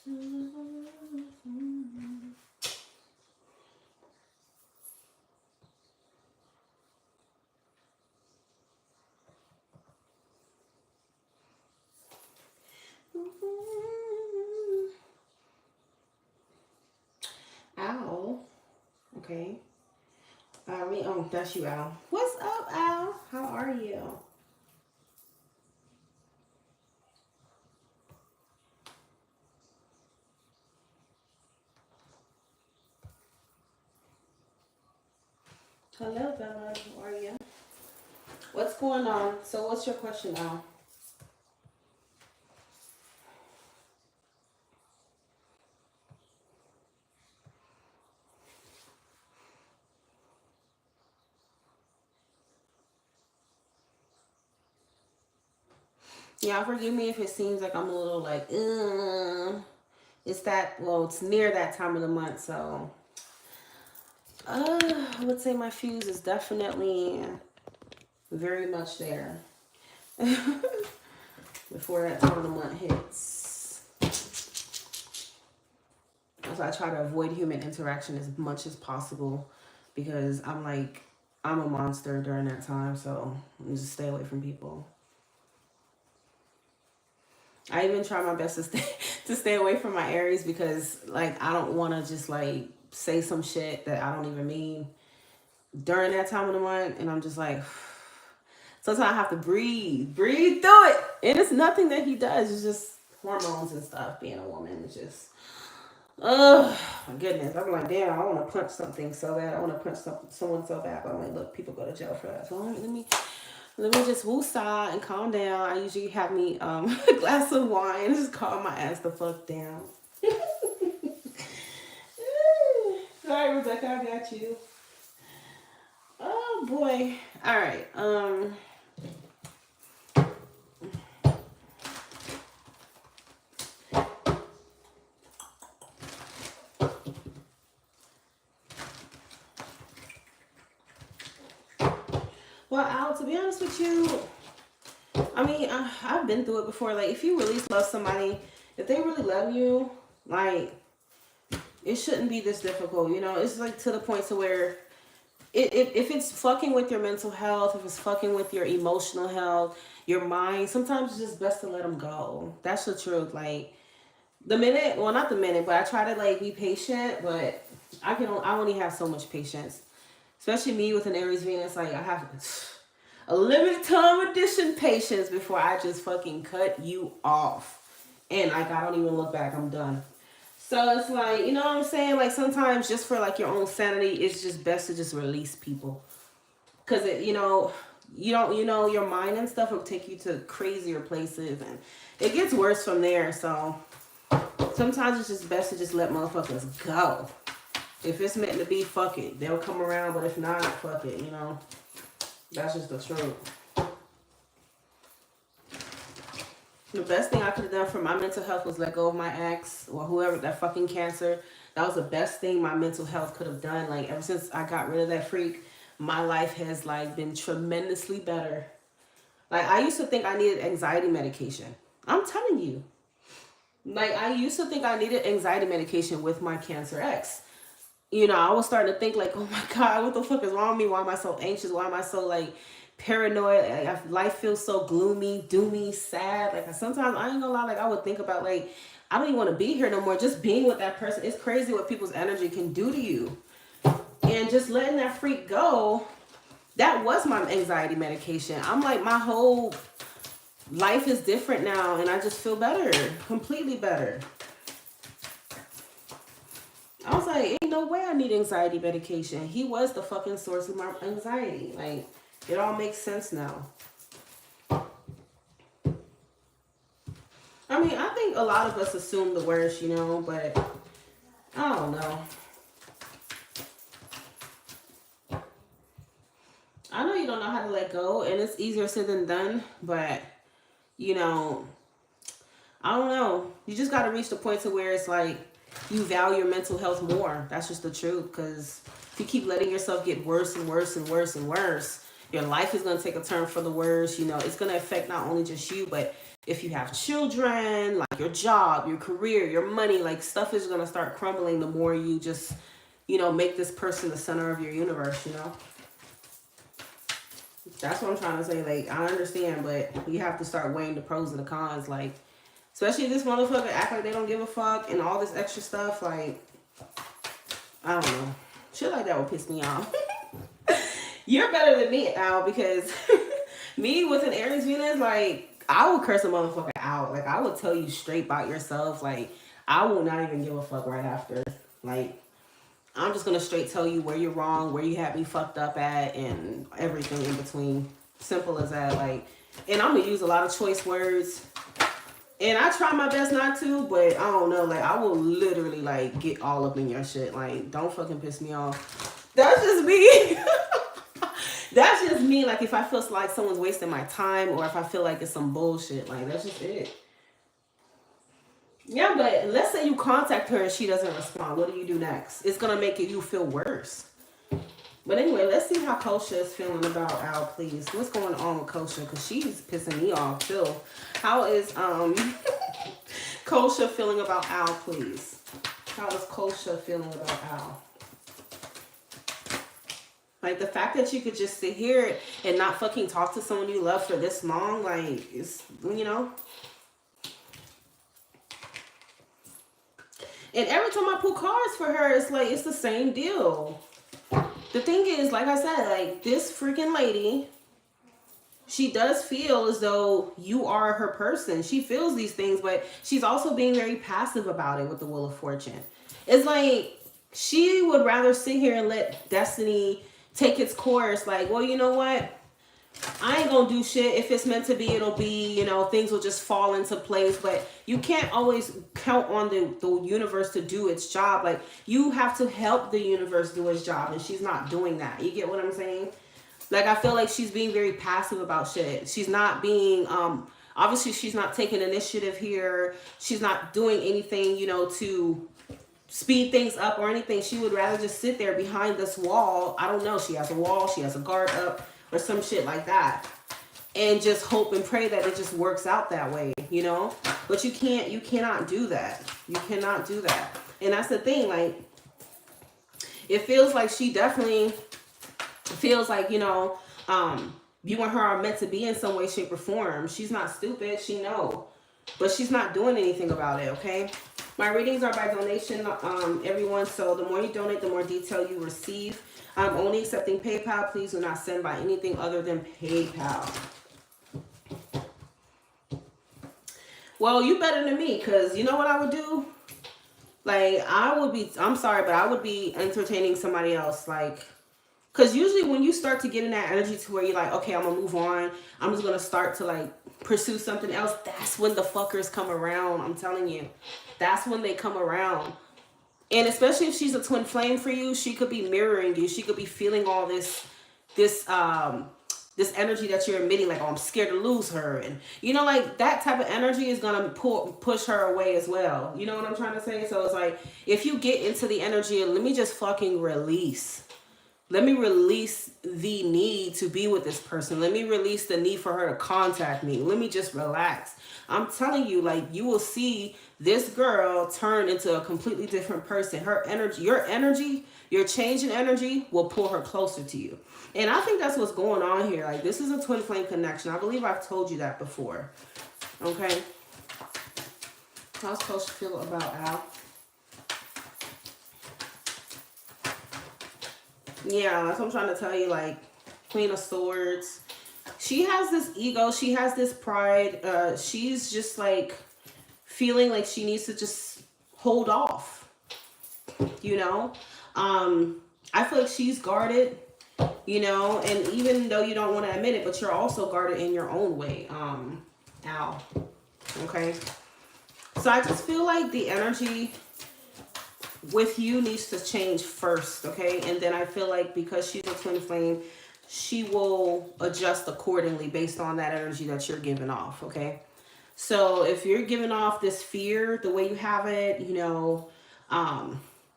Ow. Okay. Oh, that's you, Al. What's up, Al? How are you? Hello, Bella. How are you? What's going on? So, what's your question, Al? Yeah, forgive me if it seems like I'm a little like, it's that, well, it's near that time of the month, so I would say my fuse is definitely very much there before that time of the month hits. So I try to avoid human interaction as much as possible because I'm a monster during that time, so just stay away from people. I even try my best to stay away from my Aries because like I don't want to just like say some shit that I don't even mean during that time of the month, and I'm just like sometimes I have to breathe through it, and it's nothing that he does. It's just hormones and stuff. Being a woman, it's just my goodness. I'm like, damn, I want to punch something so bad. I want to punch someone so bad, but I'm like, look, people go to jail for that. So let me just woosah and calm down. I usually have me a glass of wine, just calm my ass the fuck down. Sorry, Rebecca, I got you. Oh boy. All right. Well, Al, to be honest with you, I mean, I've been through it before. Like, if you really love somebody, if they really love you, like, it shouldn't be this difficult. You know, it's like to the point to where if it's fucking with your mental health, if it's fucking with your emotional health, your mind, sometimes it's just best to let them go. That's the truth. Like, the minute, well, not the minute, but I try to like be patient, but I only have so much patience, especially me with an Aries Venus. Like, I have a limited time edition patience before I just fucking cut you off, and like I don't even look back. I'm done. So it's like, you know what I'm saying? Like sometimes just for like your own sanity, it's just best to just release people. Cause it, you don't, your mind and stuff will take you to crazier places and it gets worse from there. So sometimes it's just best to just let motherfuckers go. If it's meant to be, fuck it. They'll come around, but if not, fuck it, That's just the truth. The best thing I could have done for my mental health was let go of my ex or whoever, that fucking cancer. That was the best thing my mental health could have done. Like, ever since I got rid of that freak, my life has like been tremendously better. Like, I used to think I needed anxiety medication. I'm telling you. Like, I used to think I needed anxiety medication with my cancer ex. I was starting to think like, oh my God, what the fuck is wrong with me? Why am I so anxious? Why am I so like paranoid? Like, life feels so gloomy, doomy, sad. Like, sometimes I ain't gonna lie, like I would think about like, I don't even want to be here no more. Just being with that person, it's crazy what people's energy can do to you. And just letting that freak go, that was my anxiety medication. I'm like, my whole life is different now, and I just feel better, completely better. I was like, ain't no way I need anxiety medication. He was the fucking source of my anxiety. Like, it all makes sense now. I mean, I think a lot of us assume the worst, but I don't know. I know you don't know how to let go, and it's easier said than done, but, I don't know. You just got to reach the point to where it's like, you value your mental health more. That's just the truth. Because if you keep letting yourself get worse and worse and worse and worse, Your life is going to take a turn for the worse. You know, it's going to affect not only just you, but if you have children, like your job, your career, your money, like stuff is going to start crumbling the more you just, you know, make this person the center of your universe, you know. That's what I'm trying to say. Like, I understand, but you have to start weighing the pros and the cons. Like, especially if this motherfucker act like they don't give a fuck and all this extra stuff. Like, I don't know. Shit like that would piss me off. You're better than me, Al, because me with an Aries Venus, like, I will curse a motherfucker out. Like, I will tell you straight about yourself. Like, I will not even give a fuck right after. Like, I'm just going to straight tell you where you're wrong, where you had me fucked up at, and everything in between. Simple as that. Like, and I'm going to use a lot of choice words. And I try my best not to, but I don't know. Like, I will literally, like, get all up in your shit. Like, don't fucking piss me off. That's just me. That's just me. Like, if I feel like someone's wasting my time, or if I feel like it's some bullshit. Like, that's just it. Yeah, but let's say you contact her and she doesn't respond. What do you do next? It's going to make you feel worse. But anyway, let's see how Kosha is feeling about Al, please. What's going on with Kosha? Because she's pissing me off, too. How is Kosha feeling about Al, please? How is Kosha feeling about Al? Like, the fact that you could just sit here and not fucking talk to someone you love for this long, like, it's, you know... And every time I pull cards for her, it's like, it's the same deal. The thing is, like I said, like, this freaking lady, she does feel as though you are her person. She feels these things, but she's also being very passive about it with the Wheel of Fortune. It's like, she would rather sit here and let destiny take its course. Like, well, you know what? I ain't gonna do shit. If it's meant to be, it'll be, you know, things will just fall into place. But you can't always count on the universe to do its job. Like, you have to help the universe do its job, and she's not doing that. You get what I'm saying? Like, I feel like she's being very passive about shit. She's not being, obviously she's not taking initiative here. She's not doing anything, you know, to speed things up or anything. She would rather just sit there behind this wall. I don't know. She has a wall. She has a guard up. Or some shit like that, and just hope and pray that it just works out that way, you know. But you cannot do that. You cannot do that. And that's the thing. Like, it feels like she definitely feels like, you know, you and her are meant to be in some way, shape, or form. She's not stupid. She knows, but she's not doing anything about it. Okay. My readings are by donation, everyone. So the more you donate, the more detail you receive. I'm only accepting PayPal. Please do not send by anything other than PayPal. Well, you better than me, because you know what I would do? Like, I'm sorry, but I would be entertaining somebody else. Like, because usually when you start to get in that energy to where you're like, okay, I'm going to move on. I'm just going to start to, like, pursue something else. That's when the fuckers come around. I'm telling you. That's when they come around. And especially if she's a twin flame for you, she could be mirroring you. She could be feeling all this energy that you're emitting, like, oh, I'm scared to lose her. And, you know, like, that type of energy is going to push her away as well. You know what I'm trying to say? So it's like, if you get into the energy of, let me just fucking release. Let me release the need to be with this person. Let me release the need for her to contact me. Let me just relax. I'm telling you, like, you will see this girl turn into a completely different person. Her energy, your change in energy will pull her closer to you. And I think that's what's going on here. Like, this is a twin flame connection. I believe I've told you that before. Okay. How's Kosha feel about Al? Yeah, that's what I'm trying to tell you. Like, Queen of Swords. She has this ego. She has this pride. She's just, like, feeling like she needs to just hold off. You know? I feel like she's guarded. You know? And even though you don't want to admit it, but you're also guarded in your own way. Al. Okay? So I just feel like the energy with you needs to change first, okay? And then I feel like because she's a twin flame, she will adjust accordingly based on that energy that you're giving off, okay? So if you're giving off this fear, the way you have it, you know,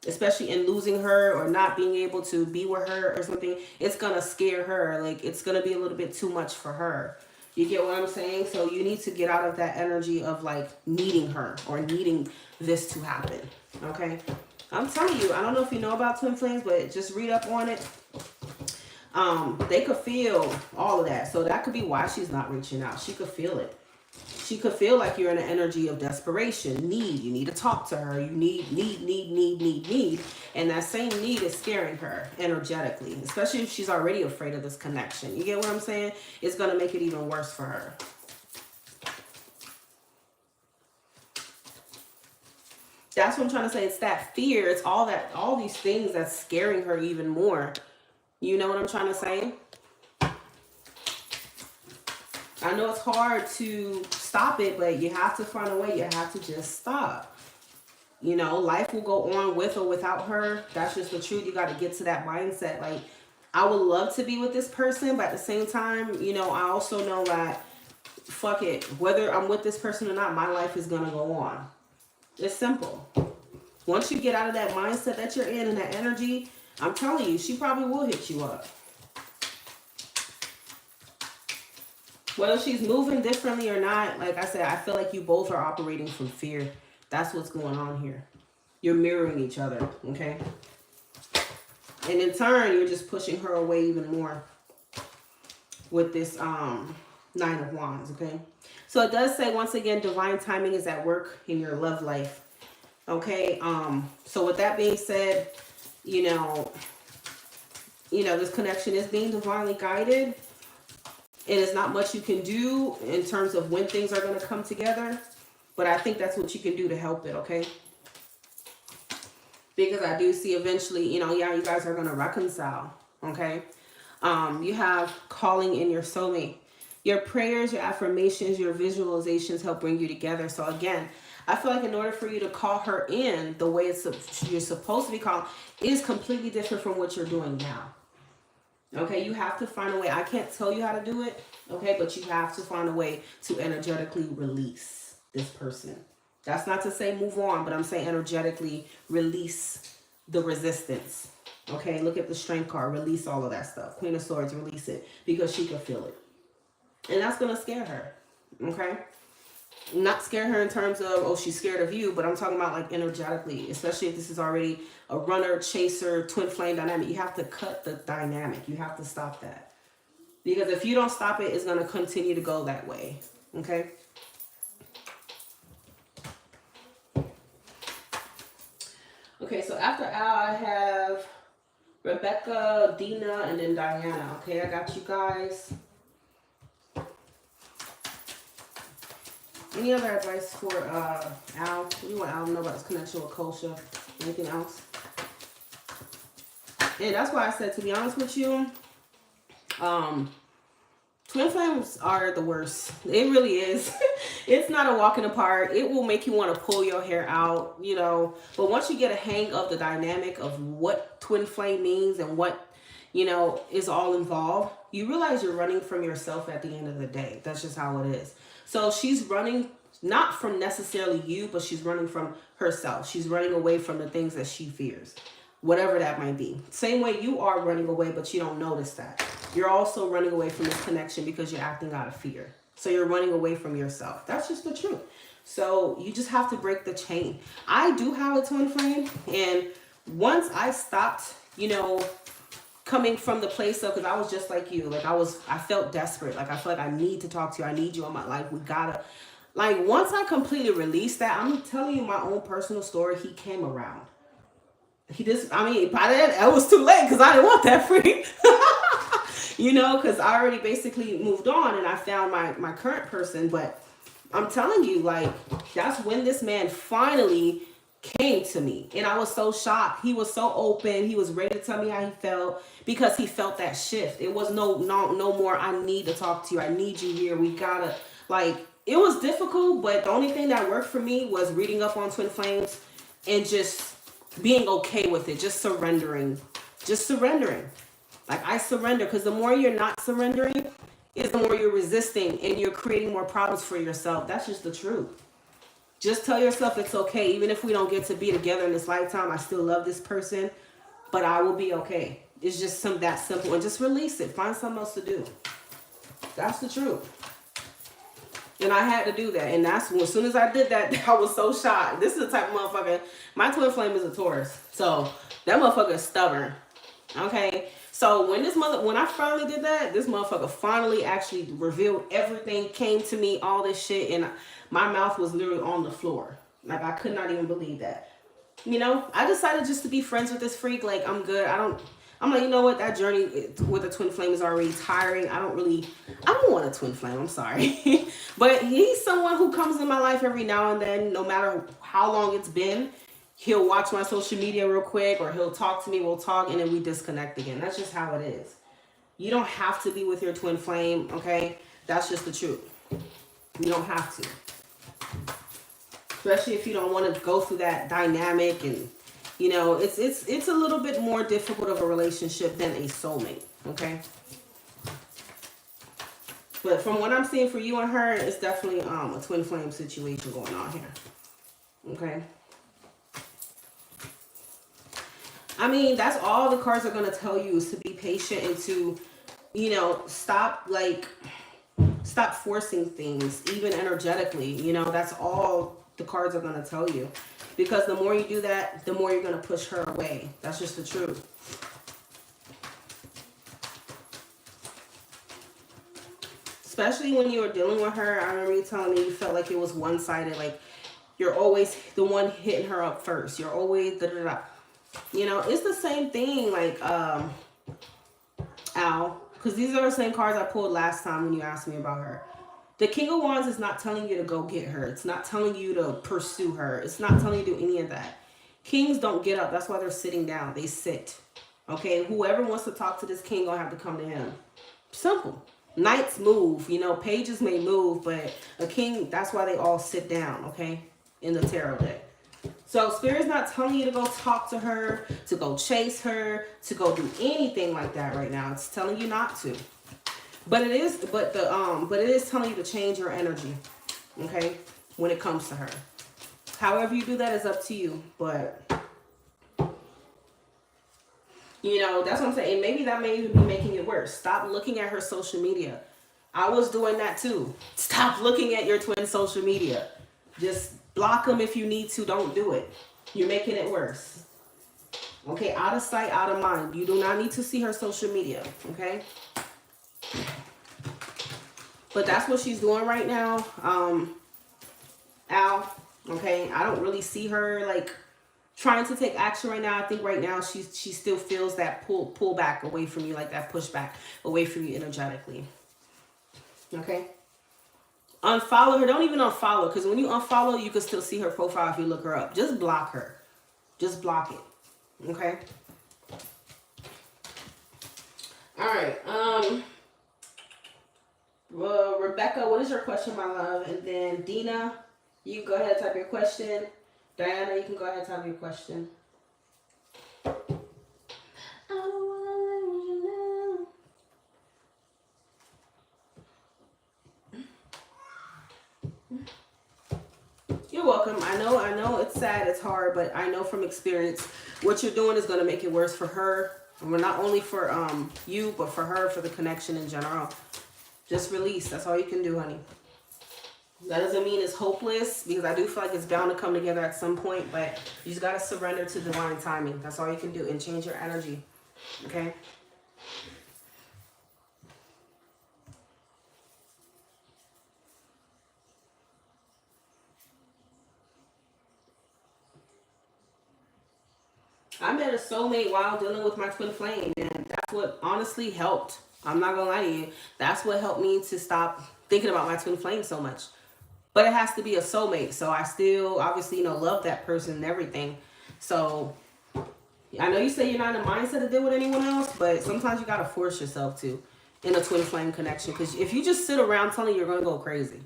especially in losing her or not being able to be with her or something. It's gonna scare her. Like, it's gonna be a little bit too much for her. You get what I'm saying? So you need to get out of that energy of like needing her or needing this to happen. Okay, I'm telling you, I don't know if you know about twin flames, but just read up on it. They could feel all of that, so that could be why she's not reaching out. She could feel it. She could feel like you're in an energy of desperation, need. You need to talk to her. You need. And that same need is scaring her energetically, especially if she's already afraid of this connection. You get what I'm saying? It's going to make it even worse for her. That's what I'm trying to say. It's that fear. It's all these things that's scaring her even more. You know what I'm trying to say? I know it's hard to stop it, but you have to find a way. You have to just stop. You know, life will go on with or without her. That's just the truth. You got to get to that mindset. Like, I would love to be with this person, but at the same time, you know, I also know that, fuck it, whether I'm with this person or not, my life is going to go on. It's simple. Once you get out of that mindset that you're in and that energy, I'm telling you, she probably will hit you up. Whether she's moving differently or not, like I said, I feel like you both are operating from fear. That's what's going on here. You're mirroring each other, okay? And in turn, you're just pushing her away even more with this Nine of Wands, okay? So it does say, once again, divine timing is at work in your love life, okay? So with that being said, you know, this connection is being divinely guided. And there's not much you can do in terms of when things are going to come together. But I think that's what you can do to help it, okay? Because I do see eventually, you know, yeah, you guys are going to reconcile, okay? You have calling in your soulmate. Your prayers, your affirmations, your visualizations help bring you together. So again, I feel like in order for you to call her in the way you're supposed to be called is completely different from what you're doing now. Okay, you have to find a way. I can't tell you how to do it, okay, but you have to find a way to energetically release this person. That's not to say move on, but I'm saying energetically release the resistance. Okay, look at the Strength card. Release all of that stuff. Queen of Swords, release it because she can feel it. And that's going to scare her, okay? Not scare her in terms of, oh, she's scared of you, but I'm talking about like energetically, especially if this is already a runner, chaser, twin flame dynamic. You have to cut the dynamic. You have to stop that. Because if you don't stop it, it's going to continue to go that way, okay? Okay, so after Al, I have Rebecca, Dina, and then Diana. Okay, I got you guys. Any other advice for Al? What do you want Al to know about his connection with Kosha? Anything else? And that's why I said, to be honest with you, twin flames are the worst. It really is. It's not a walk in the park. It will make you want to pull your hair out, you know. But once you get a hang of the dynamic of what twin flame means and what, you know, is all involved, you realize you're running from yourself at the end of the day. That's just how it is. So she's running not from necessarily you, but she's running from herself. She's running away from the things that she fears, whatever that might be. Same way you are running away, but you don't notice that. You're also running away from this connection because you're acting out of fear. So you're running away from yourself. That's just the truth. So you just have to break the chain. I do have a twin flame, and once I stopped, you know, coming from the place of, because I was just like you, like I felt desperate. Like I feel like I need to talk to you. I need you in my life. We gotta, like once I completely released that, I'm telling you my own personal story, he came around. He just, I mean, by then it was too late because I didn't want that free. You know, because I already basically moved on and I found my current person. But I'm telling you, like, that's when this man finally came to me. And I was so shocked. He was so open. He was ready to tell me how he felt because he felt that shift. It was no more, I need to talk to you. I need you here. We gotta, like, it was difficult, but the only thing that worked for me was reading up on twin flames and just being okay with it. Just surrendering. Like, I surrender, because the more you're not surrendering is the more you're resisting and you're creating more problems for yourself. That's just the truth. Just tell yourself it's okay. Even if we don't get to be together in this lifetime, I still love this person, but I will be okay. It's just that simple. And just release it. Find something else to do. That's the truth. And I had to do that. And that's when, as soon as I did that, I was so shocked. This is the type of motherfucker. My twin flame is a Taurus. So that motherfucker is stubborn. Okay. So when I finally did that, this motherfucker finally actually revealed everything, came to me, all this shit. And my mouth was literally on the floor. Like, I could not even believe that. You know, I decided just to be friends with this freak. Like, I'm good. I'm like, you know what? That journey with a twin flame is already tiring. I don't want a twin flame. I'm sorry. But he's someone who comes in my life every now and then, no matter how long it's been. He'll watch my social media real quick, or he'll talk to me, we'll talk, and then we disconnect again. That's just how it is. You don't have to be with your twin flame, okay? That's just the truth. You don't have to. Especially if you don't want to go through that dynamic, and you know, it's a little bit more difficult of a relationship than a soulmate, okay? But from what I'm seeing for you and her, it's definitely a twin flame situation going on here. Okay? I mean, that's all the cards are going to tell you, is to be patient and to, you know, stop forcing things, even energetically. You know, that's all the cards are going to tell you. Because the more you do that, the more you're going to push her away. That's just the truth. Especially when you were dealing with her, I remember you telling me you felt like it was one-sided. Like, you're always the one hitting her up first. You're always da-da-da. You know, it's the same thing, like, Al, because these are the same cards I pulled last time when you asked me about her. The King of Wands is not telling you to go get her. It's not telling you to pursue her. It's not telling you to do any of that. Kings don't get up. That's why they're sitting down. They sit. Okay? Whoever wants to talk to this king gonna have to come to him. Simple. Knights move. You know, pages may move, but a king, that's why they all sit down, okay? In the tarot deck. So Spirit's not telling you to go talk to her, to go chase her, to go do anything like that right now. It's telling you not to. But it is telling you to change your energy, okay, when it comes to her. However you do that is up to you. But you know, that's what I'm saying. And maybe that may even be making it worse. Stop looking at her social media. I was doing that too. Stop looking at your twin social media. Just block them if you need to. Don't do it. You're making it worse. Okay, out of sight, out of mind. You do not need to see her social media, okay? But that's what she's doing right now, Al, okay? I don't really see her, like, trying to take action right now. I think right now she still feels that pull back away from you, like that push back away from you energetically, okay? Unfollow her. Don't even unfollow, because when you unfollow, you can still see her profile if you look her up. Just block her. Just block it. Okay? Alright. Rebecca, what is your question, my love? And then Dina, you can go ahead and type your question. Diana, you can go ahead and type your question. You're welcome. I know it's sad, it's hard, but I know from experience what you're doing is going to make it worse for her. And not only for you, but for her, for the connection in general. Just release. That's all you can do, honey. That doesn't mean it's hopeless, because I do feel like it's bound to come together at some point, but you just got to surrender to divine timing. That's all you can do, and change your energy. Okay? I met a soulmate while dealing with my twin flame, and that's what honestly helped. I'm not gonna lie to you. That's what helped me to stop thinking about my twin flame so much. But it has to be a soulmate, so I still obviously, you know, love that person and everything. So I know you say you're not in a mindset to deal with anyone else, but sometimes you gotta force yourself to in a twin flame connection, because if you just sit around telling you're gonna go crazy,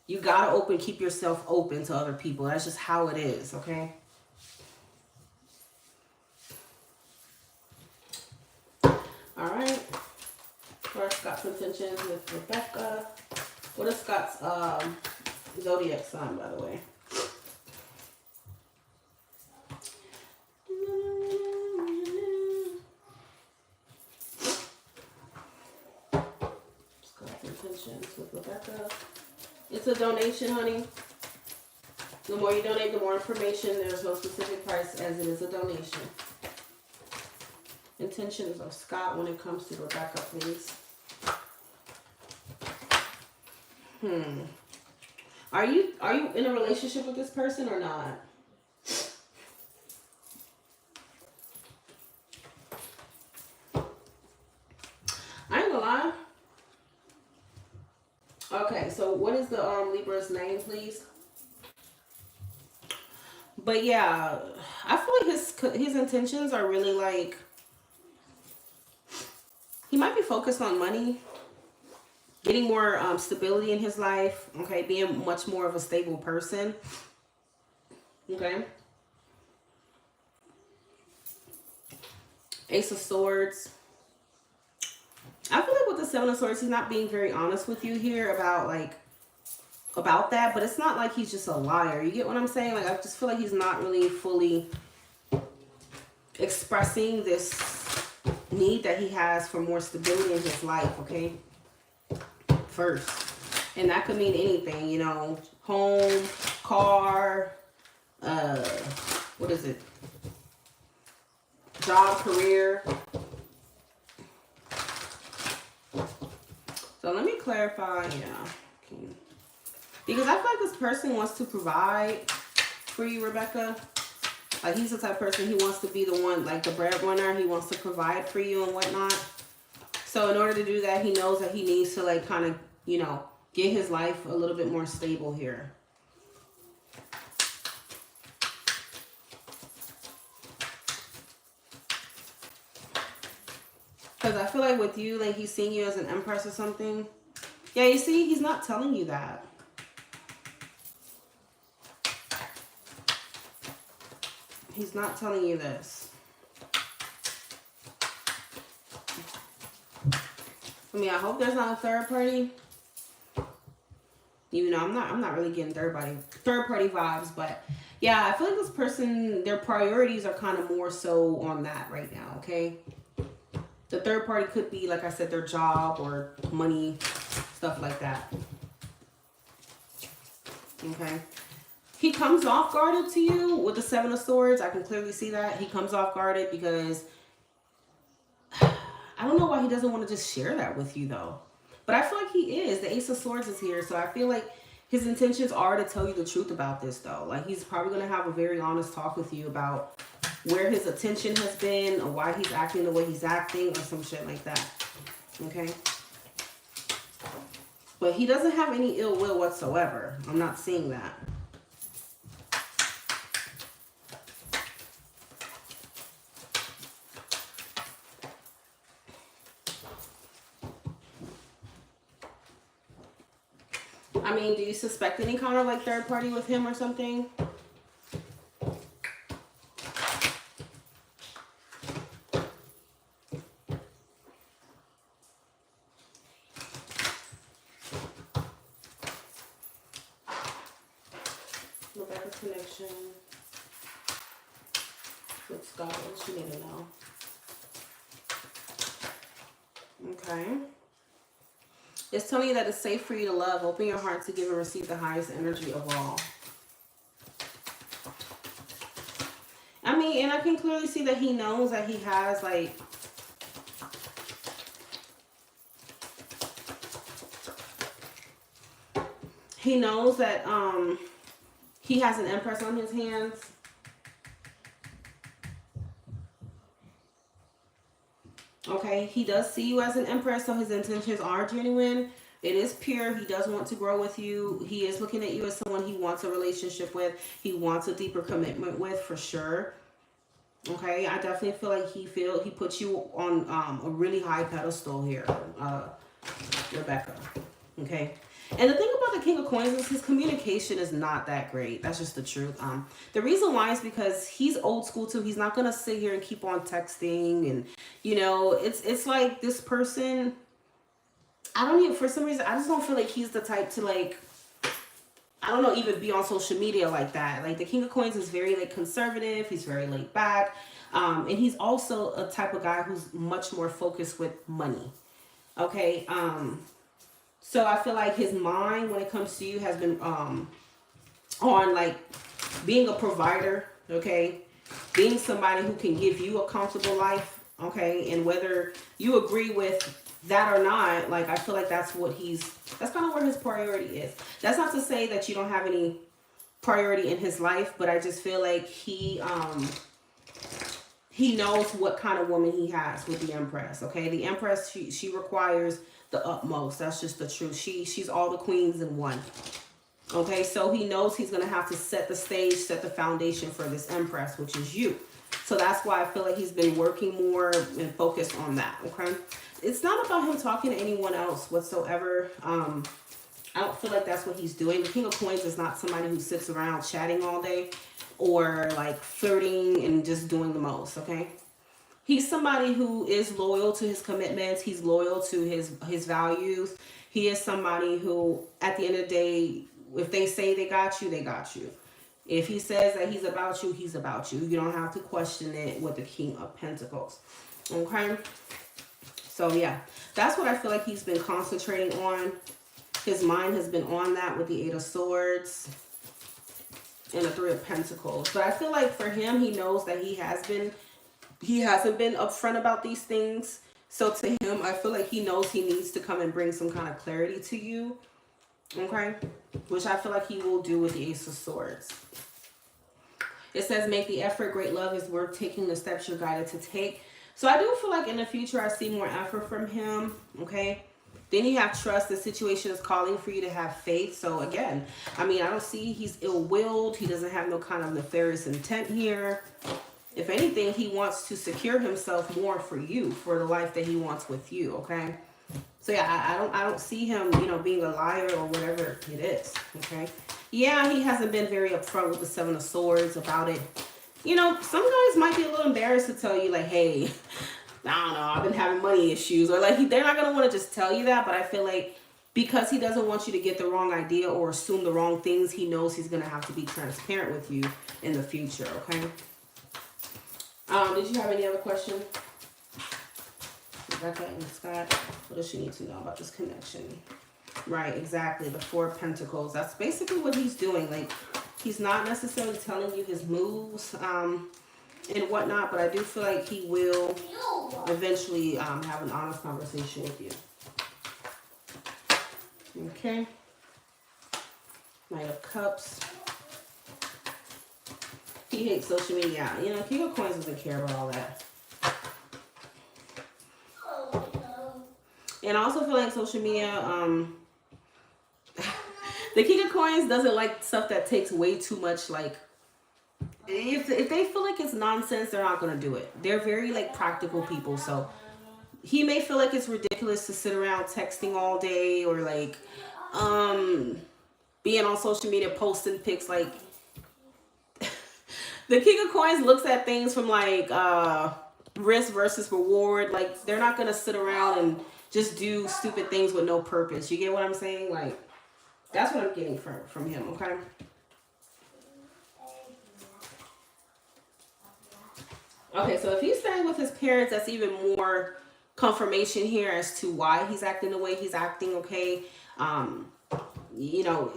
you gotta keep yourself open to other people. That's just how it is, okay? All right. What are Scott's intentions with Rebecca? What is Scott's zodiac sign, by the way? intentions with Rebecca. It's a donation, honey. The more you donate, the more information. There's no specific price as it is a donation. Intentions of Scott when it comes to Rebecca, please. Are you in a relationship with this person or not? I ain't gonna lie. Okay, so what is the Libra's name, please? But yeah, I feel like his intentions are really like, he might be focused on money, getting more stability in his life, okay, being much more of a stable person, okay. Ace of Swords. I feel like with the Seven of Swords, he's not being very honest with you here about that, but it's not like he's just a liar. You get what I'm saying? Like, I just feel like he's not really fully expressing this need that he has for more stability in his life, okay? First. And that could mean anything, you know, home, car, what is it? Job, career. So let me clarify, yeah. Okay. Because I feel like this person wants to provide for you, Rebecca. Like, he's the type of person, he wants to be the one, like the breadwinner. He wants to provide for you and whatnot. So in order to do that, he knows that he needs to, like, kind of, you know, get his life a little bit more stable here. Because I feel like with you, like, he's seeing you as an empress or something. Yeah, you see, he's not telling you that. He's not telling you this. I mean, I hope there's not a third party. You know, I'm not really getting third party vibes, but yeah, I feel like this person, their priorities are kind of more so on that right now, okay? The third party could be, like I said, their job or money, stuff like that. Okay. He comes off guarded to you with the Seven of Swords. I can clearly see that. He comes off guarded because I don't know why he doesn't want to just share that with you, though. But I feel like he is. The Ace of Swords is here. So I feel like his intentions are to tell you the truth about this, though. Like, he's probably going to have a very honest talk with you about where his attention has been or why he's acting the way he's acting or some shit like that. Okay? But he doesn't have any ill will whatsoever. I'm not seeing that. I mean, do you suspect any kind of, like, third party with him or something? Rebecca connection with Scott. What you need to know? Okay. It's telling you that it's safe for you to love. Open your heart to give and receive the highest energy of all. I mean, and I can clearly see that he knows that he has, like, he knows that he has an empress on his hands. Okay, he does see you as an empress, so his intentions are genuine. It is pure. He does want to grow with you. He is looking at you as someone he wants a relationship with. He wants a deeper commitment with, for sure. Okay, I definitely feel like he puts you on a really high pedestal here, Rebecca. Okay. And the thing about the King of Coins is his communication is not that great. That's just the truth. The reason why is because he's old school too. He's not gonna sit here and keep on texting, and you know, it's like this person. I don't even, for some reason, I just don't feel like he's the type to, like, I don't know, even be on social media like that. Like, the King of Coins is very, like, conservative. He's very laid back, and he's also a type of guy who's much more focused with money. Okay. So I feel like his mind, when it comes to you, has been on like being a provider, okay? Being somebody who can give you a comfortable life, okay? And whether you agree with that or not, like, I feel like that's kind of where his priority is. That's not to say that you don't have any priority in his life, but I just feel like he knows what kind of woman he has with the Empress, okay? The Empress, she requires the utmost. That's just the truth. She's all the queens in one. Okay, so he knows he's going to have to set the stage, set the foundation for this Empress, which is you. So that's why I feel like he's been working more and focused on that, okay? It's not about him talking to anyone else whatsoever. I don't feel like that's what he's doing. The King of Coins is not somebody who sits around chatting all day or like flirting and just doing the most, okay? He's somebody who is loyal to his commitments. He's loyal to his values. He is somebody who, at the end of the day, if they say they got you, they got you. If he says that he's about you, he's about you. You don't have to question it with the King of Pentacles. Okay? So, yeah. That's what I feel like he's been concentrating on. His mind has been on that with the Eight of Swords and the Three of Pentacles. But I feel like for him, he knows that he hasn't been upfront about these things. So to him, I feel like he knows he needs to come and bring some kind of clarity to you. Okay? Which I feel like he will do with the Ace of Swords. It says, make the effort. Great love is worth taking the steps you're guided to take. So I do feel like in the future, I see more effort from him. Okay? Then you have trust. The situation is calling for you to have faith. So again, I mean, I don't see he's ill-willed. He doesn't have no kind of nefarious intent here. If anything, he wants to secure himself more for you, for the life that he wants with you, okay? So yeah, I don't see him, you know, being a liar or whatever it is, okay? Yeah, he hasn't been very upfront with the Seven of Swords about it. You know, some guys might be a little embarrassed to tell you, like, hey, I don't know, I've been having money issues. Or like, they're not going to want to just tell you that, but I feel like because he doesn't want you to get the wrong idea or assume the wrong things, he knows he's going to have to be transparent with you in the future, okay? Did you have any other questions? Rebecca and Scott, what does she need to know about this connection? Right, exactly. The Four of Pentacles. That's basically what he's doing. Like, he's not necessarily telling you his moves and whatnot, but I do feel like he will eventually have an honest conversation with you. Okay. Knight of Cups. He hates social media. You know, King of Coins doesn't care about all that. And I also feel like social media, the King of Coins doesn't like stuff that takes way too much, like, if they feel like it's nonsense, they're not going to do it. They're very, like, practical people, so he may feel like it's ridiculous to sit around texting all day or, like, being on social media posting pics, like, the King of Coins looks at things from, like, risk versus reward. Like, they're not going to sit around and just do stupid things with no purpose. You get what I'm saying? Like, that's what I'm getting from him, okay? Okay, so if he's staying with his parents, that's even more confirmation here as to why he's acting the way he's acting, okay? You know,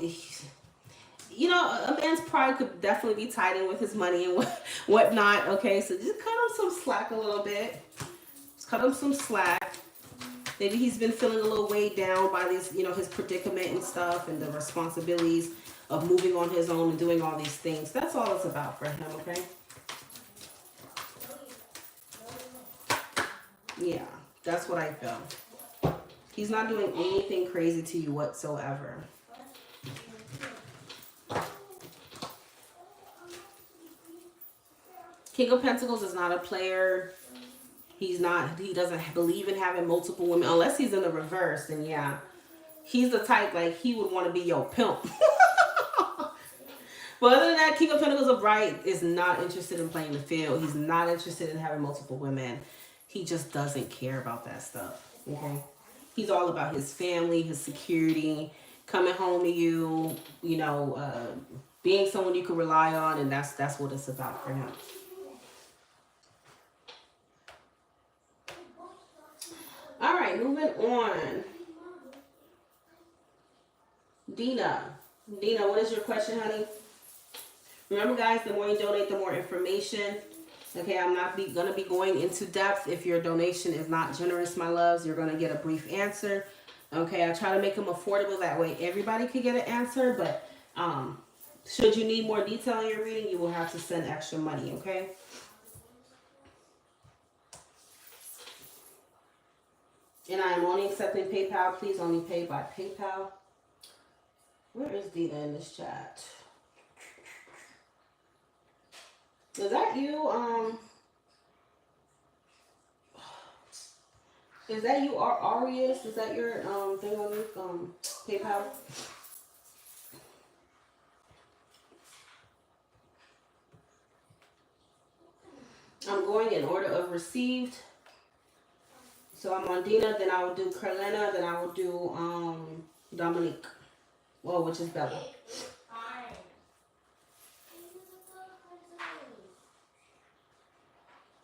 a man's pride could definitely be tied in with his money and whatnot, okay? So just cut him some slack a little bit. Just cut him some slack. Maybe he's been feeling a little weighed down by this, you know, his predicament and stuff and the responsibilities of moving on his own and doing all these things. That's all it's about for him, okay? Yeah, that's what I feel. He's not doing anything crazy to you whatsoever. King of Pentacles is not a player. He doesn't believe in having multiple women. Unless he's in the reverse, then yeah. He's the type, like, he would want to be your pimp. But other than that, King of Pentacles upright is not interested in playing the field. He's not interested in having multiple women. He just doesn't care about that stuff, okay? He's all about his family, his security, coming home to you, you know, being someone you can rely on, and that's what it's about for him. All right, moving on. Dina. Dina, what is your question, honey? Remember, guys, the more you donate, the more information. Okay, I'm not going to be going into depth. If your donation is not generous, my loves, you're going to get a brief answer. Okay, I try to make them affordable. That way everybody could get an answer. But should you need more detail in your reading, you will have to send extra money, okay? And I am only accepting PayPal. Please only pay by PayPal. Where is Dina in this chat? Is that you? Is that you, Aries? Is that your thing on PayPal? I'm going in order of received. So I'm on Dina, then I will do Carlena, then I will do Dominique. Well, which is Bella.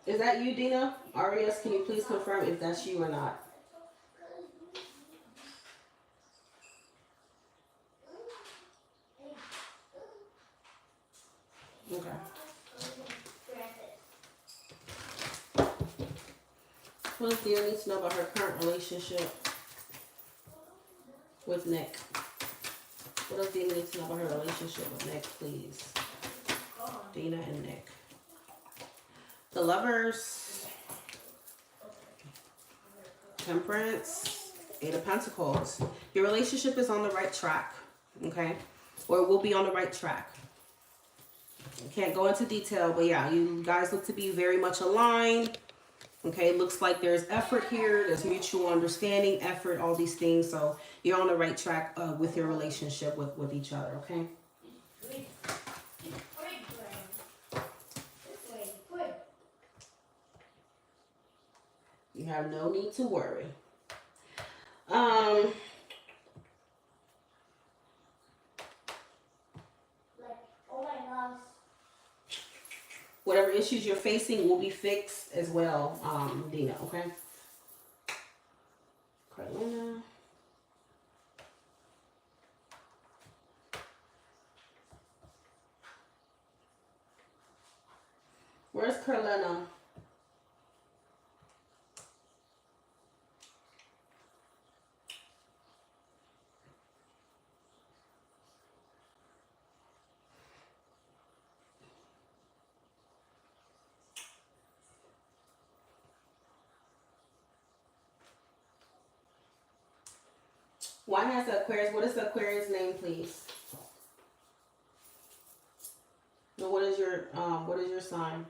Is that you, Dina? Arias, can you please confirm if that's you or not? Okay. What does Dina need to know about her current relationship with Nick? What does Dina need to know about her relationship with Nick, please? Dina and Nick. The Lovers. Temperance. Eight of Pentacles. Your relationship is on the right track, okay? Or will be on the right track. Can't go into detail, but yeah, you guys look to be very much aligned. Okay, it looks like there's effort here. There's mutual understanding, effort, all these things. So you're on the right track with your relationship with each other, okay? You have no need to worry. Whatever issues you're facing will be fixed as well, Dina, okay? Carolina. Where's Carolina? Why has the Aquarius? What is the Aquarius name, please? No, what is your sign?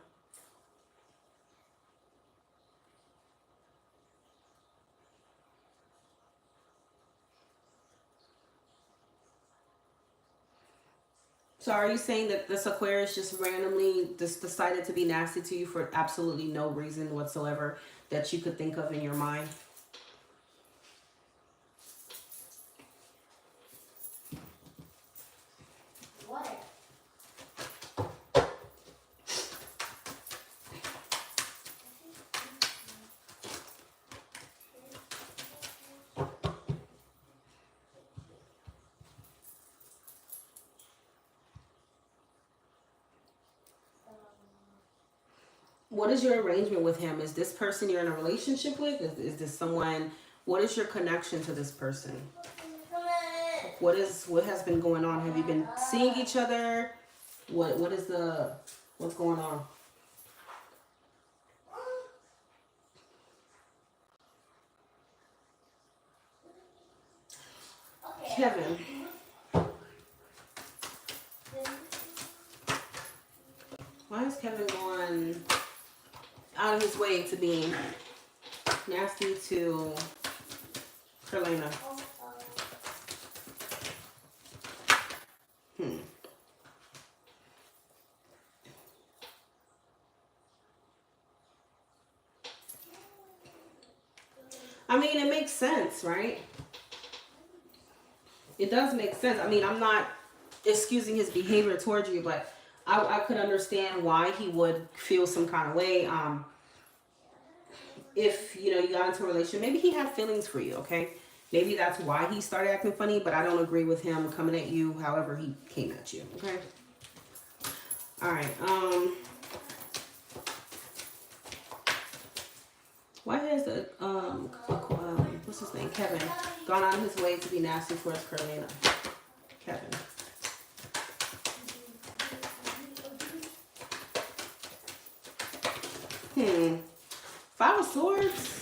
So are you saying that this Aquarius just randomly just decided to be nasty to you for absolutely no reason whatsoever that you could think of in your mind? What is your arrangement with him? Is this person you're in a relationship with? Is this someone? What is your connection to this person? What has been going on? Have you been seeing each other? What's going on? Kevin. Why is Kevin going out of his way to being nasty to Carolina? I mean, it makes sense, right? It does make sense. I mean, I'm not excusing his behavior towards you, but I could understand why he would feel some kind of way. If, you got into a relationship, maybe he had feelings for you, okay? Maybe that's why he started acting funny, but I don't agree with him coming at you however he came at you, okay? All right, why has the, what's his name, Kevin, gone out of his way to be nasty towards Carolina? Kevin. Five of Swords.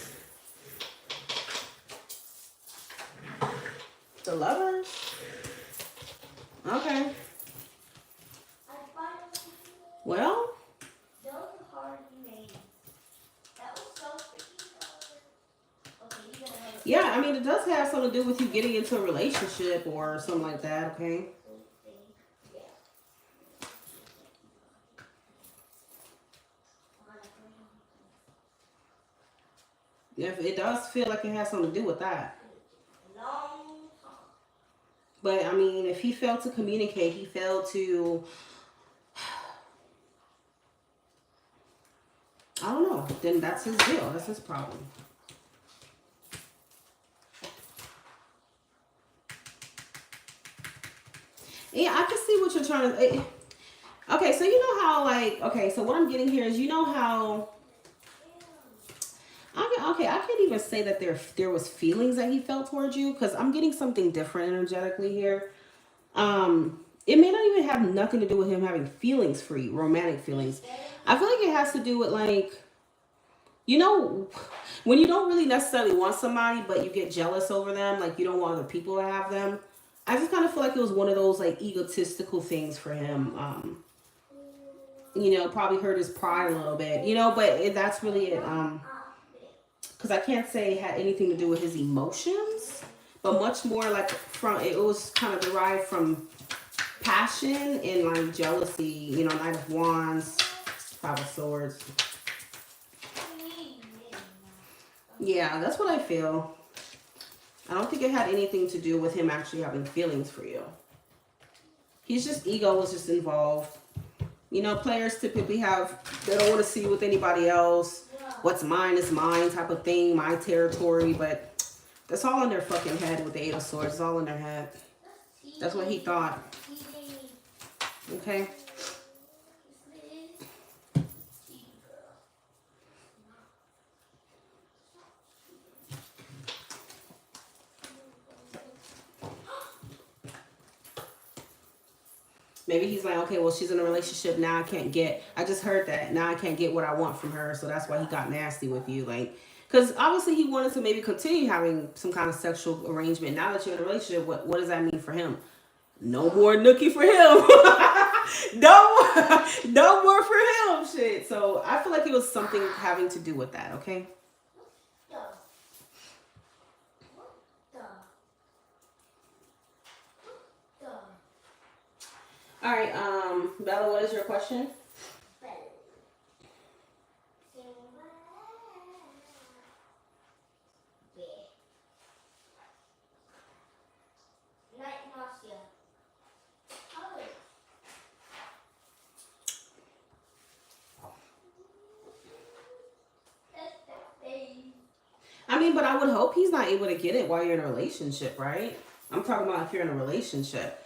The Lovers. Okay. Well. Yeah, I mean, it does have something to do with you getting into a relationship or something like that, okay? Yeah, it does feel like it has something to do with that. But, I mean, if he failed to communicate, he failed to... I don't know. Then that's his deal. That's his problem. Yeah, I can see what you're trying to... Okay, so you know how, like... Okay, so what I'm getting here is, you know how... Okay, I can't even say that there was feelings that he felt towards you, because I'm getting something different energetically here. It may not even have nothing to do with him having feelings for you, romantic feelings. I feel like it has to do with, like, you know, when you don't really necessarily want somebody, but you get jealous over them, like you don't want other people to have them. I just kind of feel like it was one of those, like, egotistical things for him. You know, probably hurt his pride a little bit, you know, but that's really it. Because I can't say it had anything to do with his emotions, but much more like it was kind of derived from passion and like jealousy, you know, Knight of Wands, Five of Swords. Yeah, that's what I feel. I don't think it had anything to do with him actually having feelings for you. He's just, ego was just involved. You know, players typically they don't want to see you with anybody else. What's mine is mine type of thing, my territory, but that's all in their fucking head with the Eight of Swords. It's all in their head. That's what he thought. Okay? Maybe he's like, okay, well, she's in a relationship now. I just heard that. Now I can't get what I want from her. So that's why he got nasty with you. Like, because obviously he wanted to maybe continue having some kind of sexual arrangement. Now that you're in a relationship, what does that mean for him? No more nookie for him. no more for him. Shit. So I feel like it was something having to do with that. Okay. All right, Bella, what is your question? I mean, but I would hope he's not able to get it while you're in a relationship, right? I'm talking about if you're in a relationship.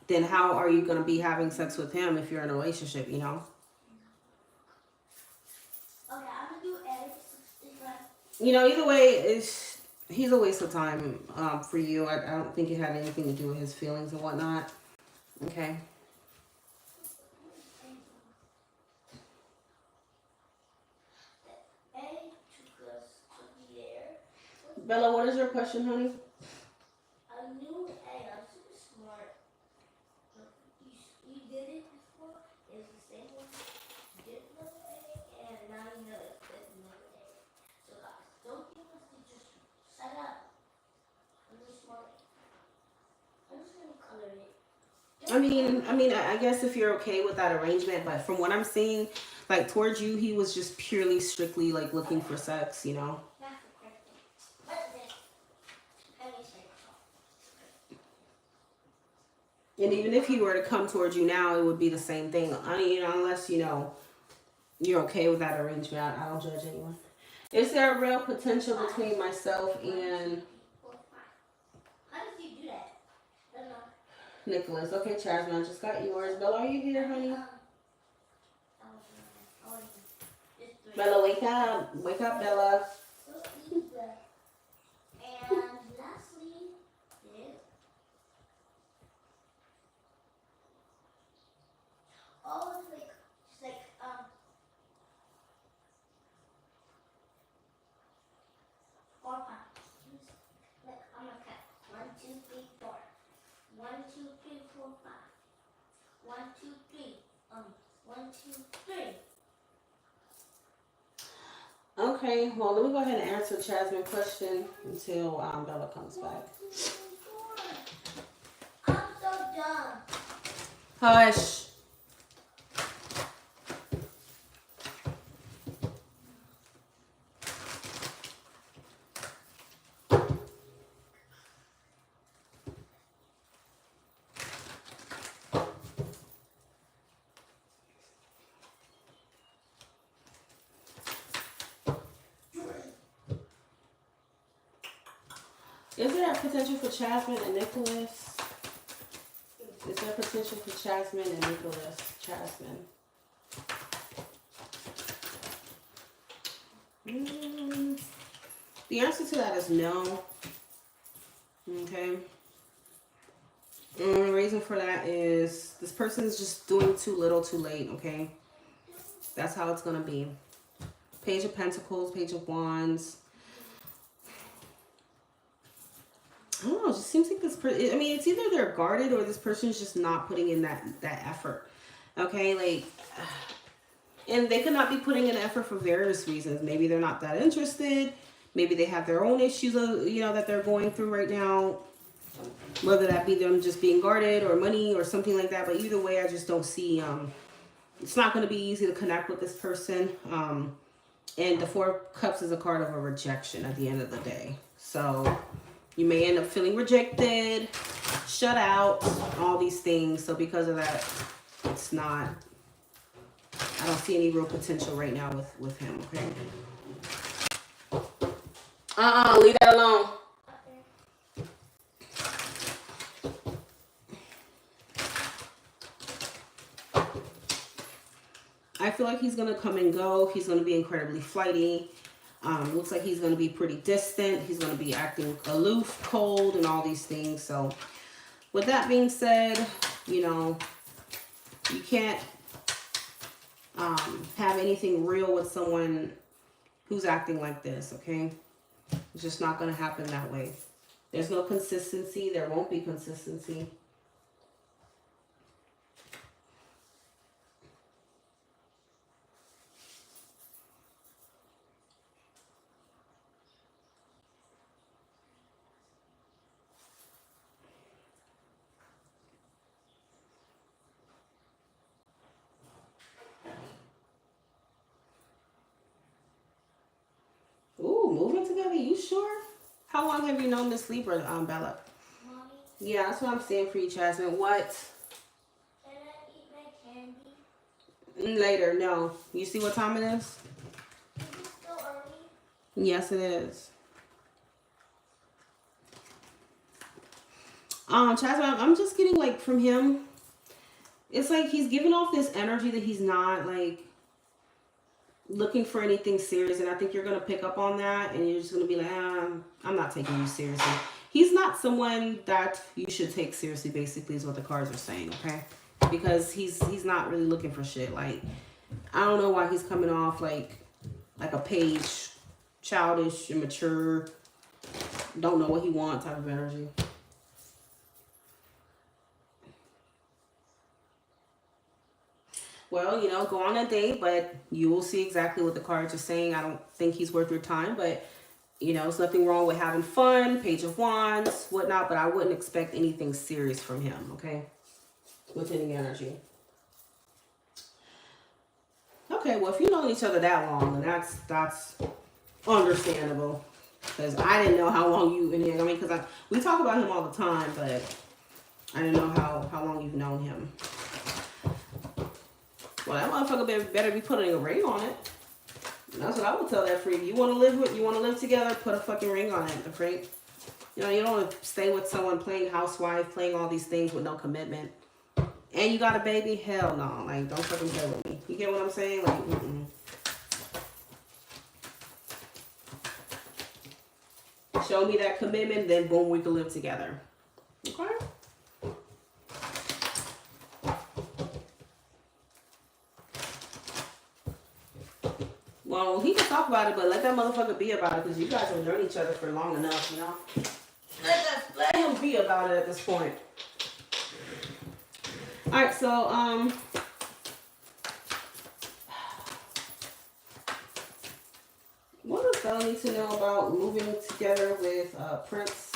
Then how are you going to be having sex with him if you're in a relationship, you know? Okay, I'm going to do Aries. You know, either way, he's a waste of time for you. I don't think it had anything to do with his feelings and whatnot. Okay. Bella, what is your question, honey? I guess if you're okay with that arrangement, but from what I'm seeing, like towards you, he was just purely, strictly like looking for sex, you know? And even if he were to come towards you now, it would be the same thing. I mean, you know, unless, you know, you're okay with that arrangement. I don't judge anyone. Is there a real potential between myself and Nicholas. Okay, Jasmine, I just got yours. Bella, are you here, honey? Bella, wake up. Wake up, Bella. And lastly is like 4 pounds. Like I'm a cat. 1, 2, 3, 4. 1, 2, 3, 4, 5. 1, 2, 3. 1, 2, 3. Okay, well, let me go ahead and answer Jasmine's question until Bella comes back. 1, 2, 3, 4. I'm so dumb. Hush. Is there a potential for Jasmine and Nicholas? Is there potential for Jasmine and Nicholas? Jasmine. The answer to that is no. Okay. And the reason for that is this person is just doing too little too late, okay? That's how it's going to be. Page of Pentacles, Page of Wands. I don't know, it just seems like this person, I mean, it's either they're guarded or this person's just not putting in that effort. Okay, like, and they could not be putting in effort for various reasons. Maybe they're not that interested. Maybe they have their own issues, you know, that they're going through right now. Whether that be them just being guarded or money or something like that. But either way, I just don't see, it's not going to be easy to connect with this person. And the Four of Cups is a card of a rejection at the end of the day. So you may end up feeling rejected, shut out, all these things. So because of that, it's not, I don't see any real potential right now with him, okay? Leave that alone. I feel like he's going to come and go. He's going to be incredibly flighty. Looks like he's going to be pretty distant. He's going to be acting aloof, cold, and all these things. So with that being said, you know, you can't have anything real with someone who's acting like this, okay? It's just not going to happen that way. There's no consistency. There won't be consistency. Moving together, you sure? How long have you known this Libra, Bella? Mommy, Yeah, that's what I'm saying for you, Jasmine. What? can I eat my candy? Later, no. You see what time it is? Is it still early? Yes, it is. Jasmine, I'm just getting, like, from him, it's like he's giving off this energy that he's not, like, looking for anything serious, and I think you're going to pick up on that, and you're just going to be like, I'm not taking you seriously. He's not someone that you should take seriously, basically, is what the cards are saying, okay? Because he's not really looking for shit. Like, I don't know why he's coming off like a page, childish, immature, don't know what he wants type of energy. Well, you know, go on a date, but you will see exactly what the cards are saying. I don't think he's worth your time, but, you know, there's nothing wrong with having fun, Page of Wands, whatnot, but I wouldn't expect anything serious from him, okay? With any energy. Okay, well, if you've known each other that long, then that's understandable. Because I didn't know how long you, and I mean, because we talk about him all the time, but I didn't know how long you've known him. Well, that motherfucker better be putting a ring on it. That's what I would tell that freak. You want to live together, put a fucking ring on it, the freak. You know, you don't want to stay with someone playing housewife, playing all these things with no commitment. And you got a baby? Hell no. Like, don't fucking play with me. You get what I'm saying? Like, show me that commitment, then boom, we can live together. Okay? Well, he can talk about it, but let that motherfucker be about it, because you guys have known each other for long enough, you know? Let him be about it at this point. Alright, so, what does Bella need to know about moving together with Prince?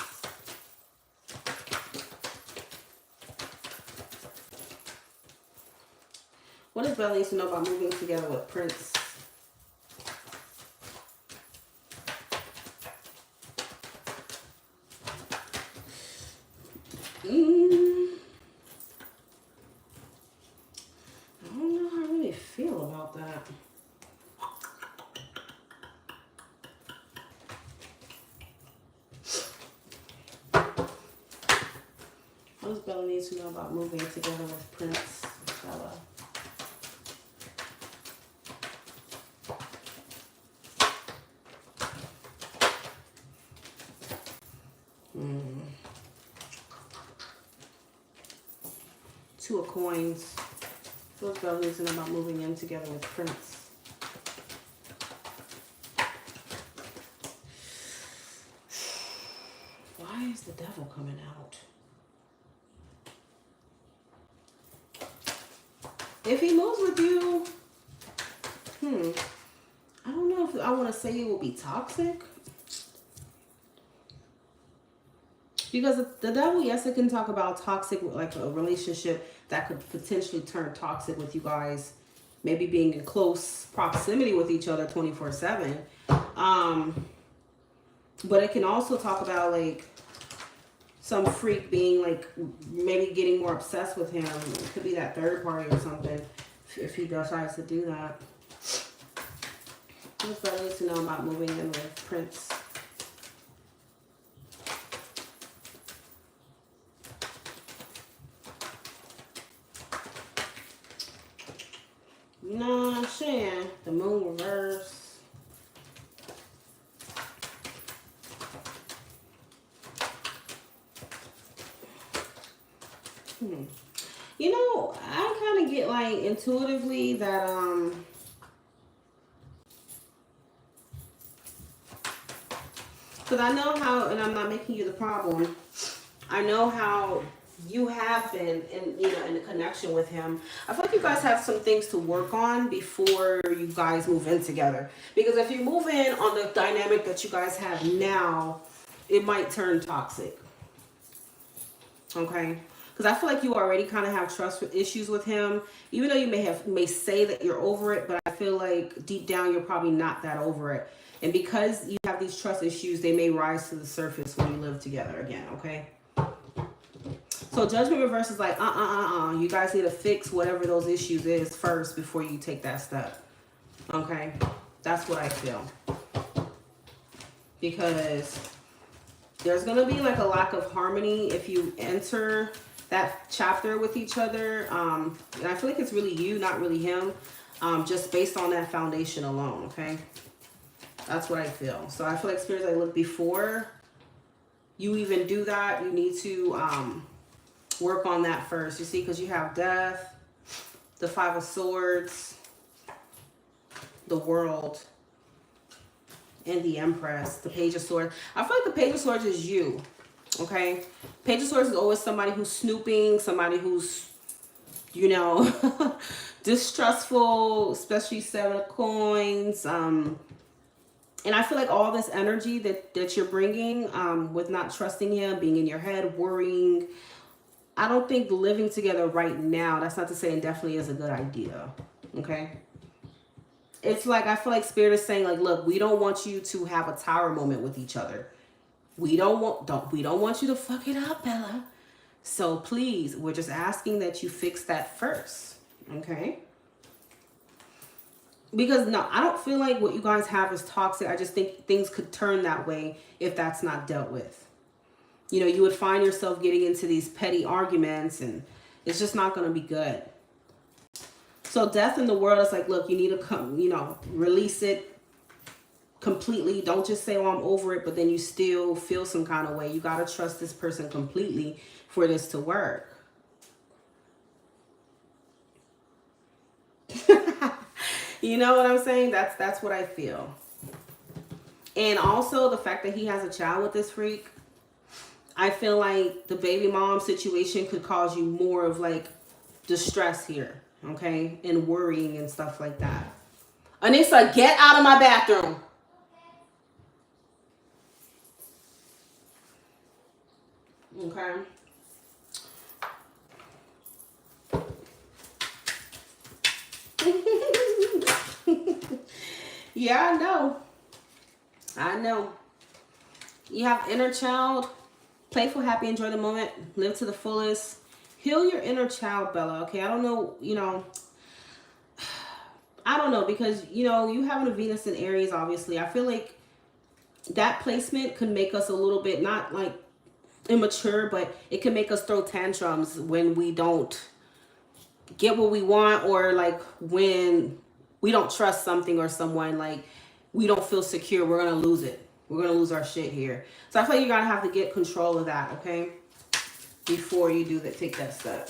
What does Bella need to know about moving together with Prince? I don't know how I really feel about that. What does Bella need to know about moving together with Prince? Bella. Two of coins. What does Bella need to know about moving in together with Prince? Why is the devil coming out? If he moves with you, I don't know if I want to say it will be toxic. Because the devil, yes, it can talk about toxic, like a relationship that could potentially turn toxic with you guys, maybe being in close proximity with each other 24/7. But it can also talk about like some freak being like maybe getting more obsessed with him. It could be that third party or something if he decides to do that. What's Bella need to know about moving in with Prince? Nah, Shan. The moon reverse. You know, I kind of get like intuitively that because I know how, and I'm not making you the problem. I know how you have been in the connection with him. I feel like you guys have some things to work on before you guys move in together. Because if you move in on the dynamic that you guys have now, it might turn toxic. Okay? Because I feel like you already kind of have trust issues with him. Even though you may say that you're over it, but I feel like deep down you're probably not that over it. And because you have these trust issues, they may rise to the surface when you live together again, okay? So Judgment Reverse is like, you guys need to fix whatever those issues is first before you take that step. Okay? That's what I feel. Because there's going to be like a lack of harmony if you enter that chapter with each other. And I feel like it's really you, not really him. Just based on that foundation alone, okay? That's what I feel. So I feel like Spirit's like, look, before you even do that, you need to work on that first. You see, because you have Death, the Five of Swords, the World, and the Empress, the Page of Swords. I feel like the Page of Swords is you, okay? Page of Swords is always somebody who's snooping, somebody who's, you know, distrustful, especially Seven of Coins. And I feel like all this energy that you're bringing with not trusting him, being in your head, worrying, I don't think living together right now, that's not to say indefinitely is a good idea, okay? It's like, I feel like Spirit is saying, like, look, we don't want you to have a tower moment with each other. We don't want you to fuck it up, Bella. So please, we're just asking that you fix that first, okay? Because no, I don't feel like what you guys have is toxic. I just think things could turn that way if that's not dealt with. you know, you would find yourself getting into these petty arguments, and it's just not going to be good. So death in the world is like, look, you need to come, you know, release it completely. Don't just say, oh, I'm over it, but then you still feel some kind of way. You got to trust this person completely for this to work. You know what I'm saying? That's what I feel. And also the fact that he has a child with this freak, I feel like the baby mom situation could cause you more of like distress here, okay? And worrying and stuff like that. Anissa, get out of my bathroom. Okay. Yeah, I know. I know. You have inner child. Playful, happy, enjoy the moment. Live to the fullest. Heal your inner child, Bella. Okay, I don't know, you know. I don't know, because, you know, you having a Venus in Aries, obviously. I feel like that placement could make us a little bit, not like immature, but it can make us throw tantrums when we don't get what we want, or like when we don't trust something or someone, like we don't feel secure. We're going to lose it. We're going to lose our shit here. So I feel like you're going to have to get control of that, okay? Before you do that, take that step.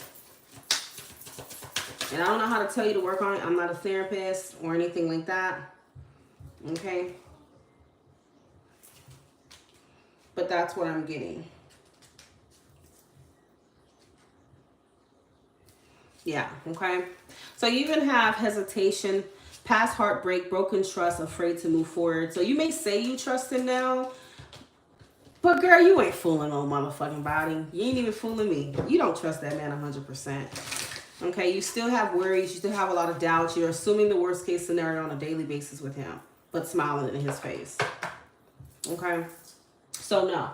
And I don't know how to tell you to work on it. I'm not a therapist or anything like that. Okay? But that's what I'm getting. Yeah, okay? So you even have hesitation, past heartbreak, broken trust, afraid to move forward. So you may say you trust him now, but girl, you ain't fooling no motherfucking body. You ain't even fooling me. You don't trust that man 100%. Okay, you still have worries. You still have a lot of doubts. You're assuming the worst case scenario on a daily basis with him, but smiling in his face. Okay, so no.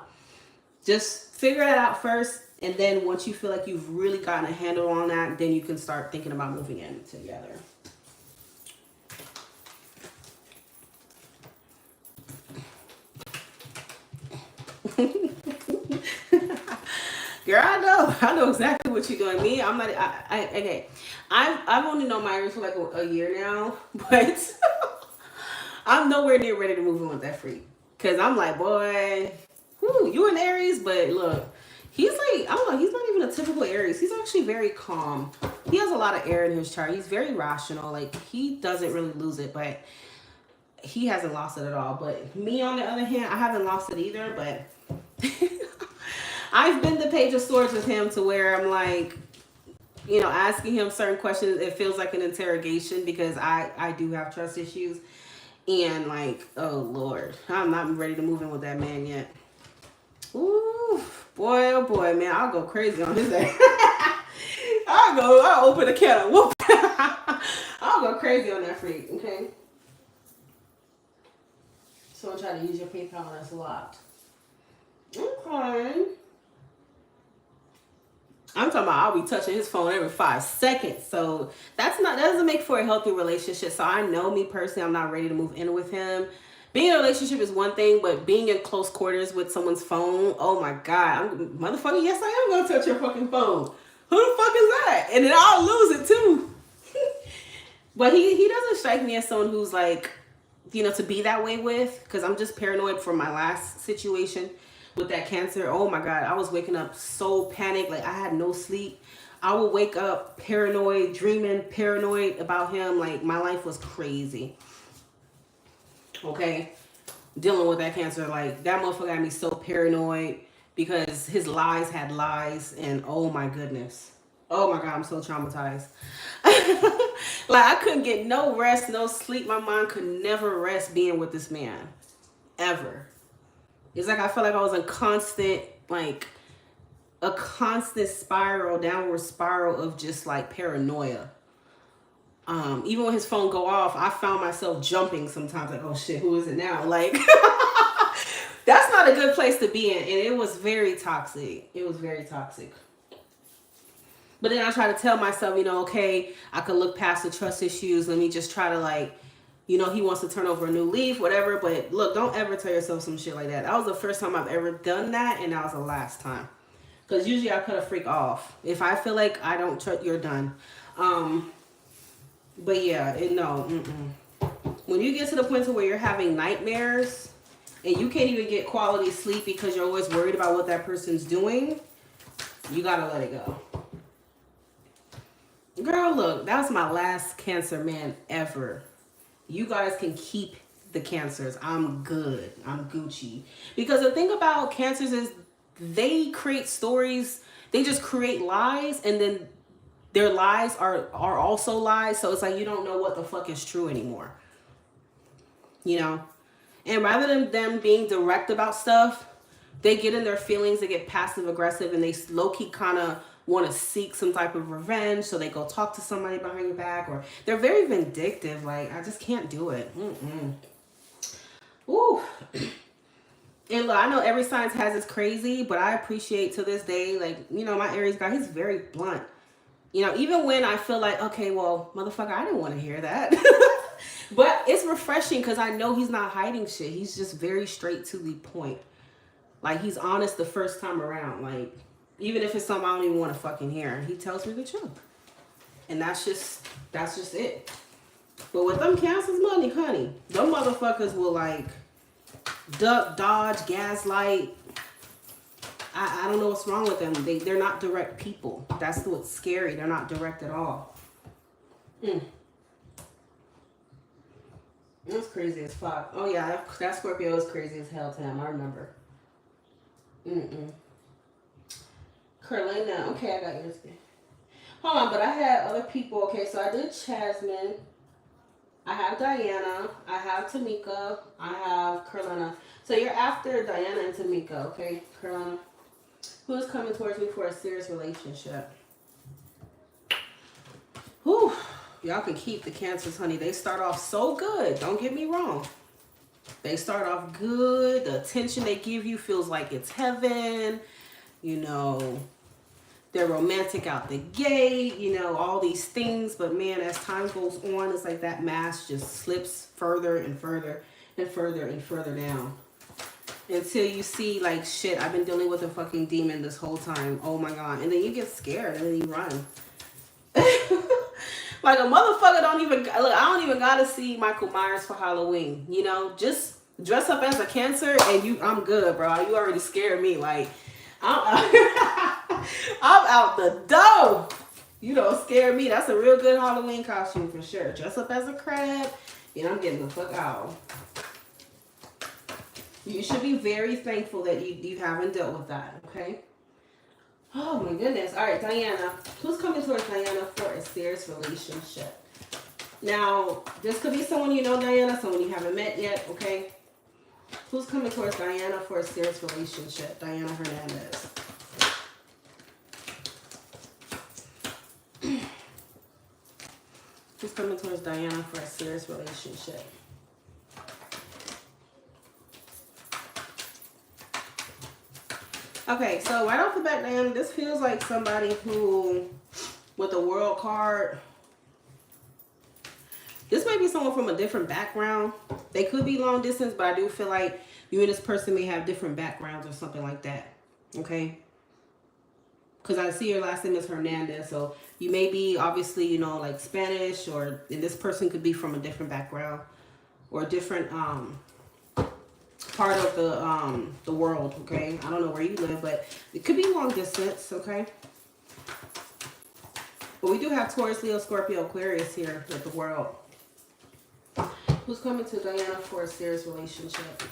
Just figure that out first. And then once you feel like you've really gotten a handle on that, then you can start thinking about moving in together. Girl, I know exactly what you're doing. Me, I'm not. Okay, I've only known my Aries for like a year now, but I'm nowhere near ready to move in with that freak. Cause I'm like, boy, whoo, you an Aries, but look, he's like, I don't know, he's not even a typical Aries. He's actually very calm. He has a lot of air in his chart. He's very rational. Like he doesn't really lose it, but he hasn't lost it at all. But me, on the other hand, I haven't lost it either, but. I've been the Page of Swords with him to where I'm like, you know, asking him certain questions. It feels like an interrogation because I do have trust issues. And like, oh Lord, I'm not ready to move in with that man yet. Ooh, boy, oh boy, man, I'll go crazy on his ass. I'll open a can of whoop. I'll go crazy on that freak, okay? Someone try to use your PayPal and that's locked. Okay. I'm talking about I'll be touching his phone every 5 seconds. So that doesn't make for a healthy relationship. So I know me personally, I'm not ready to move in with him. Being in a relationship is one thing, but being in close quarters with someone's phone, oh my God. Motherfucker, yes, I am going to touch your fucking phone. Who the fuck is that? And then I'll lose it too. But he doesn't strike me as someone who's like, you know, to be that way with. Because I'm just paranoid from my last situation. With that Cancer, oh my God, I was waking up so panicked, like I had no sleep. I would wake up paranoid, dreaming paranoid about him, like my life was crazy. Okay, dealing with that Cancer, like that motherfucker got me so paranoid because his lies had lies, and oh my goodness. Oh my God, I'm so traumatized. Like I couldn't get no rest, no sleep. My mind could never rest being with this man, ever. It's like I felt like I was in constant, like a constant spiral, downward spiral of just like paranoia. Even when his phone go off, I found myself jumping sometimes, like, oh shit, who is it now? Like, that's not a good place to be in. And it was very toxic. It was very toxic. But then I try to tell myself, you know, okay, I could look past the trust issues. Let me just try to like You know, he wants to turn over a new leaf, whatever. But look, don't ever tell yourself some shit like that. That was the first time I've ever done that, and that was the last time. Because usually I cut a freak off. If I feel like I don't trust, you're done. But yeah, no. When you get to the point to where you're having nightmares and you can't even get quality sleep because you're always worried about what that person's doing, you gotta let it go. Girl, look, that was my last Cancer man ever. You guys can keep the Cancers. I'm good. I'm Gucci. Because the thing about Cancers is they create stories. They just create lies, and then their lies are also lies. So it's like you don't know what the fuck is true anymore. You know? And rather than them being direct about stuff, they get in their feelings, they get passive aggressive, and they low-key kind of want to seek some type of revenge. So they go talk to somebody behind your back, or they're very vindictive. Like, I just can't do it. Ooh. And look, I know every sign has its crazy, but I appreciate to this day, like, you know, my Aries guy, he's very blunt. You know, even when I feel like, okay, well, motherfucker, I didn't want to hear that. But it's refreshing because I know he's not hiding shit. He's just very straight to the point. Like, he's honest the first time around. Like, even if it's something I don't even want to fucking hear, he tells me the truth. And that's just it. But with them Cancers money, honey, them motherfuckers will, like, duck, dodge, gaslight. I don't know what's wrong with them. They're not direct people. That's what's scary. They're not direct at all. That's crazy as fuck. Oh yeah, that Scorpio is crazy as hell to him. I remember. Carolina. Okay, I got yours. Hold on, but I had other people. Okay, so I did Jasmine. I have Diana. I have Tamika. I have Carolina. So you're after Diana and Tamika, okay, Carolina? Who's coming towards me for a serious relationship? Whew. Y'all can keep the Cancers, honey. They start off so good. Don't get me wrong. They start off good. The attention they give you feels like it's heaven. You know, they're romantic out the gate. You know, all these things. But man, as time goes on, it's like that mask just slips further and further and further and further down. Until you see, like, shit, I've been dealing with a fucking demon this whole time. Oh my God. And then you get scared and then you run. Like, a motherfucker don't even, look, I don't even gotta see Michael Myers for Halloween. You know, just dress up as a Cancer and I'm good, bro. You already scared me. Like, I'm out the door. You don't scare me. That's a real good Halloween costume for sure. Dress up as a crab and I'm getting the fuck out. You should be very thankful that you haven't dealt with that, okay? Oh my goodness. All right, Diana. Who's coming towards Diana for a serious relationship? Now, this could be someone you know, Diana, someone you haven't met yet, okay? Who's coming towards Diana for a serious relationship? Diana Hernandez. Who's coming towards Diana for a serious relationship? Okay, so right off the bat, Diana, this feels like somebody who, with the World card, this might be someone from a different background. They could be long distance, but I do feel like you and this person may have different backgrounds or something like that, okay? Because I see your last name is Hernandez, so you may be, obviously, you know, like Spanish, and this person could be from a different background or a different, part of the world, okay? I don't know where you live, but it could be long distance, okay? But we do have Taurus, Leo, Scorpio, Aquarius here with the world. Who's coming to Diana for a serious relationship?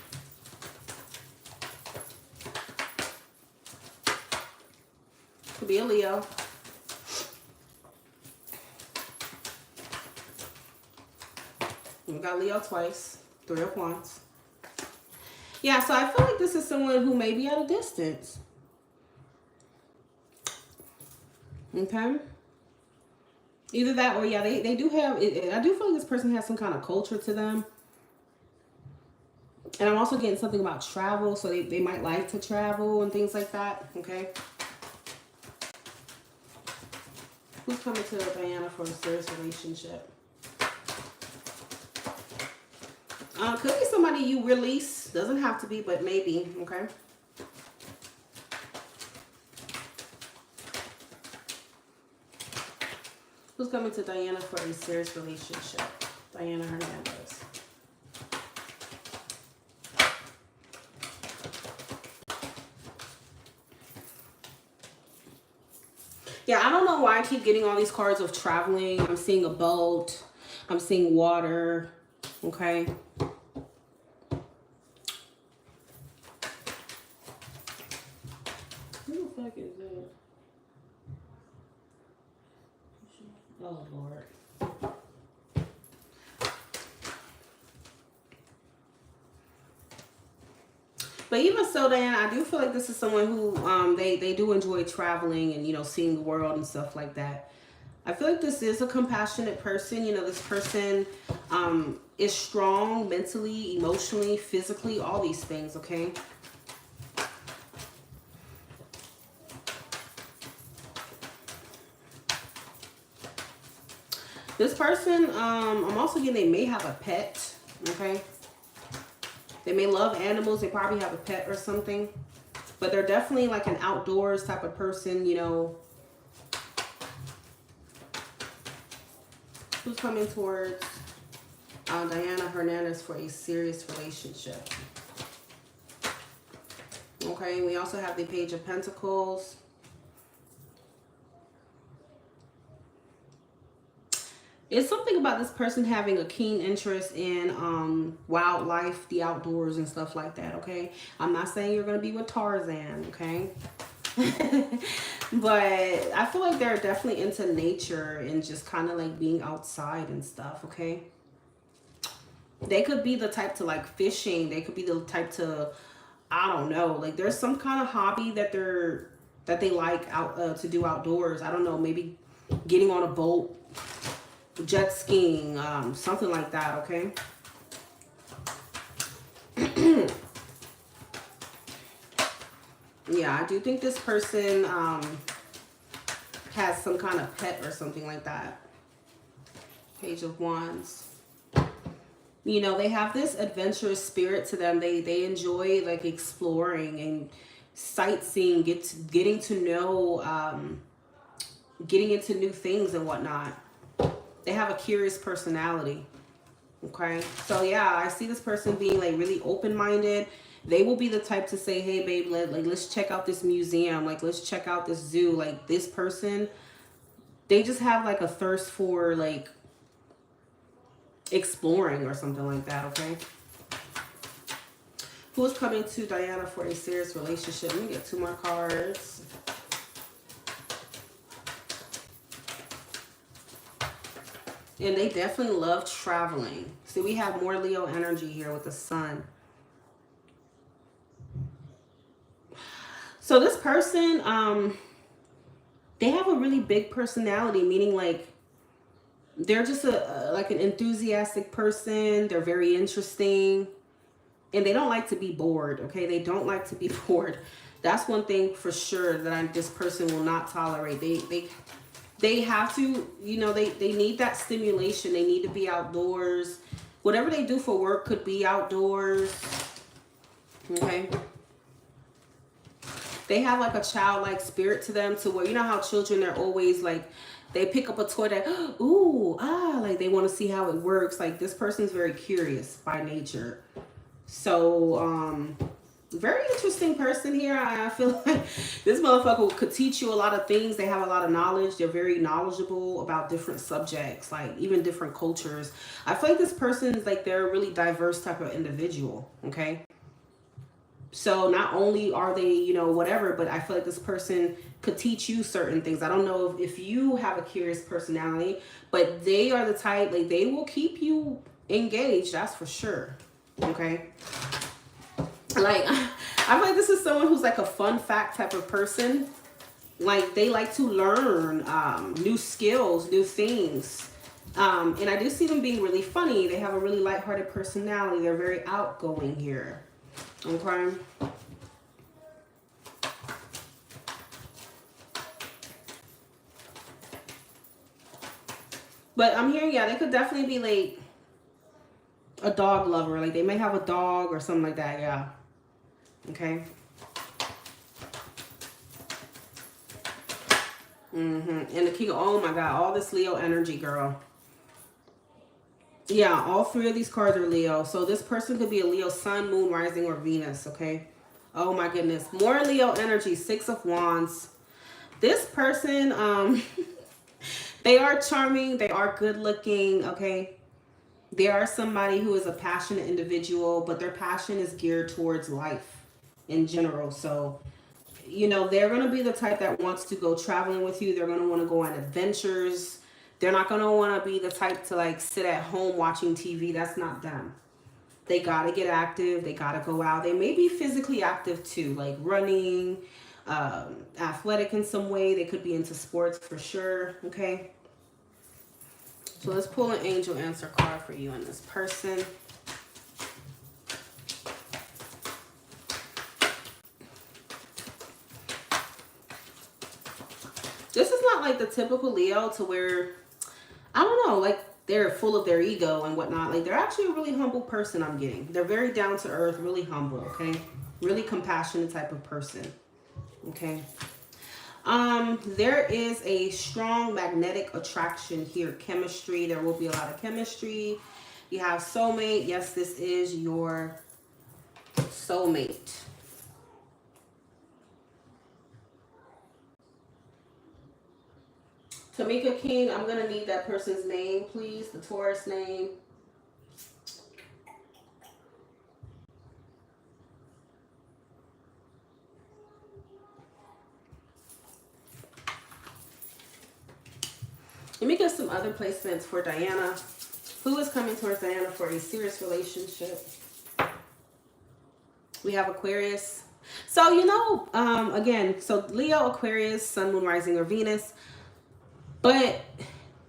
Could be a Leo. We got Leo twice. 3 of Wands. Yeah, so I feel like this is someone who may be at a distance. Okay? Either that or, yeah, they do have, I do feel like this person has some kind of culture to them. And I'm also getting something about travel, so they might like to travel and things like that, okay? Who's coming to Diana for a serious relationship? Could be somebody you release. Doesn't have to be, but maybe. Okay. Who's coming to Diana for a serious relationship? Diana Hernandez. Yeah, I don't know why I keep getting all these cards of traveling. I'm seeing a boat. I'm seeing water. Okay. Who the fuck is it? Oh, Lord. But even so, Diana, I do feel like this is someone who they do enjoy traveling and, you know, seeing the world and stuff like that. I feel like this is a compassionate person. You know, this person is strong mentally, emotionally, physically, all these things, okay? This person, I'm also getting they may have a pet, okay? They may love animals. They probably have a pet or something. But they're definitely like an outdoors type of person, you know. Who's coming towards Diana Hernandez for a serious relationship? Okay, we also have the Page of Pentacles. It's something about this person having a keen interest in wildlife, the outdoors and stuff like that, okay? I'm not saying you're going to be with Tarzan, okay? But I feel like they're definitely into nature and just kind of like being outside and stuff, okay? They could be the type to like fishing. They could be the type to, I don't know, like there's some kind of hobby that they like out to do outdoors. I don't know, maybe getting on a boat, jet skiing, something like that, okay? Yeah, I do think this person has some kind of pet or something like that. Page of Wands. You know, they have this adventurous spirit to them. They enjoy like exploring and sightseeing, getting to know, getting into new things and whatnot. They have a curious personality. Okay. So yeah, I see this person being like really open-minded. They will be the type to say, hey babe, let's check out this museum. Like, let's check out this zoo. Like, this person, they just have like a thirst for like exploring or something like that, okay? Who's coming to Diana for a serious relationship? Let me get 2 more cards. And they definitely love traveling. See, we have more Leo energy here with the sun. So this person, they have a really big personality, meaning like they're just like an enthusiastic person. They're very interesting. And they don't like to be bored, okay? They don't like to be bored. That's one thing for sure that this person will not tolerate. They have to, you know, they need that stimulation. They need to be outdoors. Whatever they do for work could be outdoors, okay? They have like a childlike spirit to them, to where, you know how children are always like, they pick up a toy that, ooh, like they want to see how it works. Like, this person's very curious by nature. So, very interesting person here. I feel like this motherfucker could teach you a lot of things. They have a lot of knowledge. They're very knowledgeable about different subjects, like even different cultures. I feel like this person is like, they're a really diverse type of individual, okay? So not only are they, you know, whatever, but I feel like this person could teach you certain things. I don't know if you have a curious personality, but they are the type, like, they will keep you engaged, that's for sure, okay? Like, I feel like this is someone who's like a fun fact type of person. Like, they like to learn new skills, new things. And I do see them being really funny. They have a really lighthearted personality. They're very outgoing here. Okay. But I'm hearing, yeah, they could definitely be like a dog lover. Like they may have a dog or something like that. Yeah. Okay. And the king, oh my God, all this Leo energy, girl. Yeah, all three of these cards are Leo. So this person could be a Leo sun, moon, rising, or Venus, okay? Oh my goodness. More Leo energy, 6 of Wands. This person, they are charming. They are good looking, okay? They are somebody who is a passionate individual, but their passion is geared towards life in general. So, you know, they're going to be the type that wants to go traveling with you. They're going to want to go on adventures. They're not going to want to be the type to like sit at home watching TV. That's not them. They got to get active. They got to go out. They may be physically active too, like running, athletic in some way. They could be into sports for sure. Okay. So let's pull an angel answer card for you and this person. This is not like the typical Leo to where, I don't know, like they're full of their ego and whatnot. Like they're actually a really humble person I'm getting. They're very down to earth, really humble, okay? Really compassionate type of person, okay? There is a strong magnetic attraction here. Chemistry, there will be a lot of chemistry. You have soulmate. Yes, this is your soulmate. Tamika King, I'm going to need that person's name, please. The Taurus name. Let me get some other placements for Diana. Who is coming towards Diana for a serious relationship? We have Aquarius. So, you know, again, so Leo, Aquarius, Sun, Moon, Rising, or Venus. But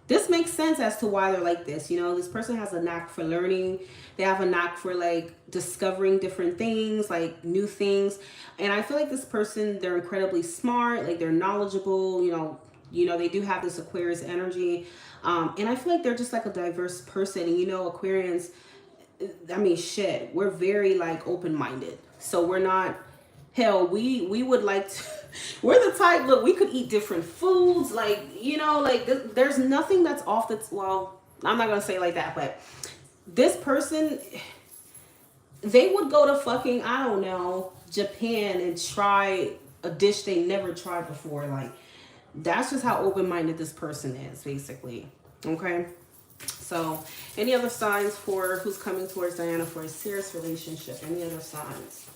this makes sense as to why they're like this. You know, this person has a knack for learning. They have a knack for like discovering different things, like new things. And I feel like this person, they're incredibly smart, like they're knowledgeable, you know, they do have this Aquarius energy. And I feel like they're just like a diverse person. And, you know, Aquarians, I mean, shit, we're very like open-minded. So we're not, hell, we would like to, we're the type, look, we could eat different foods. Like, you know, like there's nothing that's off the, well, I'm not going to say it like that, but this person, they would go to fucking, I don't know, Japan and try a dish they never tried before. Like, that's just how open-minded this person is, basically. Okay? So, any other signs for who's coming towards Diana for a serious relationship? Any other signs?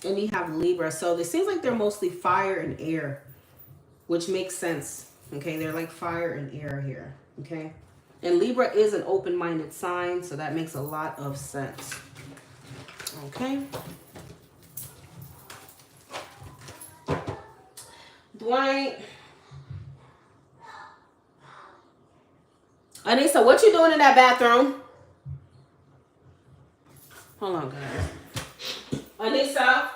And you have Libra. So, it seems like they're mostly fire and air, which makes sense. Okay? They're like fire and air here. Okay? And Libra is an open-minded sign, so that makes a lot of sense. Okay? Dwight. Anissa, what you doing in that bathroom? Hold on, guys. Anissa,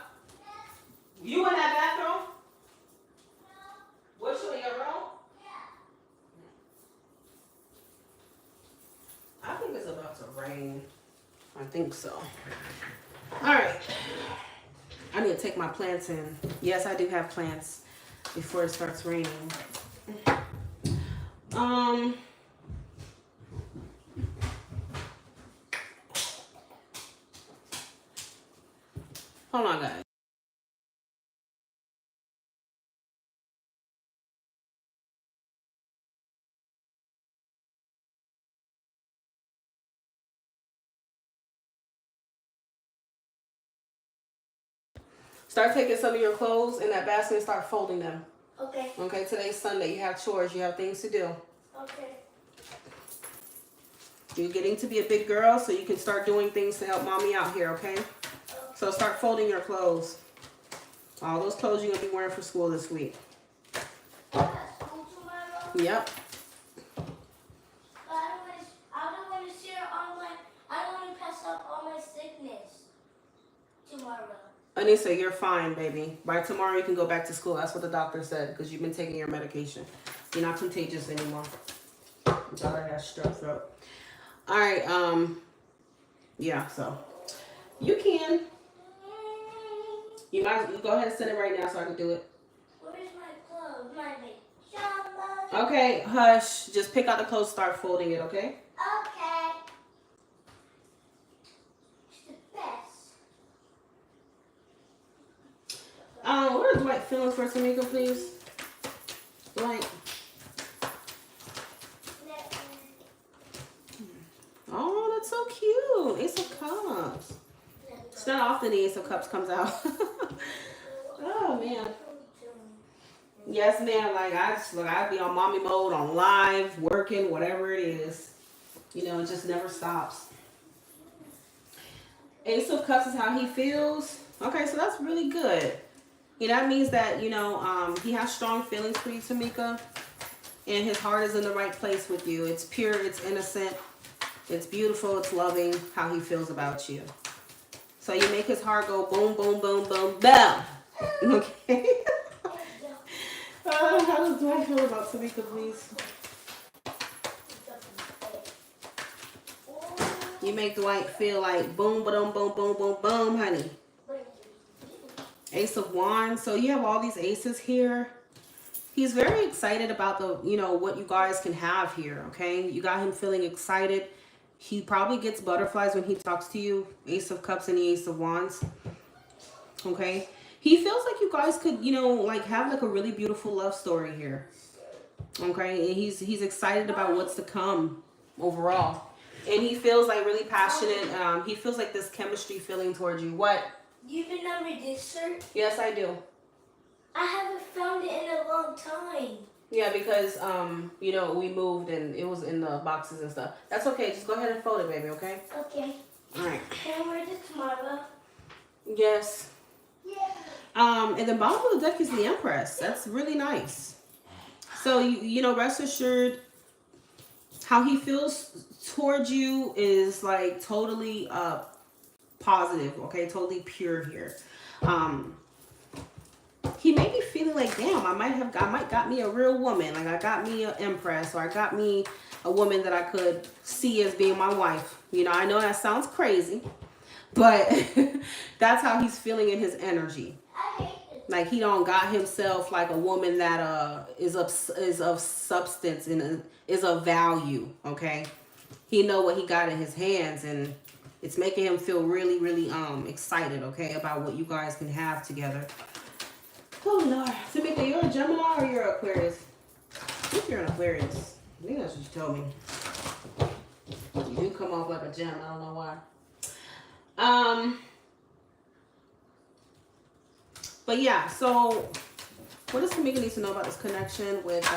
you in that bathroom? What, you in your room? I think it's about to rain. I think so. All right. I need to take my plants in. Yes, I do have plants before it starts raining. Hold on, guys. Start taking some of your clothes in that basket and start folding them. Okay. Okay, today's Sunday. You have chores. You have things to do. Okay. You're getting to be a big girl, so you can start doing things to help mommy out here, okay? So start folding your clothes. All those clothes you're going to be wearing for school this week. School tomorrow? Yep. I don't want to share all my, I don't want to pass up all my sickness tomorrow. Anissa, you're fine, baby. By tomorrow, you can go back to school. That's what the doctor said, because you've been taking your medication. You're not contagious anymore. Your daughter has strep throat. All right. Yeah. So you can. You might go ahead and send it right now so I can do it. Where's my clothes? My pajamas. Okay, hush. Just pick out the clothes, start folding it, okay? Okay. It's the best. Where's Dwight feeling for Tamika, please? Dwight. Oh, that's so cute. Ace of Cups. It's not often the Ace of Cups comes out. Oh, man. Yes, ma'am. Like, I'd be on mommy mode, on live, working, whatever it is. You know, it just never stops. Ace of Cups is how he feels. Okay, so that's really good. You know, that means that, you know, he has strong feelings for you, Tamika. And his heart is in the right place with you. It's pure, it's innocent, it's beautiful, it's loving, how he feels about you. So you make his heart go boom, boom, boom, boom, boom. Okay? How does Dwight feel about Tamika, please? You make Dwight feel like boom, boom, boom, boom, boom, boom, honey. Ace of Wands. So you have all these aces here. He's very excited about the, you know, what you guys can have here, okay? You got him feeling excited. He probably gets butterflies when he talks to you. Ace of Cups and the Ace of Wands. Okay? He feels like you guys could, you know, like have like a really beautiful love story here. Okay? And he's excited about what's to come overall. And he feels like really passionate. He feels like this chemistry feeling towards you. What? Do you remember this shirt? Yes, I do. I haven't found it in a long time. Yeah, because, you know, we moved and it was in the boxes and stuff. That's okay. Just go ahead and fold it, baby, okay? Okay. All right. Can I wear this tomorrow? Yes. Yeah. And the bottom of the deck is the Empress. That's really nice. So, you know, rest assured, how he feels towards you is, like, totally positive, okay? Totally pure here. He may be feeling like, damn, I might got me a real woman. Like, I got me an Empress, or I got me a woman that I could see as being my wife. You know, I know that sounds crazy, but that's how he's feeling in his energy. Like, he don't got himself like a woman that is of substance and is of value, okay? He know what he got in his hands, and it's making him feel really, really excited, okay, about what you guys can have together. Oh, Lord. Tamika, you're a Gemini or you're an Aquarius? I think you're an Aquarius. I think that's what you told me. You do come off like a gem. I don't know why. But yeah, so what does Tamika need to know about this connection with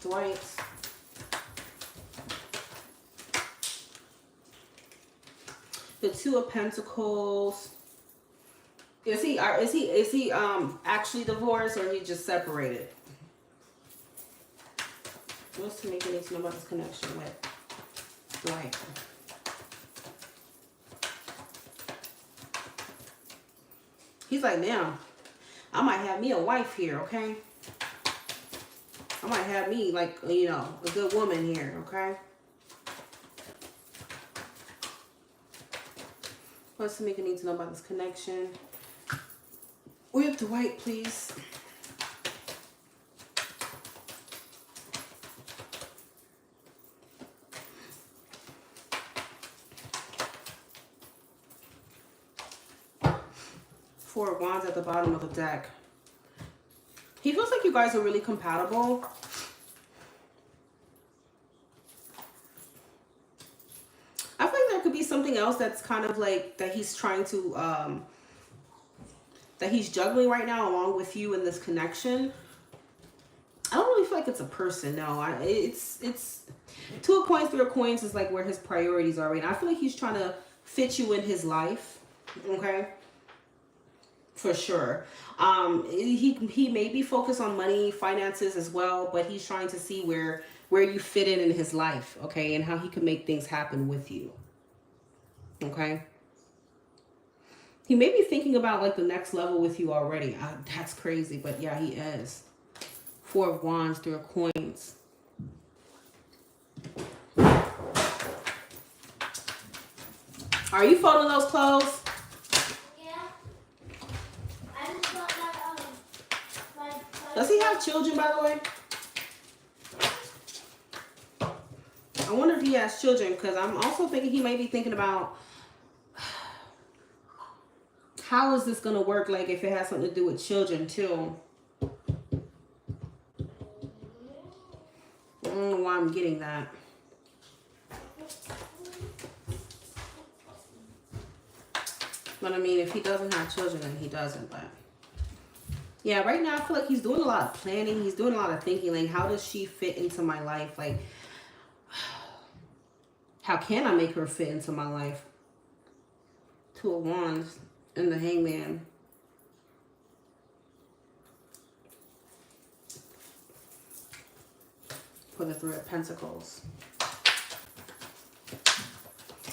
Dwight? The Two of Pentacles. Is he actually divorced, or he just separated? What's Tamika need to know about this connection with Dwight? He's like, damn, I might have me a wife here, okay? I might have me, like, you know, a good woman here, okay? What's Tamika need to know about this connection with Dwight, please? Four of Wands at the bottom of the deck. He feels like you guys are really compatible. I feel like there could be something else that's kind of like that he's trying to that he's juggling right now along with you in this connection. I don't really feel like it's a person. No, it's Two of Coins, Three of Coins is like where his priorities are right now. I feel like he's trying to fit you in his life. Okay. For sure. He may be focused on money, finances as well, but he's trying to see where you fit in his life, okay, and how he can make things happen with you. Okay. He may be thinking about like the next level with you already. That's crazy, but yeah, he is. Four of Wands, Three of Coins. Are you folding those clothes? Yeah. I just got my Does he have children, by the way? I wonder if he has children, because I'm also thinking he may be thinking about how is this going to work, like if it has something to do with children too. I don't know why I'm getting that. But I mean, if he doesn't have children, then he doesn't. But yeah, right now I feel like he's doing a lot of planning. He's doing a lot of thinking. Like, how does she fit into my life? Like, how can I make her fit into my life? Two of Wands and the Hangman. For the Three of Pentacles.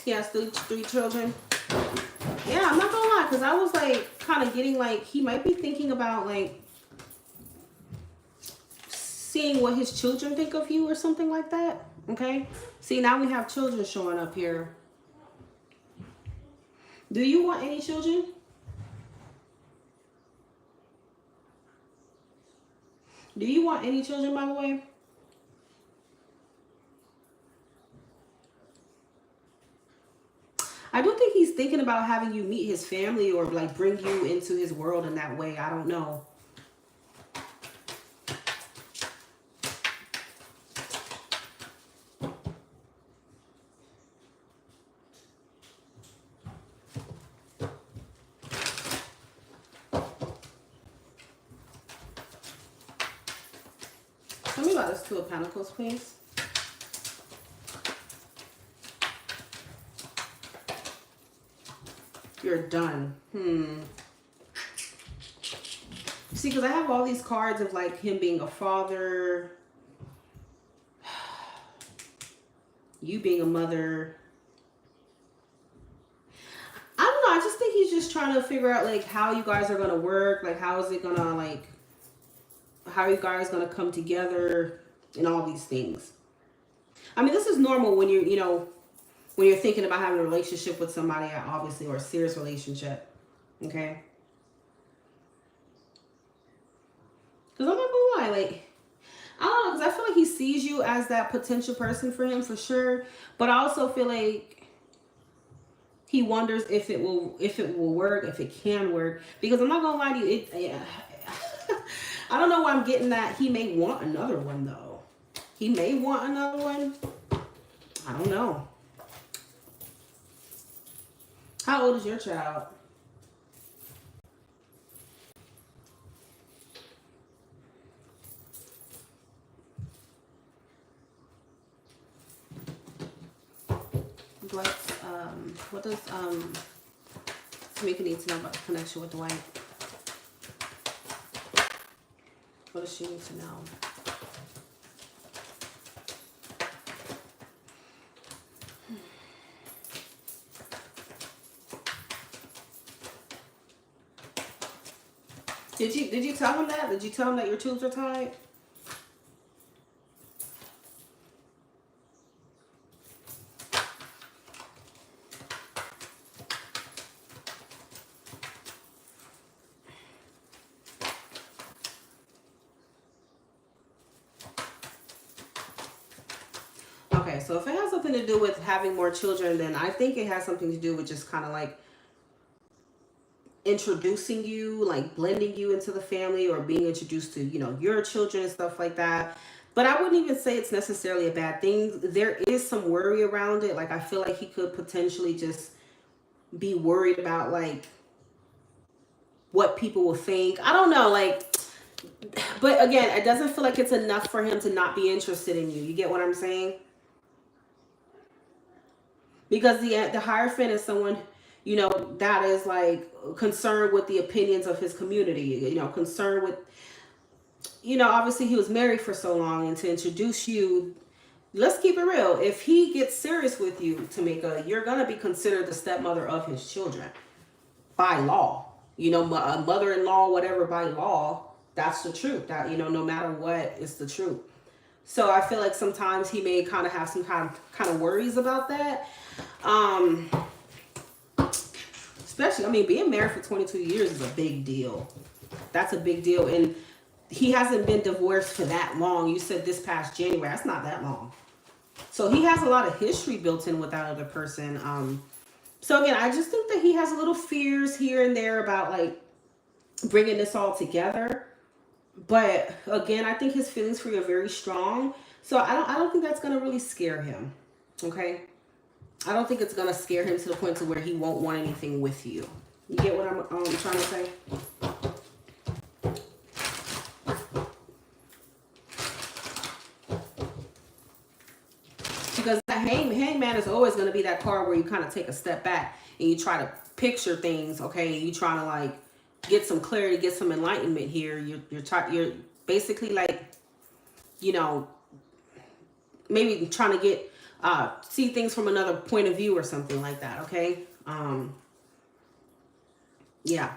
He has three children. Yeah, I'm not gonna lie, because I was like kind of getting like he might be thinking about like seeing what his children think of you or something like that. Okay. See, now we have children showing up here. Do you want any children? Do you want any children, by the way? I do think he's thinking about having you meet his family or like bring you into his world in that way. I don't know. Tell me about this Two of Pentacles, please. You're done. See, because I have all these cards of like him being a father, you being a mother. I don't know. I just think he's just trying to figure out like how you guys are going to work. Like, how is it going to like, how are you guys going to come together and all these things. I mean, this is normal when you're, you know, when you're thinking about having a relationship with somebody, obviously, or a serious relationship. Okay? Because I'm not gonna lie, like, I don't know, because I feel like he sees you as that potential person for him, for sure. But I also feel like he wonders if it will work, if it can work. Because I'm not gonna lie to you, I don't know why I'm getting that. He may want another one, though. He may want another one. I don't know. How old is your child? What does Tamika need to know about the connection with Dwight? What does she need to know? Did you tell him that? Did you tell him that your tubes are tied? Okay, so if it has something to do with having more children, then I think it has something to do with just kind of like introducing you, like blending you into the family, or being introduced to, you know, your children and stuff like that. But I wouldn't even say it's necessarily a bad thing. There is some worry around it. Like, I feel like he could potentially just be worried about like what people will think. I don't know, like, but again, it doesn't feel like it's enough for him to not be interested in you. You get what I'm saying? Because the Hierophant is someone, you know, that is like concerned with the opinions of his community, you know, concerned with, you know, obviously he was married for so long, and to introduce you, let's keep it real. If he gets serious with you, Tamika, you're going to be considered the stepmother of his children by law. You know, a mother-in-law, whatever, by law, that's the truth. That, you know, no matter what, it's the truth. So I feel like sometimes he may kind of have some kind of worries about that. especially, I mean, being married for 22 years is a big deal. That's a big deal. And he hasn't been divorced for that long. You said this past January. That's not that long. So he has a lot of history built in with that other person. So again, I just think that he has a little fears here and there about like bringing this all together. But again, I think his feelings for you are very strong. So I don't think that's gonna really scare him. Okay, I don't think it's gonna scare him to the point to where he won't want anything with you. You get what I'm trying to say? Because the hangman is always going to be that card where you kind of take a step back and you try to picture things, okay? You trying to like get some clarity, get some enlightenment here. You're basically like, you know, maybe trying to get see things from another point of view or something like that, okay? Yeah.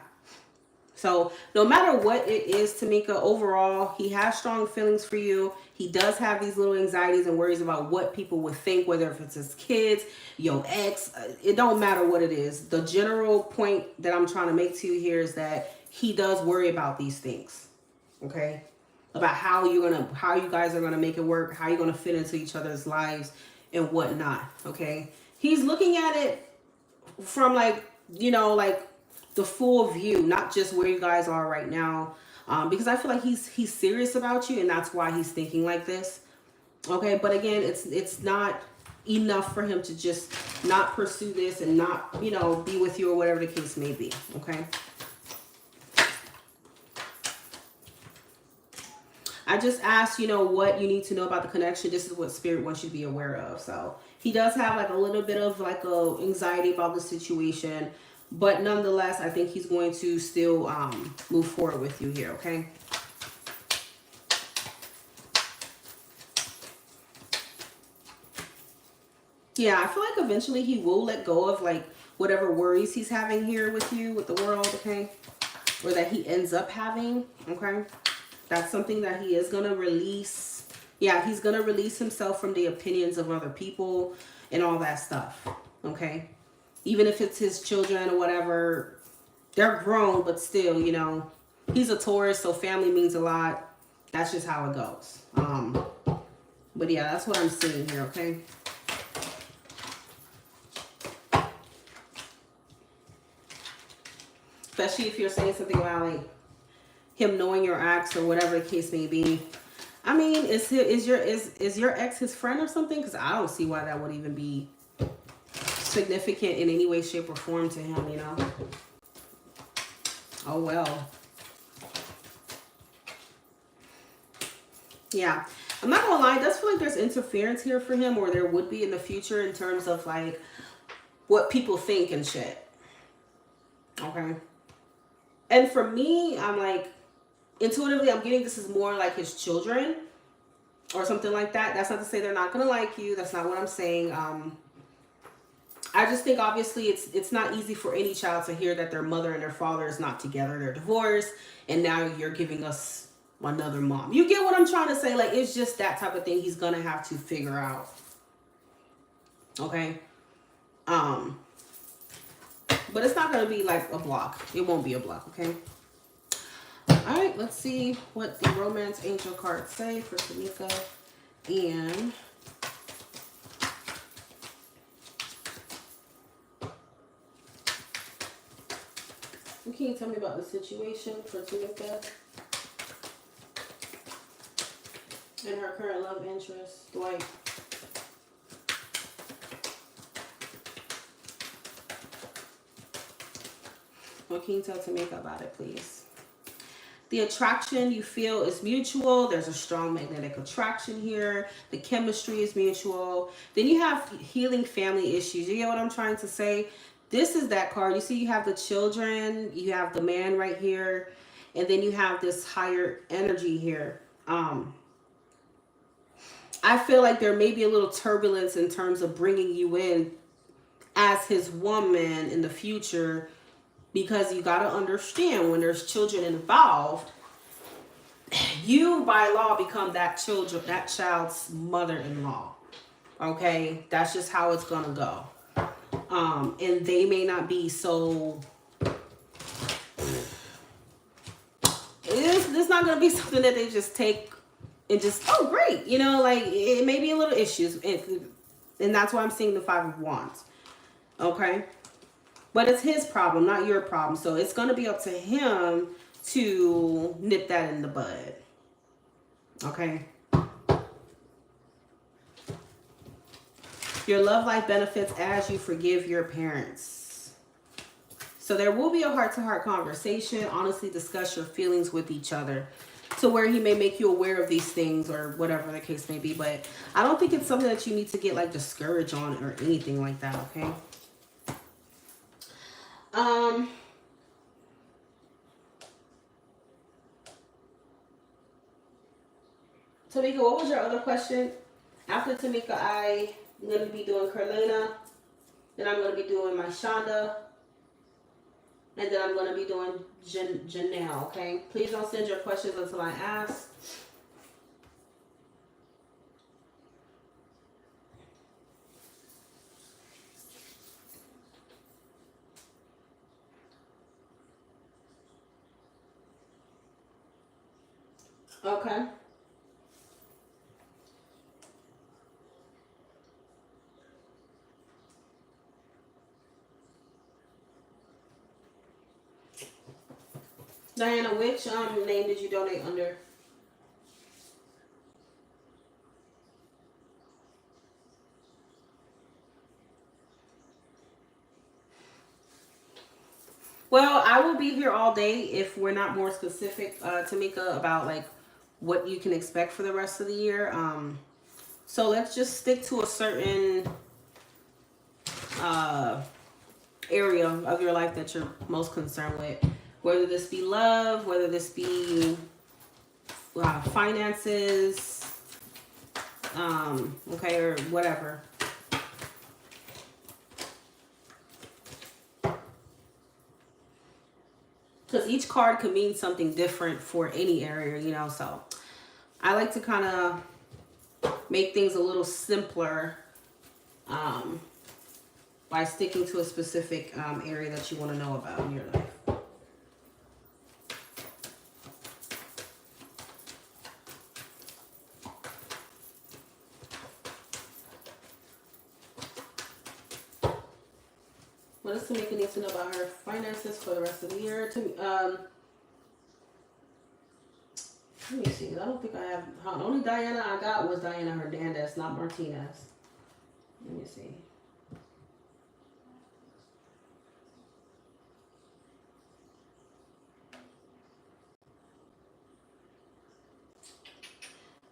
So no matter what it is, Tamika, overall, he has strong feelings for you. He does have these little anxieties and worries about what people would think, whether if it's his kids, your ex, it don't matter what it is. The general point that I'm trying to make to you here is that he does worry about these things, okay? About how you guys are gonna make it work, how you're gonna fit into each other's lives and whatnot, okay? He's looking at it from like, you know, like the full view, not just where you guys are right now, because I feel like he's serious about you, and that's why he's thinking like this. Okay, but again, it's not enough for him to just not pursue this and not, you know, be with you or whatever the case may be. Okay. I just asked, you know, what you need to know about the connection. This is what Spirit wants you to be aware of. So he does have like a little bit of like a anxiety about the situation. But nonetheless, I think he's going to still move forward with you here, okay? Yeah, I feel like eventually he will let go of like whatever worries he's having here with you, with the world, okay? Or that he ends up having, okay? That's something that he is going to release. Yeah, he's going to release himself from the opinions of other people and all that stuff, okay? Even if it's his children or whatever, they're grown, but still, you know, he's a Taurus, so family means a lot. That's just how it goes. But yeah, that's what I'm seeing here, okay? Especially if you're saying something about like him knowing your ex or whatever the case may be. I mean, is your ex his friend or something? Because I don't see why that would even be significant in any way, shape, or form to him, you know. Oh well. Yeah, I'm not gonna lie, it does feel like there's interference here for him, or there would be in the future in terms of like what people think and shit. Okay. And for me, I'm like, intuitively, I'm getting this is more like his children or something like that. That's not to say they're not gonna like you. That's not what I'm saying. I just think obviously it's not easy for any child to hear that their mother and their father is not together. They're divorced, and now you're giving us another mom. You get what I'm trying to say? Like, it's just that type of thing he's gonna have to figure out. Okay. But it's not gonna be like a block. It won't be a block, okay? All right, let's see what the romance angel cards say for Tamika. And can you tell me about the situation for Tamika and her current love interest, Dwight? What can you tell Tamika about it, please? The attraction you feel is mutual. There's a strong magnetic attraction here. The chemistry is mutual. Then you have healing family issues. You get what I'm trying to say? This is that card. You see you have the children. You have the man right here. And then you have this higher energy here. I feel like there may be a little turbulence in terms of bringing you in as his woman in the future. Because you got to understand, when there's children involved, you by law become that child's mother-in-law. Okay, that's just how it's gonna go. And they may not be so not going to be something that they just take and just, oh, great. You know, like it may be a little issues. And that's why I'm seeing the Five of Wands. Okay. But it's his problem, not your problem. So it's going to be up to him to nip that in the bud. Okay. Your love life benefits as you forgive your parents. So there will be a heart-to-heart conversation. Honestly, discuss your feelings with each other to where he may make you aware of these things or whatever the case may be. But I don't think it's something that you need to get like discouraged on or anything like that, okay? Tamika, what was your other question? After Tamika, I'm going to be doing Carlena. Then I'm going to be doing my Shonda. And then I'm going to be doing Janelle, okay? Please don't send your questions until I ask. Okay. Diana, which name did you donate under? Well, I will be here all day if we're not more specific, Tamika, about like what you can expect for the rest of the year. So let's just stick to a certain area of your life that you're most concerned with. Whether this be love, whether this be finances, okay, or whatever. Because each card could mean something different for any area, you know, so I like to kind of make things a little simpler by sticking to a specific area that you want to know about in your life. What does Tamika need to know about her finances for the rest of the year? Let me see. I don't think I have. The only Diana I got was Diana Hernandez, not Martinez. Let me see.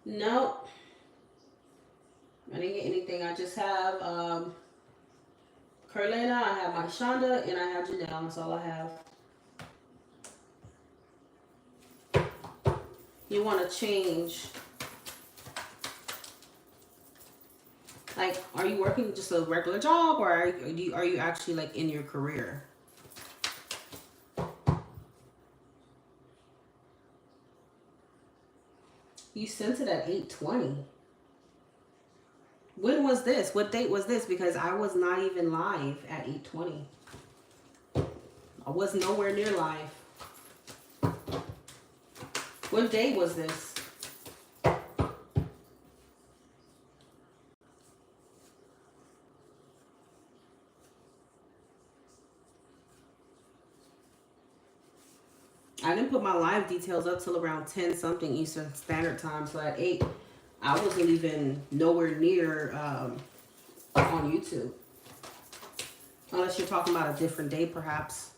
Nope. I didn't get anything. I just have Carlena, I have my Shonda, and I have Janelle. That's all I have. You want to change. Like, are you working just a regular job, or are you actually like in your career? You sent it at 8:20. When was this? What date was this? Because I was not even live at 8:20. I was nowhere near live. What day was this? I didn't put my live details up till around 10 something Eastern Standard Time. So at 8, I wasn't even nowhere near on YouTube. Unless you're talking about a different day, perhaps.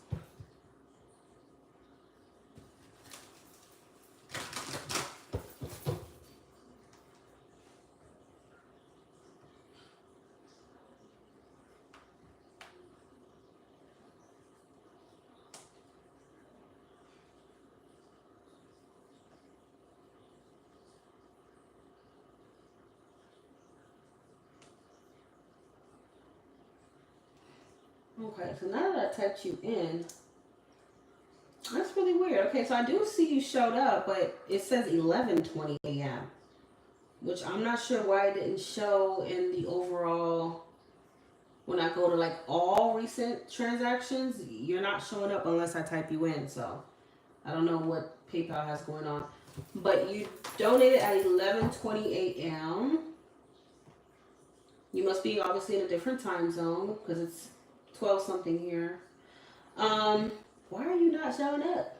Okay, so now that I typed you in, that's really weird. Okay, so I do see you showed up, but it says 11:20 a.m., which I'm not sure why it didn't show in the overall. When I go to like all recent transactions, you're not showing up unless I type you in. So I don't know what PayPal has going on. But you donated at 11:20 a.m. You must be obviously in a different time zone because it's 12 something here. Why are you not showing up?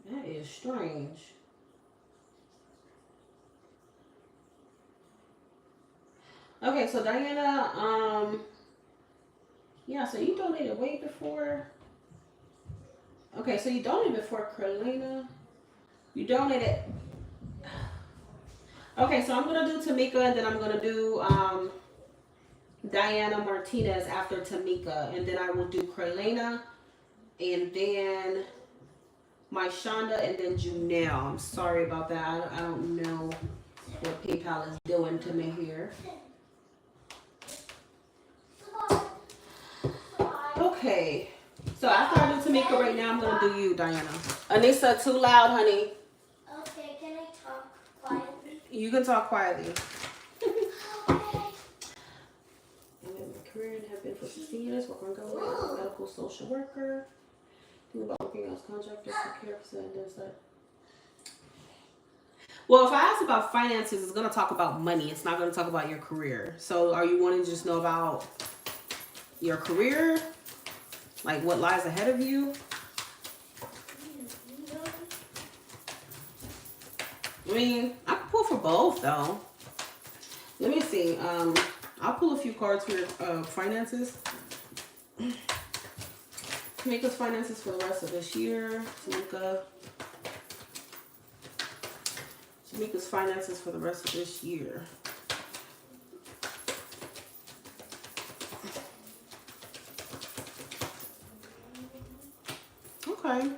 That is strange. Okay, so Diana, yeah, so you donated way before. Okay, so you donated before Carolina. You donated. Okay, so I'm gonna do Tamika, and then I'm gonna do Diana Martinez after Tamika, and then I will do Carolina, and then my Shonda, and then Janelle. I'm sorry about that. I don't know what PayPal is doing to me here. Okay, so after I do Tamika right now, I'm gonna do you, Diana. Anissa, too loud, honey. Okay, can I talk quietly? You can talk quietly. I'm in my career and have been for 16 years. Work on government as a medical social worker. Think about working as contractor for care facilities. Well, if I ask about finances, it's gonna talk about money. It's not gonna talk about your career. So, are you wanting to just know about your career? Like what lies ahead of you? I mean, I can pull for both though. Let me see. I'll pull a few cards for your finances. Tamika's finances for the rest of this year. Tamika's finances for the rest of this year. Okay.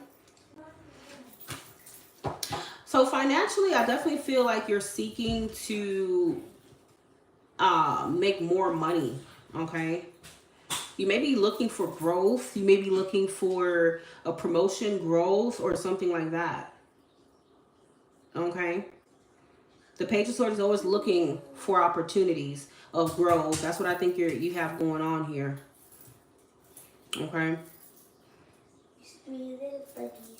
So financially, I definitely feel like you're seeking to make more money. Okay. You may be looking for growth. You may be looking for a promotion, growth, or something like that. Okay. The Page of Swords is always looking for opportunities of growth. That's what I think you have going on here. Okay.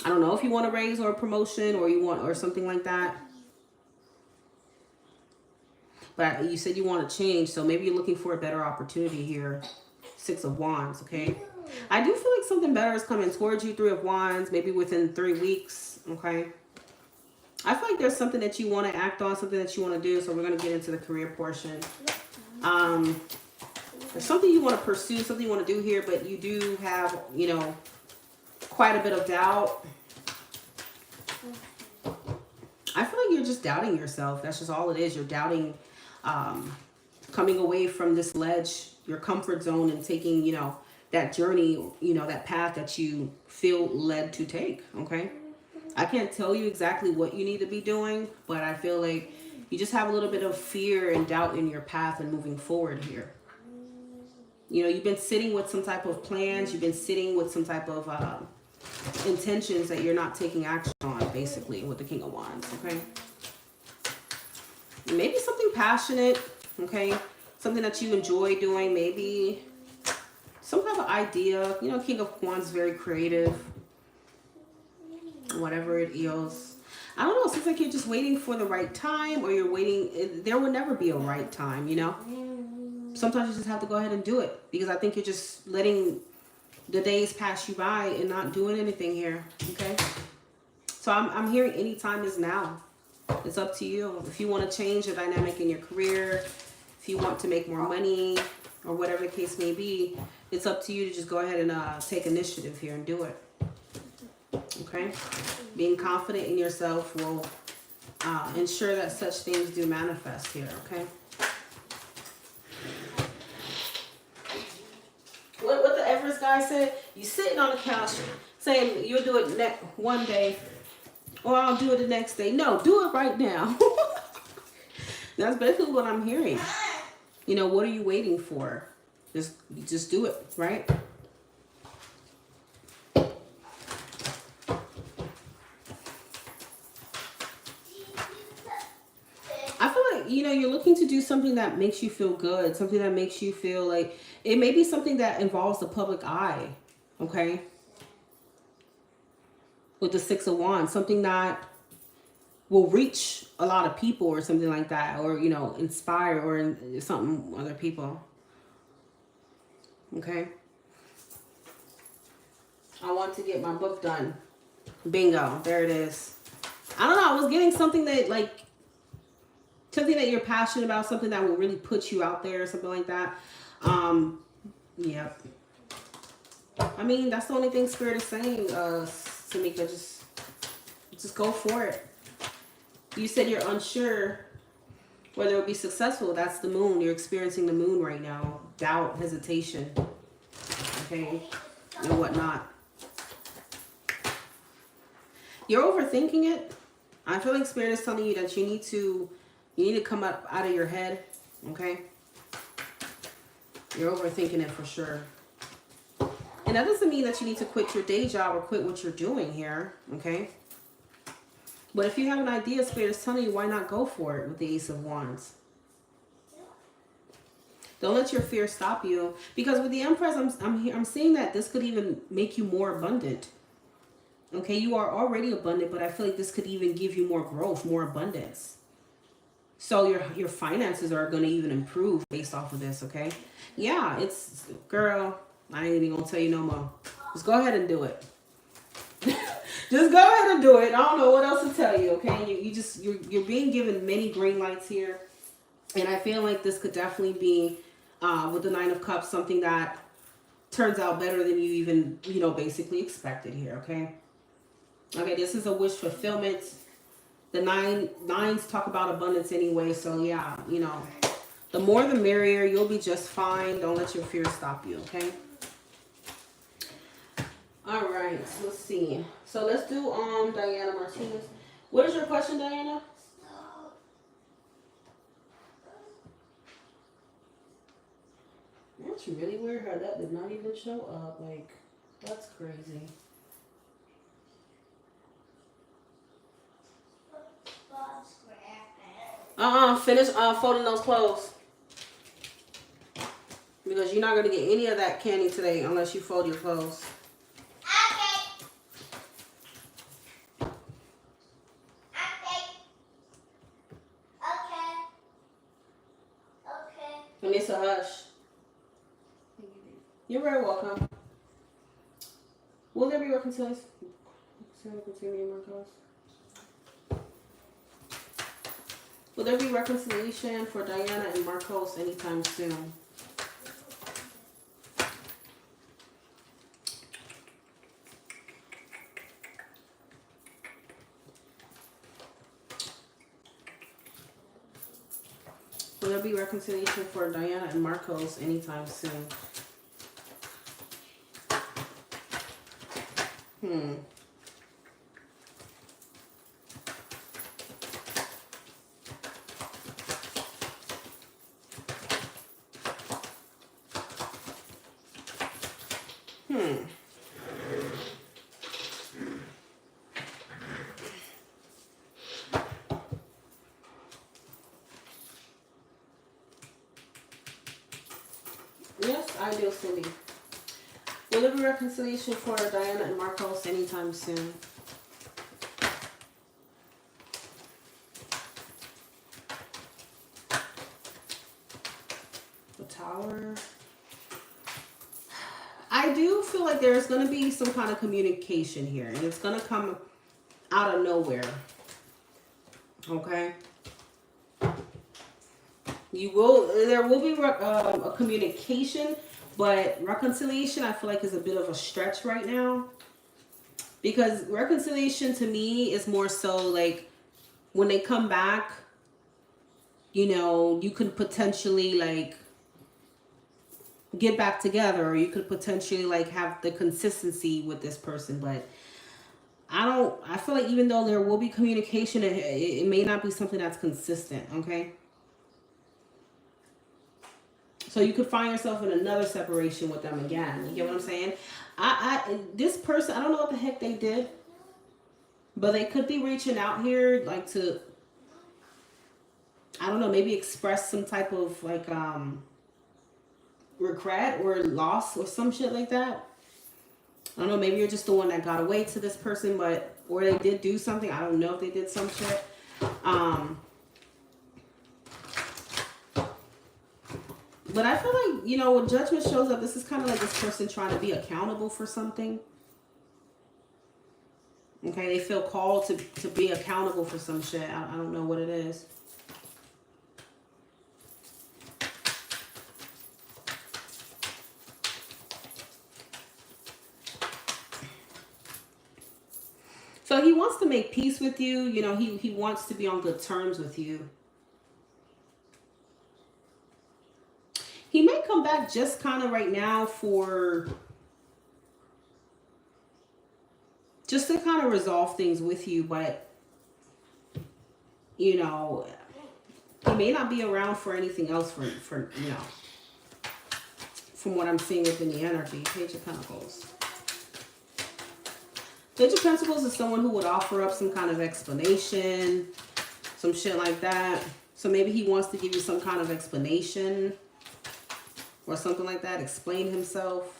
I don't know if you want a raise or a promotion or something like that. But you said you want to change, so maybe you're looking for a better opportunity here. 6 of Wands, okay? I do feel like something better is coming towards you. 3 of Wands, maybe within 3 weeks, okay? I feel like there's something that you want to act on, something that you want to do, so we're going to get into the career portion. There's something you want to pursue, something you want to do here, but you do have, you know, quite a bit of doubt. I feel like you're just doubting yourself. That's just all it is. You're doubting coming away from this ledge, your comfort zone, and taking, you know, that journey, you know, that path that you feel led to take, okay? I can't tell you exactly what you need to be doing, but I feel like you just have a little bit of fear and doubt in your path and moving forward here. You know, you've been sitting with some type of plans. You've been sitting with some type of intentions that you're not taking action on, basically, with the King of Wands, okay? Maybe something passionate, okay? Something that you enjoy doing, maybe some kind of idea. You know, King of Wands is very creative. Whatever it is. I don't know, it seems like you're just waiting for the right time, or you're waiting. There will never be a right time, you know? Sometimes you just have to go ahead and do it, because I think you're just letting the days pass you by and not doing anything here, okay? So I'm hearing any time is now. It's up to you. If you want to change the dynamic in your career, if you want to make more money, or whatever the case may be, it's up to you to just go ahead and take initiative here and do it. Okay? Being confident in yourself will ensure that such things do manifest here, okay? What the Everest guy said, you sitting on the couch saying you'll do it one day, or I'll do it the next day. No, do it right now. That's basically what I'm hearing. You know, what are you waiting for? Just do it, right? I feel like, you know, you're looking to do something that makes you feel good, something that makes you feel like, it may be something that involves the public eye, okay? With the Six of Wands, something that will reach a lot of people or something like that, or, you know, inspire or something other people, okay? I want to get my book done. Bingo, there it is. I don't know, I was getting something that, like, something that you're passionate about, something that will really put you out there or something like that. Yep. I mean, that's the only thing Spirit is saying, Tamika. Just go for it. You said you're unsure whether it'll be successful. That's the moon. You're experiencing the moon right now. Doubt, hesitation, okay, and whatnot. You're overthinking it. I feel like Spirit is telling you that you need to come up out of your head, okay? You're overthinking it for sure. And that doesn't mean that you need to quit your day job or quit what you're doing here, okay? But if you have an idea, Spirit is telling you, why not go for it with the Ace of Wands? Don't let your fear stop you. Because with the Empress, I'm seeing that this could even make you more abundant. Okay, you are already abundant, but I feel like this could even give you more growth, more abundance. So your finances are going to even improve based off of this, okay? Yeah, it's, girl, I ain't even going to tell you no more. Just go ahead and do it. Just go ahead and do it. I don't know what else to tell you, okay? You're being given many green lights here. And I feel like this could definitely be, with the Nine of Cups, something that turns out better than you even, you know, basically expected here, okay? Okay, this is a wish fulfillment. The nines talk about abundance anyway, so yeah, you know, the more the merrier. You'll be just fine. Don't let your fear stop you, okay? All right, let's see. So let's do Diana Martinez. What is your question, Diana? That's really weird how that did not even show up. Like, that's crazy. Finish folding those clothes. Because you're not going to get any of that candy today unless you fold your clothes. And it's a hush. You're very welcome. Will there be reconciliation? Will there be reconciliation for Diana and Marcos anytime soon? Will there be reconciliation for Diana and Marcos anytime soon? Yes, I do, Cindy. Will there be reconciliation for Diana and Marcos anytime soon? The Tower. I do feel like there's going to be some kind of communication here, and it's going to come out of nowhere. Okay? There will be a communication, but reconciliation, I feel like, is a bit of a stretch right now. Because reconciliation to me is more so like when they come back, you know, you could potentially like get back together, or you could potentially like have the consistency with this person. But I feel like even though there will be communication, it may not be something that's consistent, okay? So you could find yourself in another separation with them again. You get what I'm saying? This person, I don't know what the heck they did, but they could be reaching out here like to I don't know, maybe express some type of like regret or loss or some shit like that. I don't know, maybe you're just the one that got away to this person, but or they did do something. I don't know if they did some shit. But I feel like, you know, when judgment shows up, this is kind of like this person trying to be accountable for something. Okay, they feel called to be accountable for some shit. I don't know what it is. So he wants to make peace with you. You know, he wants to be on good terms with you. He may come back just kind of right now for just to kind of resolve things with you, but you know, he may not be around for anything else for you know, from what I'm seeing within the energy. Page of Pentacles. Page of Pentacles is someone who would offer up some kind of explanation, some shit like that. So maybe he wants to give you some kind of explanation or something like that, explain himself.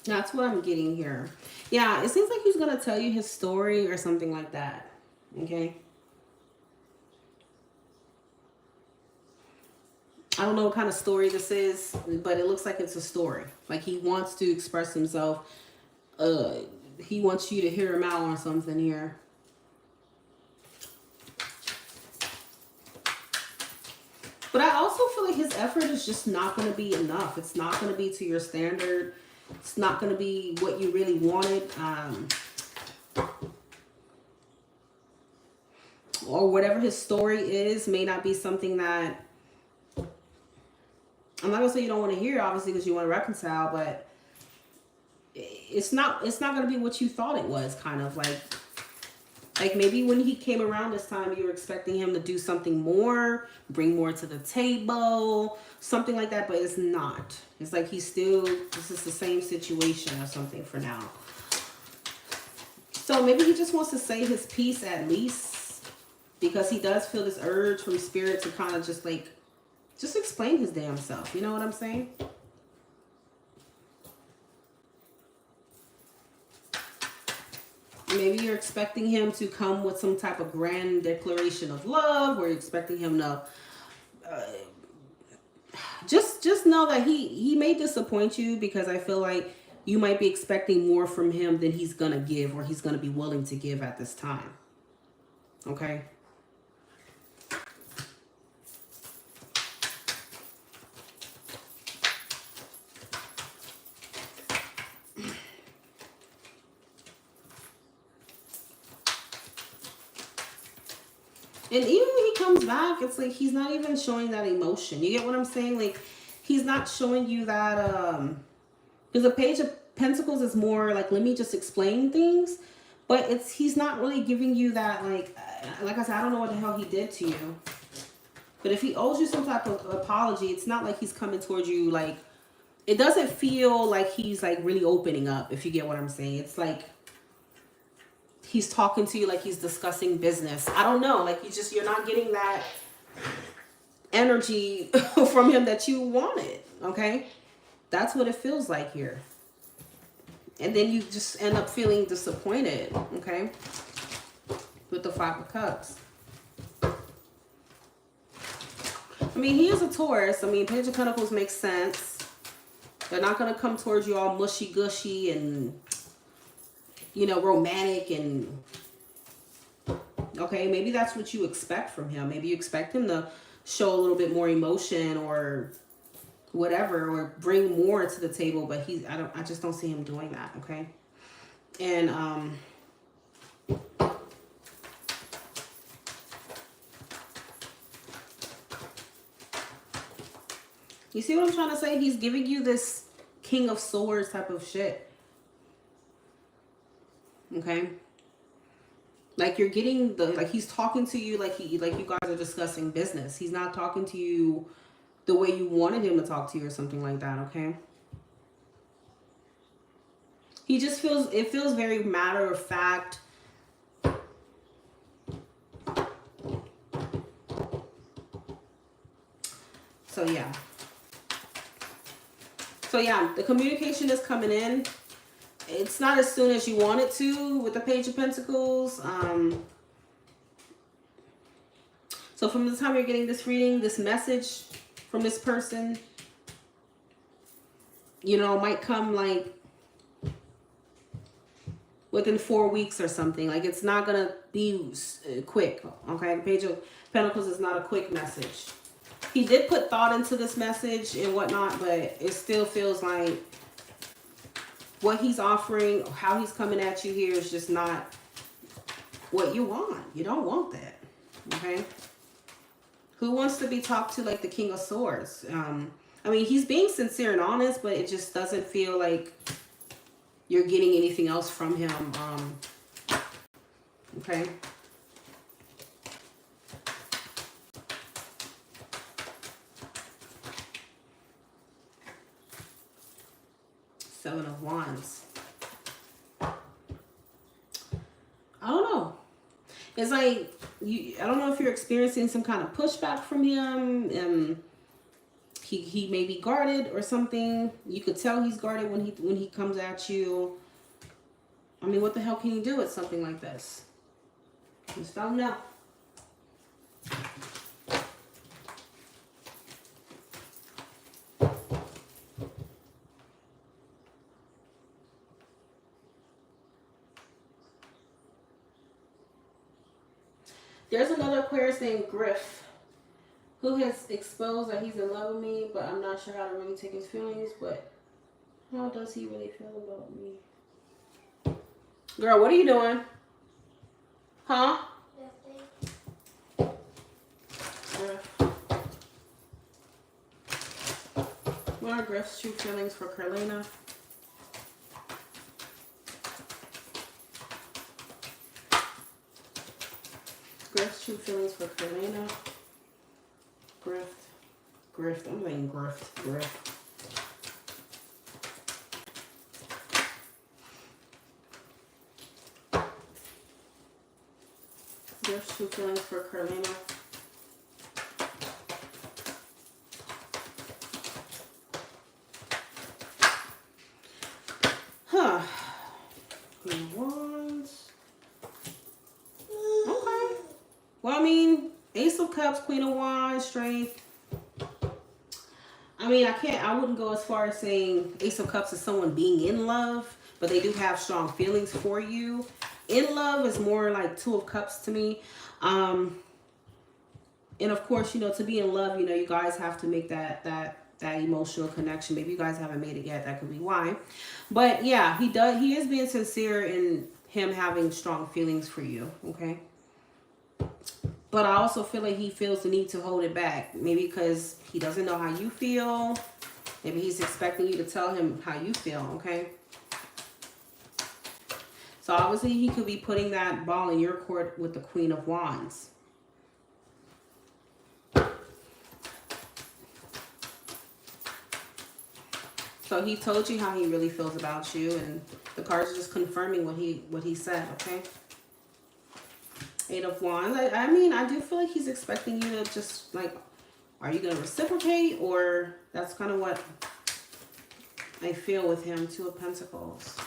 That's what I'm getting here. Yeah, it seems like he's going to tell you his story or something like that. Okay. I don't know what kind of story this is, but it looks like it's a story. Like he wants to express himself. He wants you to hear him out on something here. But I also feel like his effort is just not going to be enough. It's not going to be to your standard. It's not going to be what you really wanted. Or whatever his story is may not be something that... I'm not going to say you don't want to hear, obviously, because you want to reconcile, but it's not going to be what you thought it was, kind of like maybe when he came around this time, you were expecting him to do something more, bring more to the table, something like that, but it's not. It's like he's still, this is the same situation or something for now. So maybe he just wants to say his piece at least, because he does feel this urge from spirit to kind of just like, just explain his damn self. You know what I'm saying? Maybe you're expecting him to come with some type of grand declaration of love, or you're expecting him to just know that he may disappoint you, because I feel like you might be expecting more from him than he's gonna give, or he's gonna be willing to give at this time. Okay. And even when he comes back, it's like he's not even showing that emotion. You get what I'm saying? Like, he's not showing you that, because the Page of Pentacles is more like, let me just explain things. But he's not really giving you that, like I said, I don't know what the hell he did to you. But if he owes you some type of apology, it's not like he's coming towards you, like, it doesn't feel like he's, like, really opening up, if you get what I'm saying. It's like he's talking to you like he's discussing business. I don't know. Like, you're not getting that energy from him that you wanted. Okay? That's what it feels like here. And then you just end up feeling disappointed. Okay? With the Five of Cups. I mean, he is a Taurus. I mean, Page of Pentacles makes sense. They're not going to come towards you all mushy-gushy and, you know, romantic and, okay, maybe that's what you expect from him. Maybe you expect him to show a little bit more emotion or whatever, or bring more to the table, but I just don't see him doing that, okay? And you see what I'm trying to say? He's giving you this King of Swords type of shit. Okay? Like, you're getting like, he's talking to you like you guys are discussing business. He's not talking to you the way you wanted him to talk to you or something like that, okay? He just feels, it feels very matter of fact. So yeah. So yeah, the communication is coming in. It's not as soon as you want it to with the Page of Pentacles. So from the time you're getting this reading, this message from this person, you know, might come like within 4 weeks or something. Like, it's not going to be quick, okay? The Page of Pentacles is not a quick message. He did put thought into this message and whatnot, but it still feels like what he's offering, how he's coming at you here is just not what you want. You don't want that, okay? Who wants to be talked to like the King of Swords? I mean, he's being sincere and honest, but it just doesn't feel like you're getting anything else from him. Okay. Seven of Wands. I don't know. It's like, I don't know if you're experiencing some kind of pushback from him. He may be guarded or something. You could tell he's guarded when he comes at you. I mean, what the hell can you do with something like this? Just don't know. There's another Aquarius named Griff who has exposed that he's in love with me, but I'm not sure how to really take his feelings. But how does he really feel about me? Girl, what are you doing? Huh? Griff. What are Griff's true feelings for Carlina? Griff's true feelings for Carlina. Grift. I'm saying Grift. Griff's true feelings for Carlina. Huh. Queen of Wands. Okay. Well, I mean, Ace of Cups, Queen of Wands, Strength. I mean, I wouldn't go as far as saying Ace of Cups is someone being in love, but they do have strong feelings for you. In love is more like Two of Cups to me. And of course, you know, to be in love, you know, you guys have to make that emotional connection. Maybe you guys haven't made it yet. That could be why. But yeah, he is being sincere in him having strong feelings for you, okay? But I also feel like he feels the need to hold it back. Maybe because he doesn't know how you feel. Maybe he's expecting you to tell him how you feel, okay? So obviously he could be putting that ball in your court with the Queen of Wands. So he told you how he really feels about you, and the cards are just confirming what he said, okay? Eight of Wands. I mean, I do feel like he's expecting you to just, like, are you going to reciprocate? Or that's kind of what I feel with him. Two of Pentacles.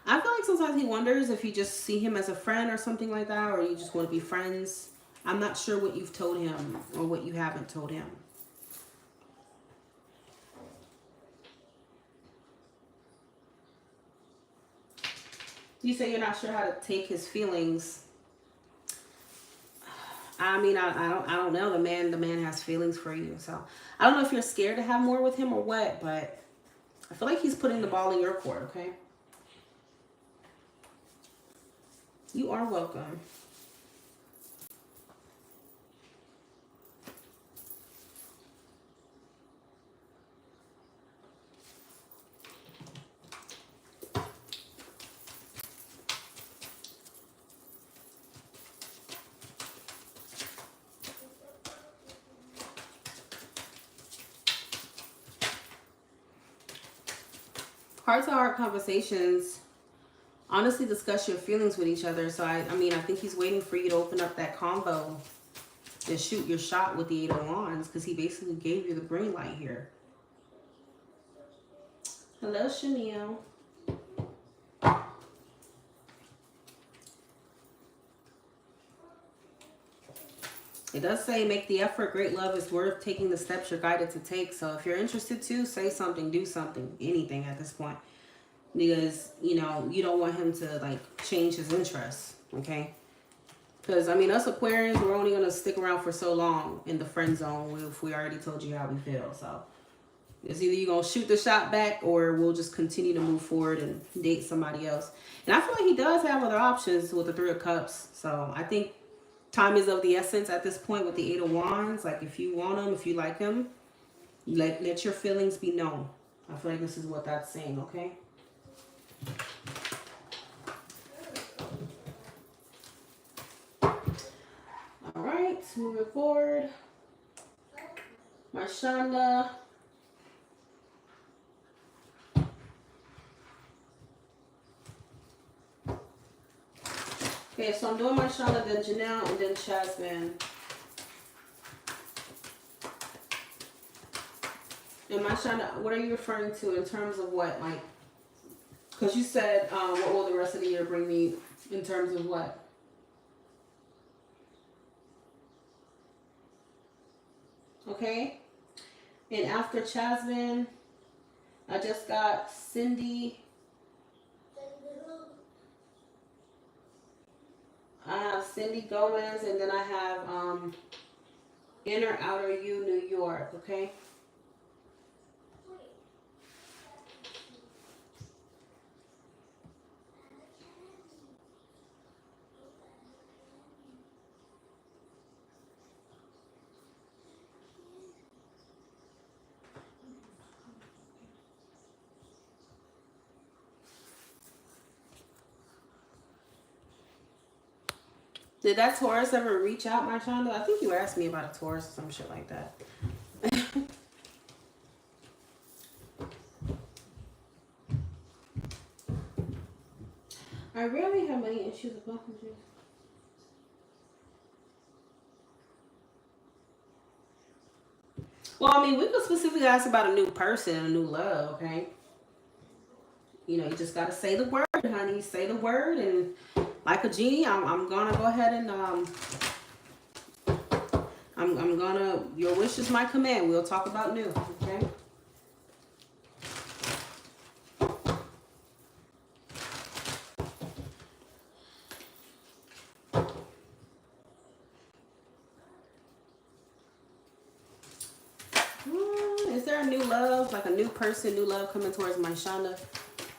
I feel like sometimes he wonders if you just see him as a friend or something like that, or you just want to be friends. I'm not sure what you've told him or what you haven't told him. You say you're not sure how to take his feelings. I mean, I don't know. The man has feelings for you. So I don't know if you're scared to have more with him or what, but I feel like he's putting the ball in your court, okay? You are welcome. Heart-to-heart conversations. Honestly, discuss your feelings with each other. So I mean, I think he's waiting for you to open up that combo and shoot your shot with the Eight of Wands, because he basically gave you the green light here. Hello, Chanel. It does say make the effort. Great love is worth taking the steps you're guided to take. So if you're interested to, say something, do something, anything at this point. Because, you know, you don't want him to, like, change his interests, okay? Because, I mean, us Aquarians, we're only going to stick around for so long in the friend zone if we already told you how we feel. So it's either you're going to shoot the shot back or we'll just continue to move forward and date somebody else. And I feel like he does have other options with the Three of Cups. So I think time is of the essence at this point with the Eight of Wands. Like, if you want him, if you like him, let your feelings be known. I feel like this is what that's saying, okay? All right, moving forward. My Shonda. Okay, so I'm doing my Shonda, then Janelle, and then Jasmine. And my Shonda, what are you referring to in terms of what, like? Because you said, what will the rest of the year bring me in terms of what? Okay. And after Jasmine, I just got Cindy. I have Cindy Gomez, and then I have Inner Outer You, New York, okay? Did that Taurus ever reach out, my Shonda? I think you asked me about a Taurus or some shit like that. I rarely have many issues with messages. Well, I mean, we could specifically ask about a new person, a new love, okay? You know, you just gotta say the word, honey. Say the word, and like a genie, I'm gonna go ahead and I'm gonna. Your wish is my command. We'll talk about new, okay? Is there a new love, like a new person, new love coming towards my Shonda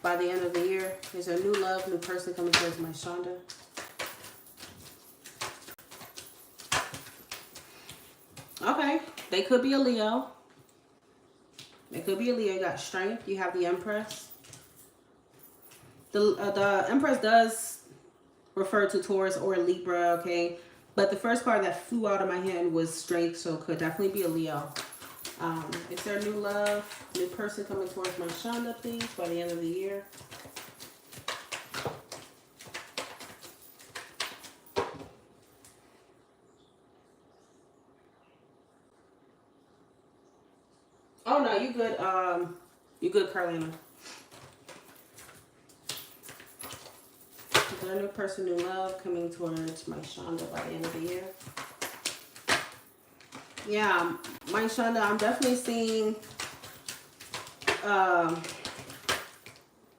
by the end of the year? Is there a new love, new person coming towards my Shonda? Okay, they could be a Leo. It could be a Leo. You got Strength. You have the Empress. The Empress does refer to Taurus or Libra, okay? But the first card that flew out of my hand was Strength, so it could definitely be a Leo. Is there new love, new person coming towards my Shonda, please, by the end of the year? Oh no, you good. You good, Carlina. Is there a new person, new love coming towards my Shonda by the end of the year? Yeah, my Shonda, I'm definitely seeing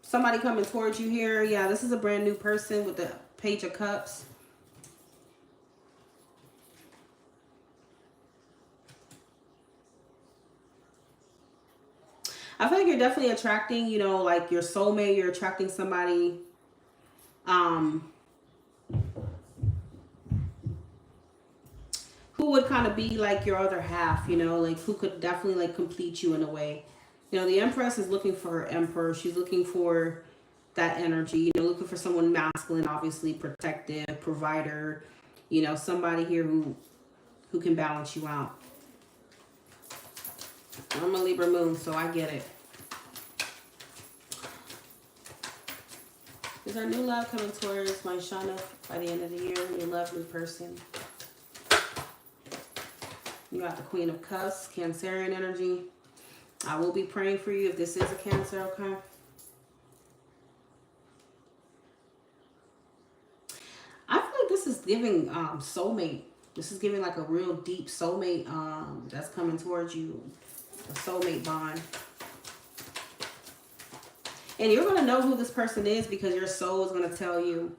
somebody coming towards you here. Yeah, this is a brand new person with the Page of Cups. I feel like you're definitely attracting, you know, like your soulmate. You're attracting somebody who would kind of be like your other half, you know, like who could definitely like complete you in a way. You know, the Empress is looking for her Emperor. She's looking for that energy, you know, looking for someone masculine, obviously protective, provider, you know, somebody here who can balance you out. I'm a Libra moon, so I get it. Is there new love coming towards my Shauna by the end of the year? New love, new person. You got the Queen of Cups, Cancerian energy. I will be praying for you if this is a Cancer, okay? I feel like this is giving soulmate. This is giving like a real deep soulmate that's coming towards you. A soulmate bond. And you're going to know who this person is because your soul is going to tell you.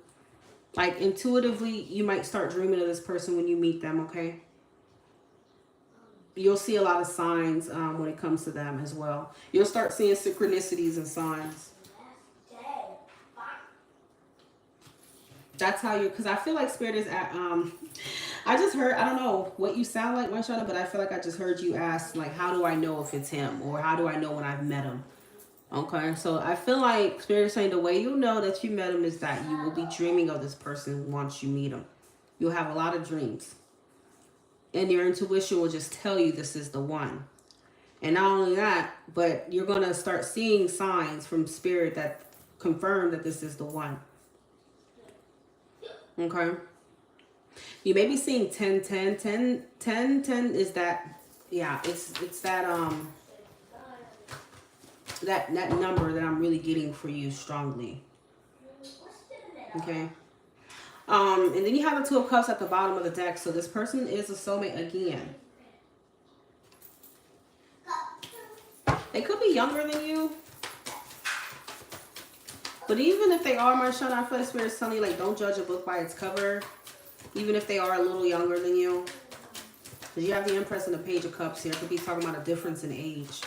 Like intuitively, you might start dreaming of this person when you meet them, okay? You'll see a lot of signs when it comes to them as well. You'll start seeing synchronicities and signs. That's how you, because I feel like Spirit is at, I just heard, I don't know what you sound like, my Shauna, but I feel like I just heard you ask, like, how do I know if it's him? Or how do I know when I've met him? Okay, so I feel like Spirit is saying the way you know that you met him is that you will be dreaming of this person once you meet him. You'll have a lot of dreams. And your intuition will just tell you this is the one. And not only that, but you're going to start seeing signs from Spirit that confirm that this is the one. Okay. You may be seeing 10, 10, 10, 10, 10 is that, yeah, it's that, that number that I'm really getting for you strongly. Okay. And then you have the Two of Cups at the bottom of the deck. So this person is a soulmate again. They could be younger than you. But even if they are, my Shauna, I feel like Spirit is telling you, like, don't judge a book by its cover. Even if they are a little younger than you. Because you have the Empress and the Page of Cups here. It could be talking about a difference in age.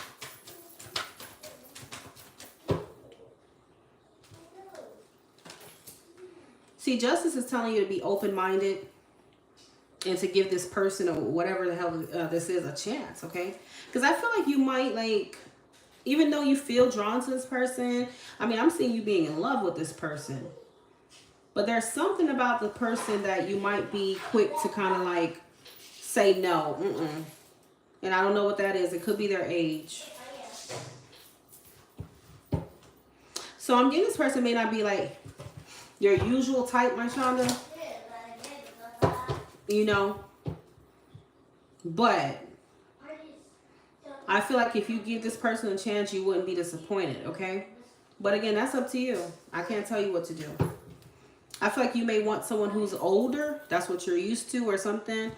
See, Justice is telling you to be open-minded and to give this person or whatever the hell this is a chance, okay? Because I feel like you might, like, even though you feel drawn to this person, I mean, I'm seeing you being in love with this person. But there's something about the person that you might be quick to kind of, like, say no. And I don't know what that is. It could be their age. So I'm getting this person may not be, like, your usual type, my Shonda. You know. But I feel like if you give this person a chance, you wouldn't be disappointed, okay? But again, that's up to you. I can't tell you what to do. I feel like you may want someone who's older. That's what you're used to or something.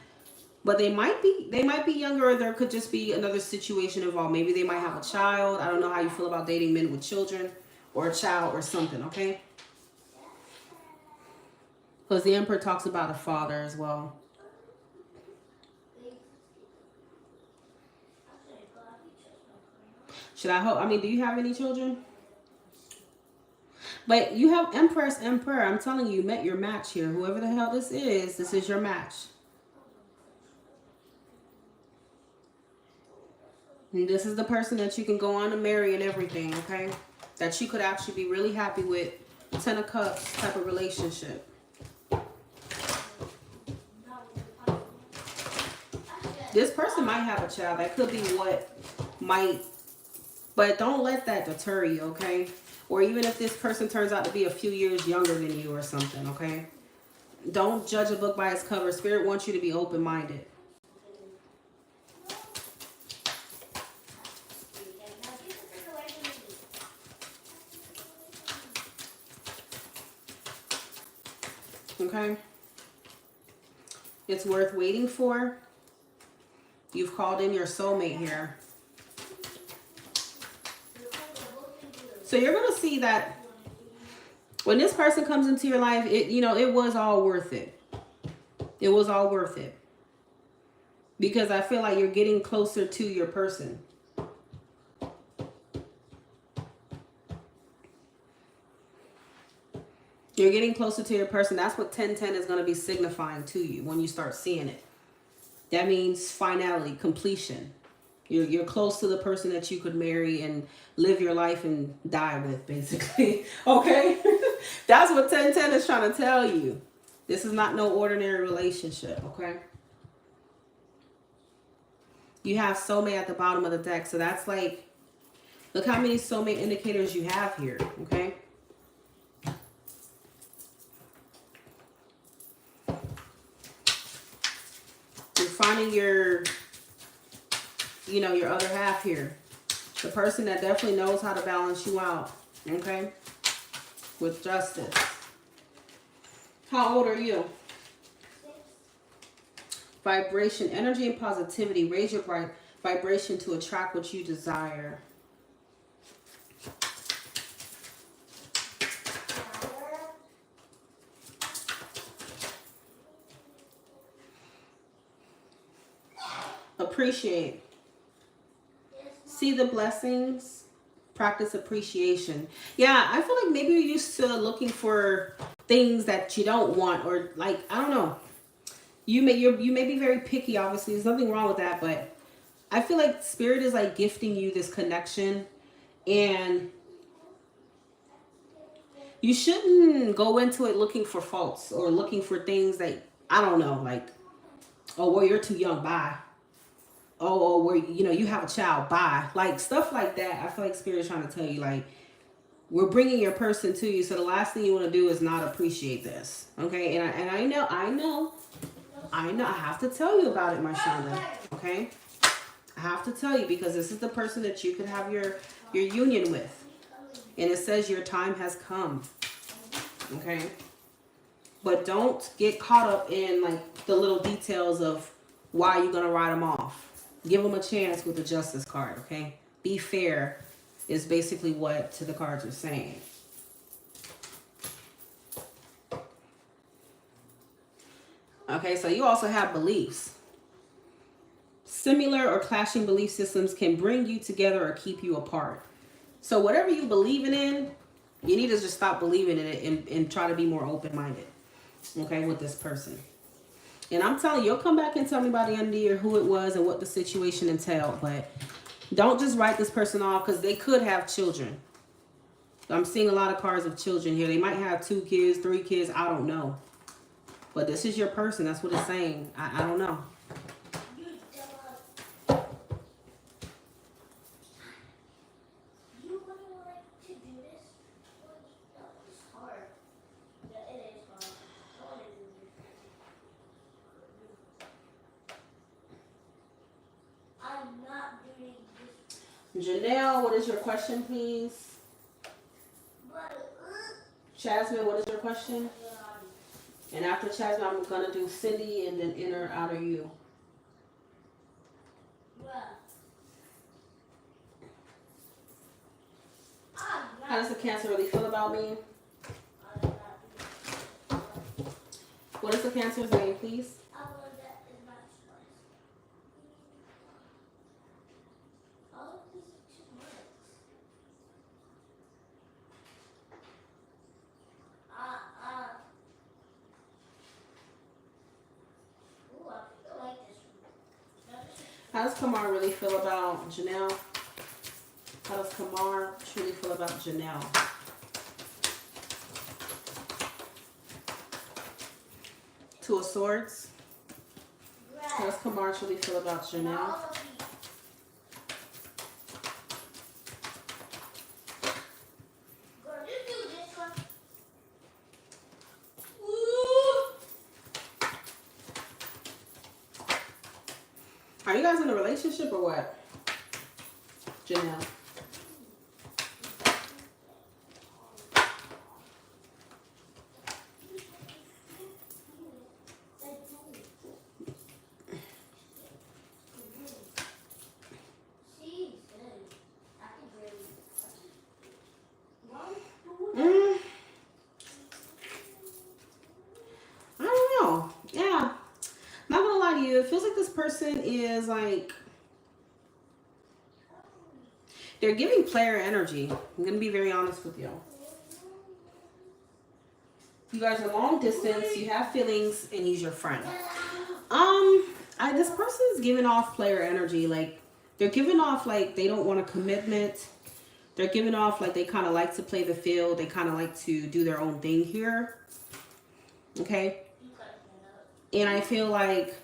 But they might be younger, or there could just be another situation involved. Maybe they might have a child. I don't know how you feel about dating men with children or a child or something, okay? Because the Emperor talks about a father as well. Should I hope? I mean, do you have any children? But you have Empress, Emperor. I'm telling you, you met your match here. Whoever the hell this is your match. And this is the person that you can go on to marry and everything, okay? That you could actually be really happy with. 10 of Cups type of relationship. This person might have a child. That could be what might... But don't let that deter you, okay? Or even if this person turns out to be a few years younger than you or something, okay? Don't judge a book by its cover. Spirit wants you to be open-minded. Okay? It's worth waiting for. You've called in your soulmate here. So you're going to see that when this person comes into your life, it was all worth it. It was all worth it. Because I feel like you're getting closer to your person. You're getting closer to your person. That's what 1010 is going to be signifying to you when you start seeing it. That means finality, completion. You're close to the person that you could marry and live your life and die with, basically. Okay? That's what 1010 is trying to tell you. This is not no ordinary relationship, okay? You have soulmate at the bottom of the deck. So that's like, look how many soulmate indicators you have here, okay? you know, your other half here. The person that definitely knows how to balance you out. Okay? With justice. How old are you? 6. Vibration, energy, and positivity. Raise your vibration to attract what you desire. Appreciate. See the blessings. Practice appreciation. Yeah, I feel like maybe you're used to looking for things that you don't want, or like, I don't know. You may be very picky, obviously. There's nothing wrong with that, but I feel like Spirit is like gifting you this connection, and you shouldn't go into it looking for faults or looking for things that, I don't know, like, oh, well, you're too young, bye. Oh, where, you know, you have a child, bye. Like, stuff like that. I feel like Spirit's trying to tell you, like, we're bringing your person to you, so the last thing you want to do is not appreciate this. Okay? And I know. I have to tell you about it, my Shonda. Okay? I have to tell you, because this is the person that you could have your union with. And it says your time has come. Okay? But don't get caught up in, like, the little details of why you're going to write them off. Give them a chance with the Justice card, okay? Be fair is basically what the cards are saying. Okay, so you also have beliefs. Similar or clashing belief systems can bring you together or keep you apart. So whatever you believe in, you need to just stop believing in it and try to be more open-minded, okay, with this person. And I'm telling you, you'll come back and tell me by the end of the year who it was and what the situation entailed. But don't just write this person off, because they could have children. I'm seeing a lot of cards of children here. They might have 2 kids, 3 kids. I don't know. But this is your person. That's what it's saying. I don't know. Janelle, what is your question, please? Jasmine, what is your question? And after Jasmine, I'm going to do Cindy and then inner, outer you. How does the Cancer really feel about me? What is the Cancer's name, please? How does Kamar really feel about Janelle? How does Kamar truly feel about Janelle? Two of Swords. How does Kamar truly feel about Janelle? Are you guys in a relationship or what? Janelle. I don't know. Yeah. Not gonna lie to you, it feels like this person is like, they're giving player energy. I'm gonna be very honest with you. You guys are long distance, you have feelings, and he's your friend. This person is giving off player energy. Like, they're giving off like they don't want a commitment. They're giving off like they kind of like to play the field. They kind of like to do their own thing here. Okay? And I feel like,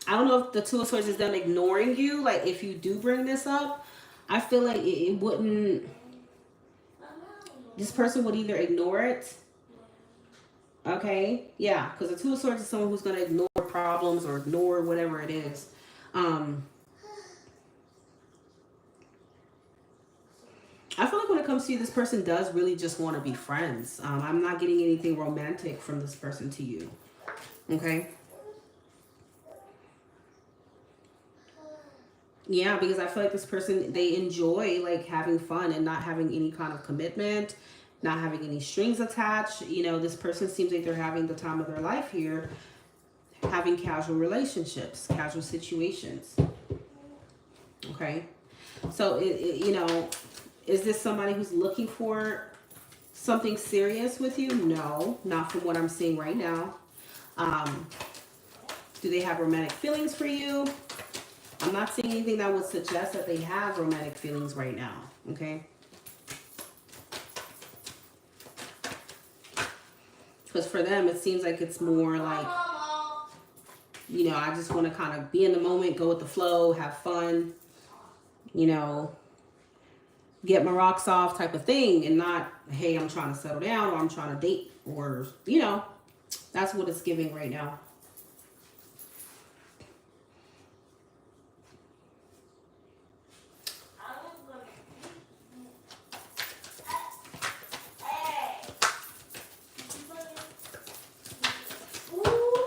I don't know if the Two of Swords is them ignoring you. Like, if you do bring this up, I feel like it wouldn't, this person would either ignore it. Okay? Yeah, because the Two of Swords is someone who's going to ignore problems or ignore whatever it is. I feel like when it comes to you, this person does really just want to be friends. I'm not getting anything romantic from this person to you. Okay? Yeah, because I feel like this person, they enjoy like having fun and not having any kind of commitment, not having any strings attached. You know, this person seems like they're having the time of their life here, having casual relationships, casual situations. Okay? So, you know, is this somebody who's looking for something serious with you? No, not from what I'm seeing right now. Do they have romantic feelings for you? I'm not seeing anything that would suggest that they have romantic feelings right now. Okay? Because for them, it seems like it's more like, you know, I just want to kind of be in the moment, go with the flow, have fun, you know, get my rocks off type of thing, and not, hey, I'm trying to settle down or I'm trying to date, or, you know, that's what it's giving right now.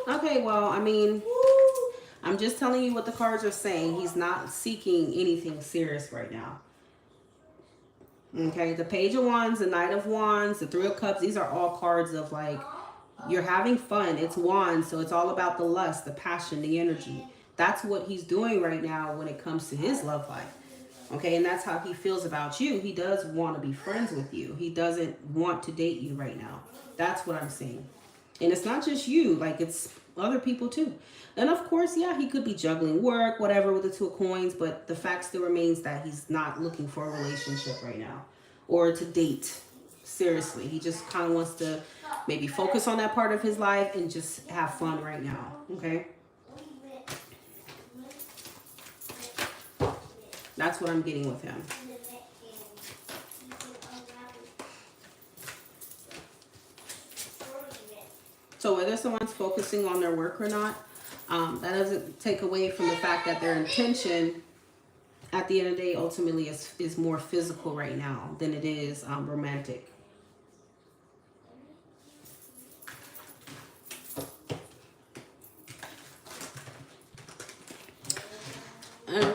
Okay, well, I mean, I'm just telling you what the cards are saying. He's not seeking anything serious right now. Okay, the Page of Wands, the Knight of Wands, the Three of Cups, these are all cards of like, you're having fun. It's Wands, so it's all about the lust, the passion, the energy. That's what he's doing right now when it comes to his love life. Okay, and that's how he feels about you. He does want to be friends with you. He doesn't want to date you right now. That's what I'm seeing. And it's not just you, like it's other people too. And of course, yeah, he could be juggling work, whatever, with the Two of Coins, but the fact still remains that he's not looking for a relationship right now or to date seriously. He just kind of wants to maybe focus on that part of his life and just have fun right now. Okay? That's what I'm getting with him. So whether someone's focusing on their work or not, that doesn't take away from the fact that their intention at the end of the day ultimately is more physical right now than it is romantic. Okay.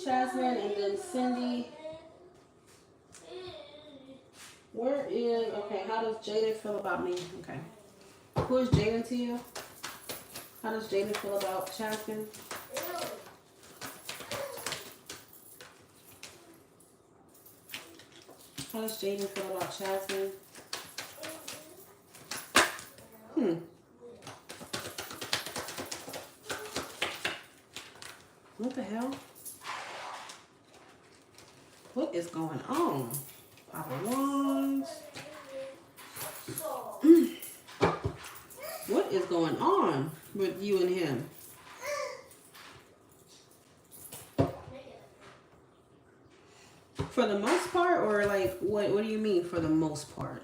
Jasmine and then Cindy. Where is, okay, how does Jaden feel about me? Okay. Who is Jaden to you? How does Jaden feel about Jasmine? How does Jaden feel about Jasmine? What the hell? What is going on? Papa Wands. What is going on with you and him? For the most part, or like, what do you mean for the most part?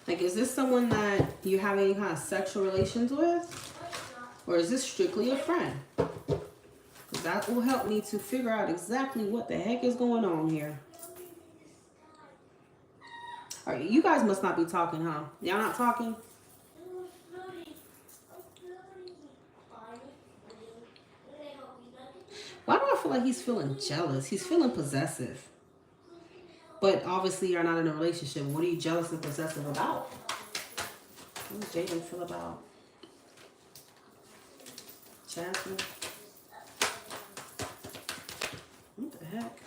Like, is this someone that you have any kind of sexual relations with? Or is this strictly a friend? That will help me to figure out exactly what the heck is going on here. All right, you guys must not be talking, huh? Y'all not talking? Why do I feel like he's feeling jealous? He's feeling possessive. But obviously you're not in a relationship. What are you jealous and possessive about? What does Jaden feel about Jasmine? What the heck?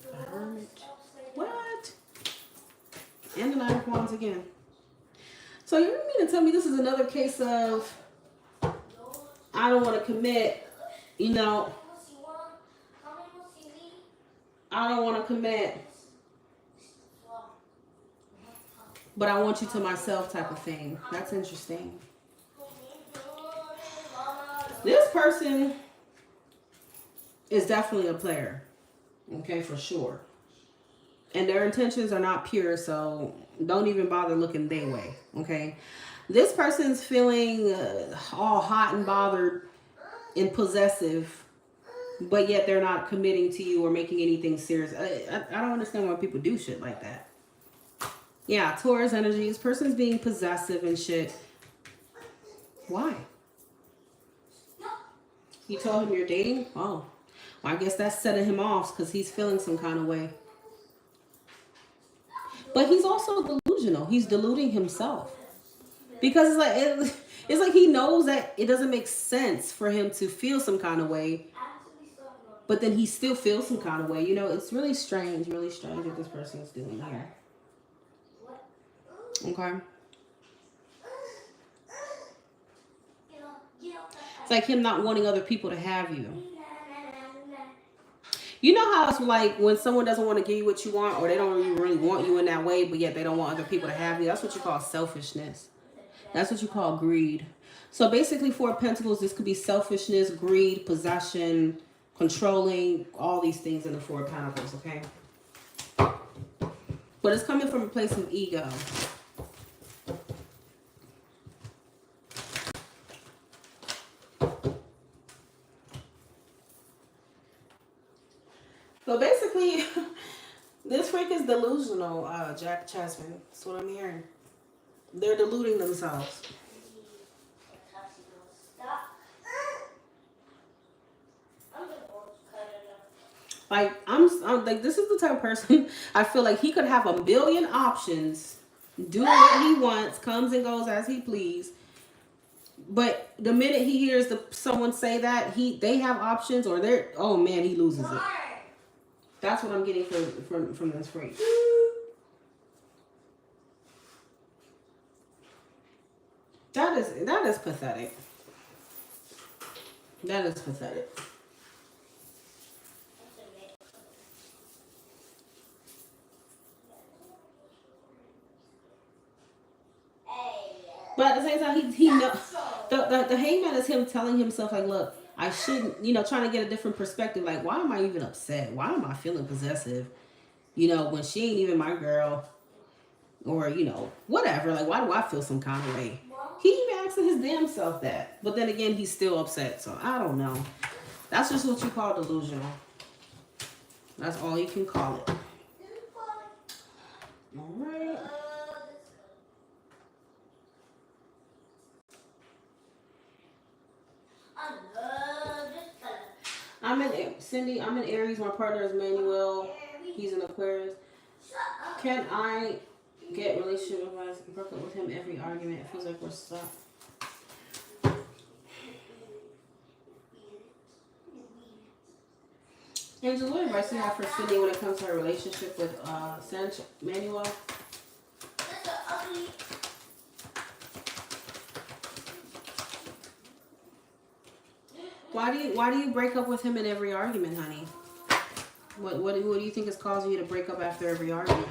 The Hermit. What? And the Nine of Wands again. So you mean to tell me this is another case of I don't want to commit, you know, I don't want to commit, but I want you to myself type of thing. That's interesting. This person is definitely a player. Okay, for sure. And their intentions are not pure, so don't even bother looking their way, okay? This person's feeling all hot and bothered and possessive, but yet they're not committing to you or making anything serious. I don't understand why people do shit like that. Yeah, Taurus energy. This person's being possessive and shit. Why? You told him you're dating? Oh. Well, I guess that's setting him off because he's feeling some kind of way. But he's also delusional. He's deluding himself. Because it's like he knows that it doesn't make sense for him to feel some kind of way. But then he still feels some kind of way. You know, it's really strange what this person is doing here. Okay? It's like him not wanting other people to have you. You know how it's like when someone doesn't want to give you what you want, or they don't really want you in that way, but yet they don't want other people to have you? That's what you call selfishness. That's what you call greed. So basically, Four of Pentacles, this could be selfishness, greed, possession, controlling, all these things in the Four of Pentacles, okay? But it's coming from a place of ego. So basically, this freak is delusional, Jack Chasman. That's what I'm hearing. They're deluding themselves. Like, I'm like, this is the type of person I feel like he could have a billion options, do what he wants, comes and goes as he please. But the minute he hears someone say that they have options, or oh man, he loses it. That's what I'm getting from this freak. That is pathetic. That is pathetic. But at the same time, he knows the hangman is him telling himself, like, look, I shouldn't, trying to get a different perspective. Like, why am I even upset? Why am I feeling possessive? When she ain't even my girl, or whatever. Like, why do I feel some kind of way? He even asking his damn self that, but then again, he's still upset. So I don't know. That's just what you call delusional. That's all you can call it. All right. Cindy, I'm in Aries. My partner is Manuel. He's an Aquarius. Can I get relationship advice? Broke up with him every argument. It feels like we're stuck. Angel, what advice do you have for Cindy when it comes to her relationship with Manuel? Why do you break up with him in every argument, honey? What do you think is causing you to break up after every argument?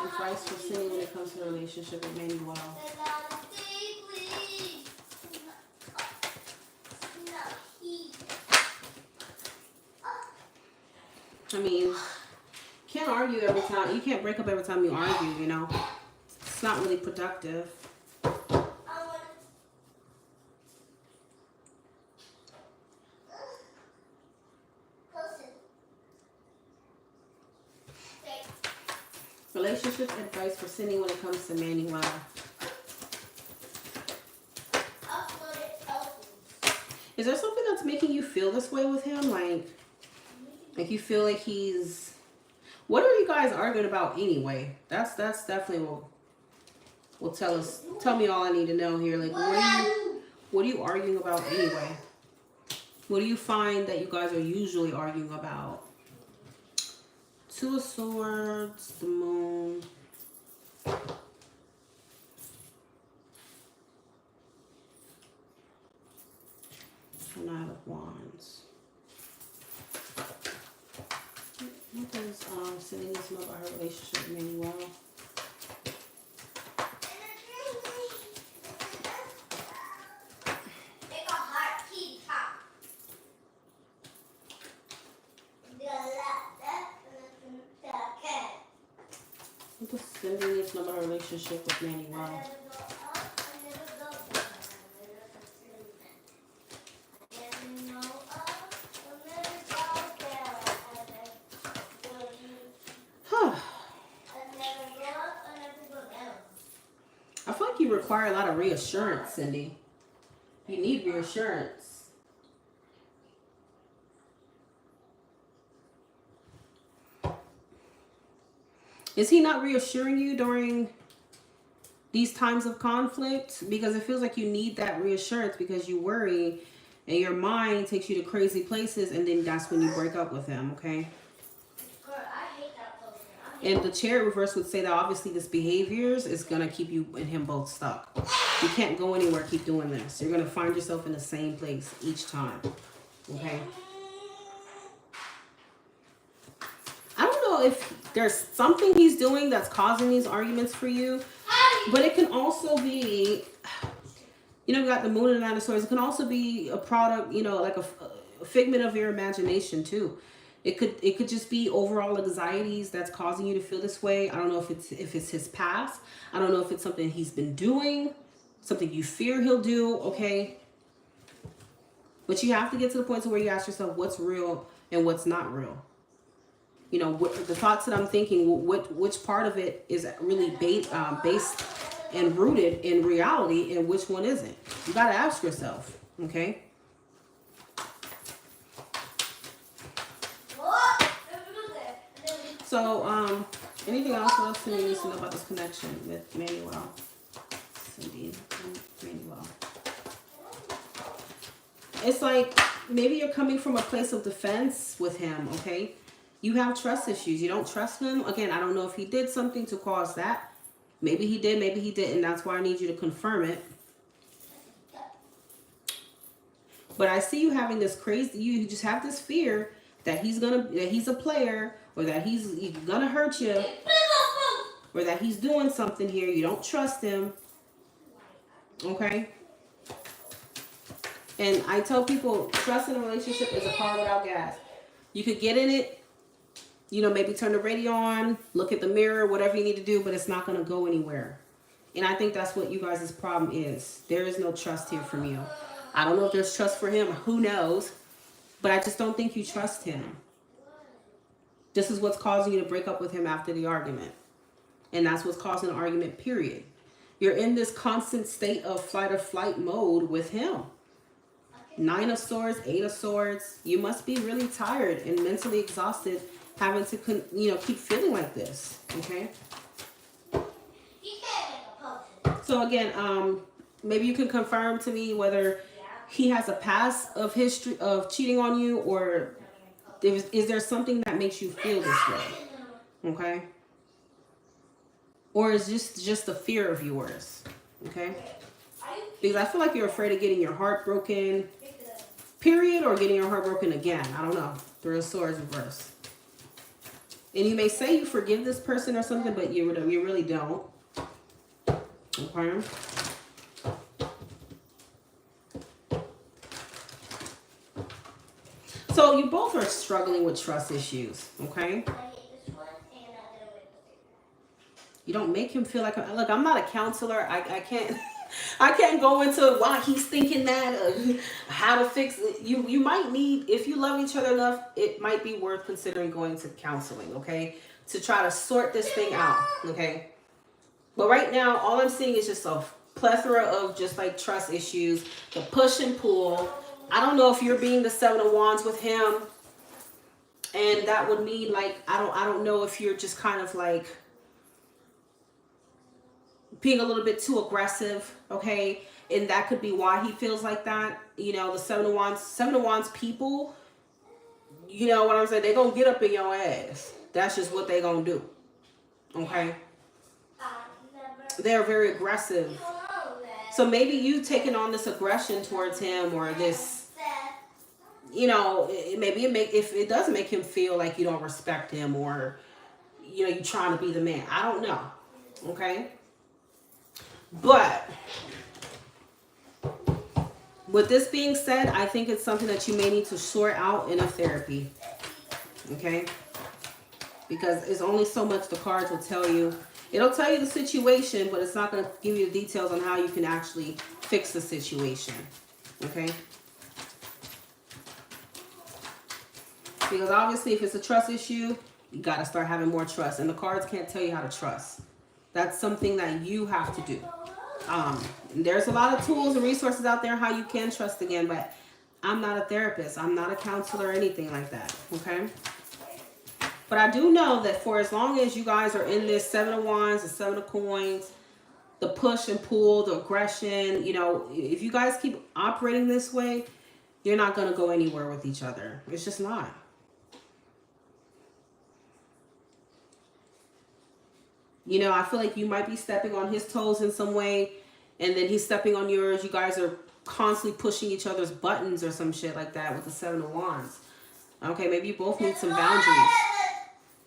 Advice for Cindy when it comes to her relationship with Manuel. I mean, can't argue every time. You can't break up every time you argue, It's not really productive. Relationship advice for Cindy when it comes to Manuel. Is there something that's making you feel this way with him? Like you feel like he's... What are you guys arguing about anyway? That's definitely what will tell me all I need to know here. Like, what are you arguing about anyway? What do you find that you guys are usually arguing about? Two of Swords, the Moon. Knight of Wands. What does Cindy needs to know about her relationship with Manuel? What does Cindy needs to know about her relationship with Manny? Wow. I feel like you require a lot of reassurance, Cindy. You need reassurance. Is he not reassuring you during these times of conflict? Because it feels like you need that reassurance because you worry and your mind takes you to crazy places, and then that's when you break up with him, okay? And the chariot reverse would say that obviously this behaviors is going to keep you and him both stuck. You can't go anywhere, keep doing this. You're going to find yourself in the same place each time. Okay? I don't know if there's something he's doing that's causing these arguments for you. But it can also be, you know, we got the moon and the 9 of swords. It can also be a product, you know, like a figment of your imagination too. It could just be overall anxieties that's causing you to feel this way. I don't know if it's his past. I don't know if it's something he's been doing, something you fear he'll do, okay? But you have to get to the point where you ask yourself what's real and what's not real. You know, the thoughts that I'm thinking, which part of it is really based and rooted in reality, and which one isn't? You got to ask yourself, okay? So, anything else? What else do you need to know about this connection with Manuel? Cindy and Manuel. It's like maybe you're coming from a place of defense with him, okay? You have trust issues. You don't trust him. Again, I don't know if he did something to cause that. Maybe he did, maybe he didn't. That's why I need you to confirm it. But I see you having this crazy, you just have this fear that he's a player, or that he's gonna hurt you, or that he's doing something here. You don't trust him. Okay? And I tell people, trust in a relationship is a car without gas. You could get in it, you know, maybe turn the radio on, look at the mirror, whatever you need to do, but it's not going to go anywhere. And I think that's what you guys' problem is. There is no trust here from you. I don't know if there's trust for him. Who knows? But I just don't think you trust him. This is what's causing you to break up with him after the argument. And that's what's causing an argument, period. You're in this constant state of fight or flight mode with him. 9 of swords, 8 of swords. You must be really tired and mentally exhausted having to, keep feeling like this, okay? So again, maybe you can confirm to me whether he has a past of history of cheating on you, or is there something that makes you feel this way, okay? Or is just a fear of yours, okay? Because I feel like you're afraid of getting your heart broken, period, or getting your heart broken again. I don't know. 3 of swords reverse. And you may say you forgive this person or something, but you really don't. Okay? So you both are struggling with trust issues, okay? You don't make him feel like, look, I'm not a counselor. I can't go into why he's thinking that, how to fix it. You might need, if you love each other enough, it might be worth considering going to counseling, okay? To try to sort this thing out, okay? But right now, all I'm seeing is just a plethora of just like trust issues, the push and pull. I don't know if you're being the 7 of Wands with him, and that would mean like, I don't know if you're just kind of like being a little bit too aggressive, okay? And that could be why he feels like that. You know, the 7 of Wands people, you know what I'm saying? They're going to get up in your ass. That's just what they're going to do, okay? They're very aggressive. So maybe you taking on this aggression towards him, or this, you know, if it does make him feel like you don't respect him, or, you know, you trying to be the man. I don't know, okay? But with this being said, I think it's something that you may need to sort out in a therapy. Okay? because it's only so much the cards will tell you. It'll tell you the situation, but it's not going to give you the details on how you can actually fix the situation. Okay? Because obviously if it's a trust issue, you got to start having more trust. And the cards can't tell you how to trust. That's something that you have to do. There's a lot of tools and resources out there how you can trust again, but I'm not a therapist. I'm not a counselor or anything like that. Okay? But I do know that for as long as you guys are in this 7 of Wands, the 7 of Coins, the push and pull, the aggression, you know, if you guys keep operating this way, you're not going to go anywhere with each other. It's just not. You know, I feel like you might be stepping on his toes in some way, and then he's stepping on yours. You guys are constantly pushing each other's buttons or some shit like that with the 7 of Wands. Okay, maybe you both need some boundaries.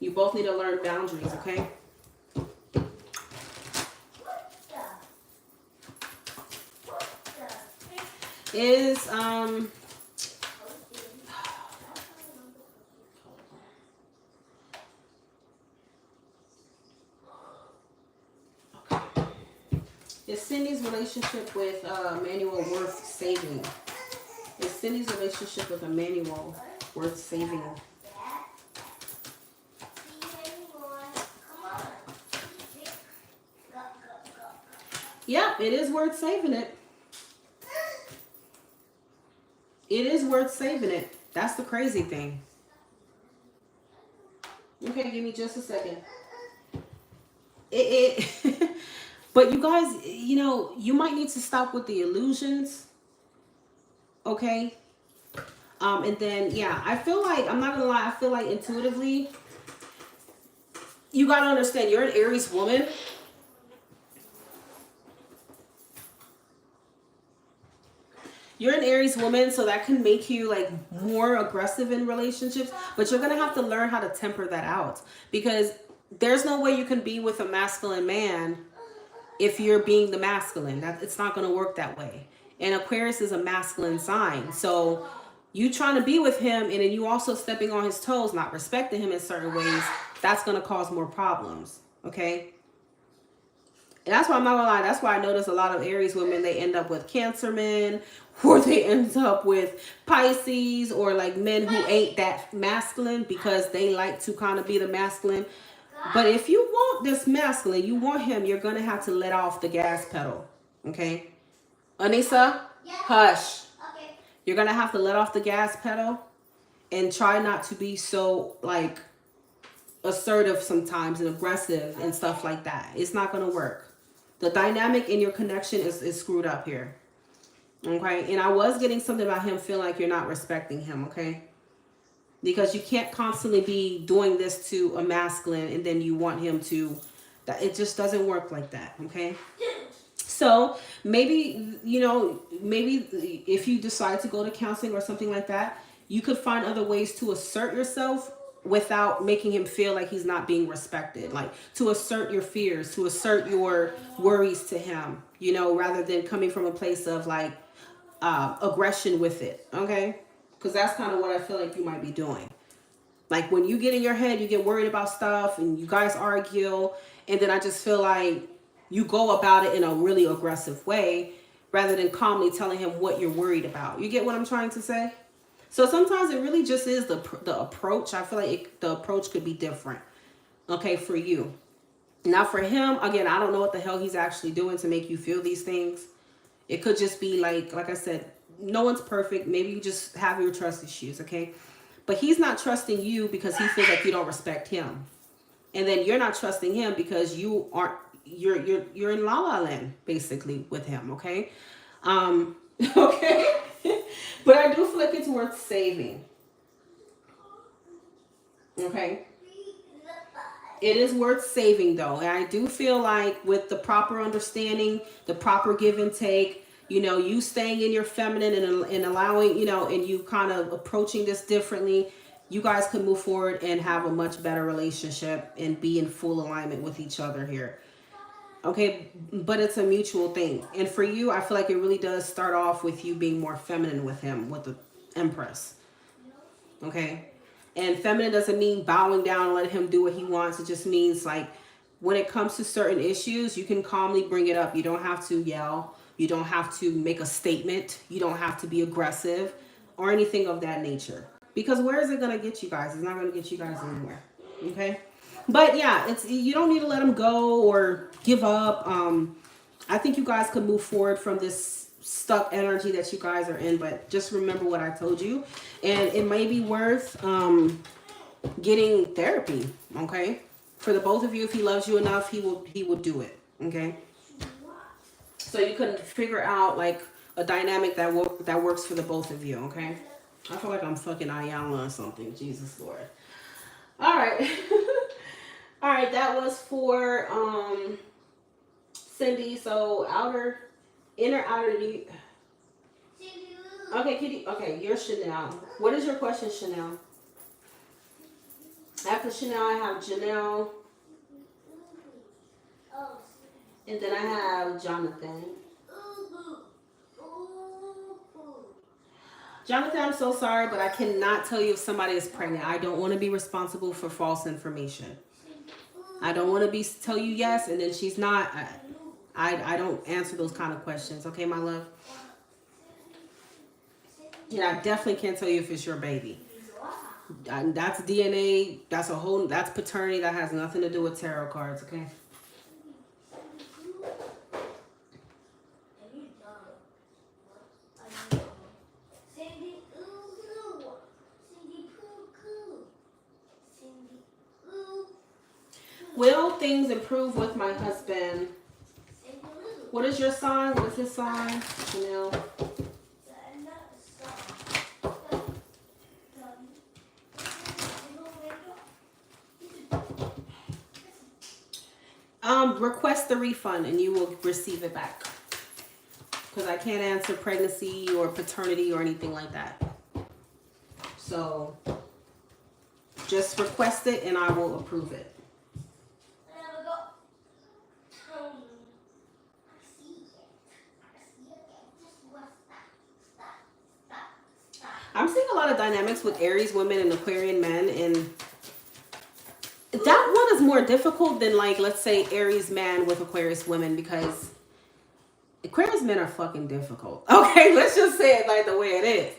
You both need to learn boundaries, okay? Is Cindy's relationship with Emmanuel worth saving? Is Cindy's relationship with Emmanuel worth saving? Yep, it is worth saving it. It is worth saving it. That's the crazy thing. Okay, give me just a second. But you guys, you know, you might need to stop with the illusions. Okay? And then, yeah, I feel like, I'm not gonna lie, I feel like intuitively, you gotta understand, you're an Aries woman. You're an Aries woman, so that can make you like more aggressive in relationships, but you're going to have to learn how to temper that out, because there's no way you can be with a masculine man if you're being the masculine. It's not going to work that way. And Aquarius is a masculine sign. So you trying to be with him and then you also stepping on his toes, not respecting him in certain ways, that's going to cause more problems. Okay? And that's why I'm not gonna lie, that's why I notice a lot of Aries women, they end up with Cancer men, or they end up with Pisces, or like men who ain't that masculine because they like to kind of be the masculine. But if you want this masculine, you want him, you're gonna have to let off the gas pedal. Okay? Anissa, hush. Okay. You're gonna have to let off the gas pedal and try not to be so like assertive sometimes and aggressive and stuff like that. It's not gonna work. The dynamic in your connection is screwed up here. Okay? And I was getting something about him feeling like you're not respecting him, okay? Because you can't constantly be doing this to a masculine and then you want him to... It just doesn't work like that, okay? So maybe, you know, maybe if you decide to go to counseling or something like that, you could find other ways to assert yourself without making him feel like he's not being respected. Like to assert your fears, to assert your worries to him, you know, rather than coming from a place of like aggression with it. Okay? Because that's kind of what I feel like you might be doing. Like when you get in your head, you get worried about stuff and you guys argue. And then I just feel like you go about it in a really aggressive way rather than calmly telling him what you're worried about. You get what I'm trying to say? So sometimes it really just is the approach. I feel like the approach could be different, okay, for you. Now for him, again, I don't know what the hell he's actually doing to make you feel these things. It could just be like I said, no one's perfect. Maybe you just have your trust issues, okay? But he's not trusting you because he feels like you don't respect him. And then you're not trusting him because you aren't, you're in la la land basically with him, okay? Okay? But I do feel like it's worth saving. Okay? It is worth saving though. And I do feel like with the proper understanding, the proper give and take, you know, you staying in your feminine and allowing, you know, and you kind of approaching this differently, you guys could move forward and have a much better relationship and be in full alignment with each other here. Okay, but it's a mutual thing. And for you, I feel like it really does start off with you being more feminine with him, with the Empress. Okay, And feminine doesn't mean bowing down and letting him do what he wants. It just means like when it comes to certain issues, you can calmly bring it up. You don't have to yell. You don't have to make a statement. You don't have to be aggressive or anything of that nature. Because where is it going to get you guys? It's not going to get you guys anywhere. Okay? But yeah, you don't need to let him go or give up. I think you guys could move forward from this stuck energy that you guys are in, but just remember what I told you. And it may be worth getting therapy, okay? For the both of you, if he loves you enough, he will do it, okay? So you can figure out like a dynamic that works for the both of you, okay? I feel like I'm fucking Ayala or something. Jesus Lord. All right. All right, that was for Cindy. So inner outer. Okay, Kitty. Okay, you're Chanel. What is your question, Chanel? After Chanel, I have Janelle. And then I have Jonathan. Jonathan, I'm so sorry, but I cannot tell you if somebody is pregnant. I don't want to be responsible for false information. I don't want to tell you yes and then she's not. I don't answer those kind of questions. Okay, my love? And I definitely can't tell you if it's your baby. That's DNA. That's paternity. That has nothing to do with tarot cards. Okay. Will things improve with my husband? What is your sign? What's his sign? Chanel. Request the refund and you will receive it back. Because I can't answer pregnancy or paternity or anything like that. So just request it and I will approve it. I'm seeing a lot of dynamics with Aries women and Aquarian men, and that one is more difficult than, like, let's say Aries man with Aquarius women, because Aquarius men are fucking difficult. Okay, let's just say it like the way it is.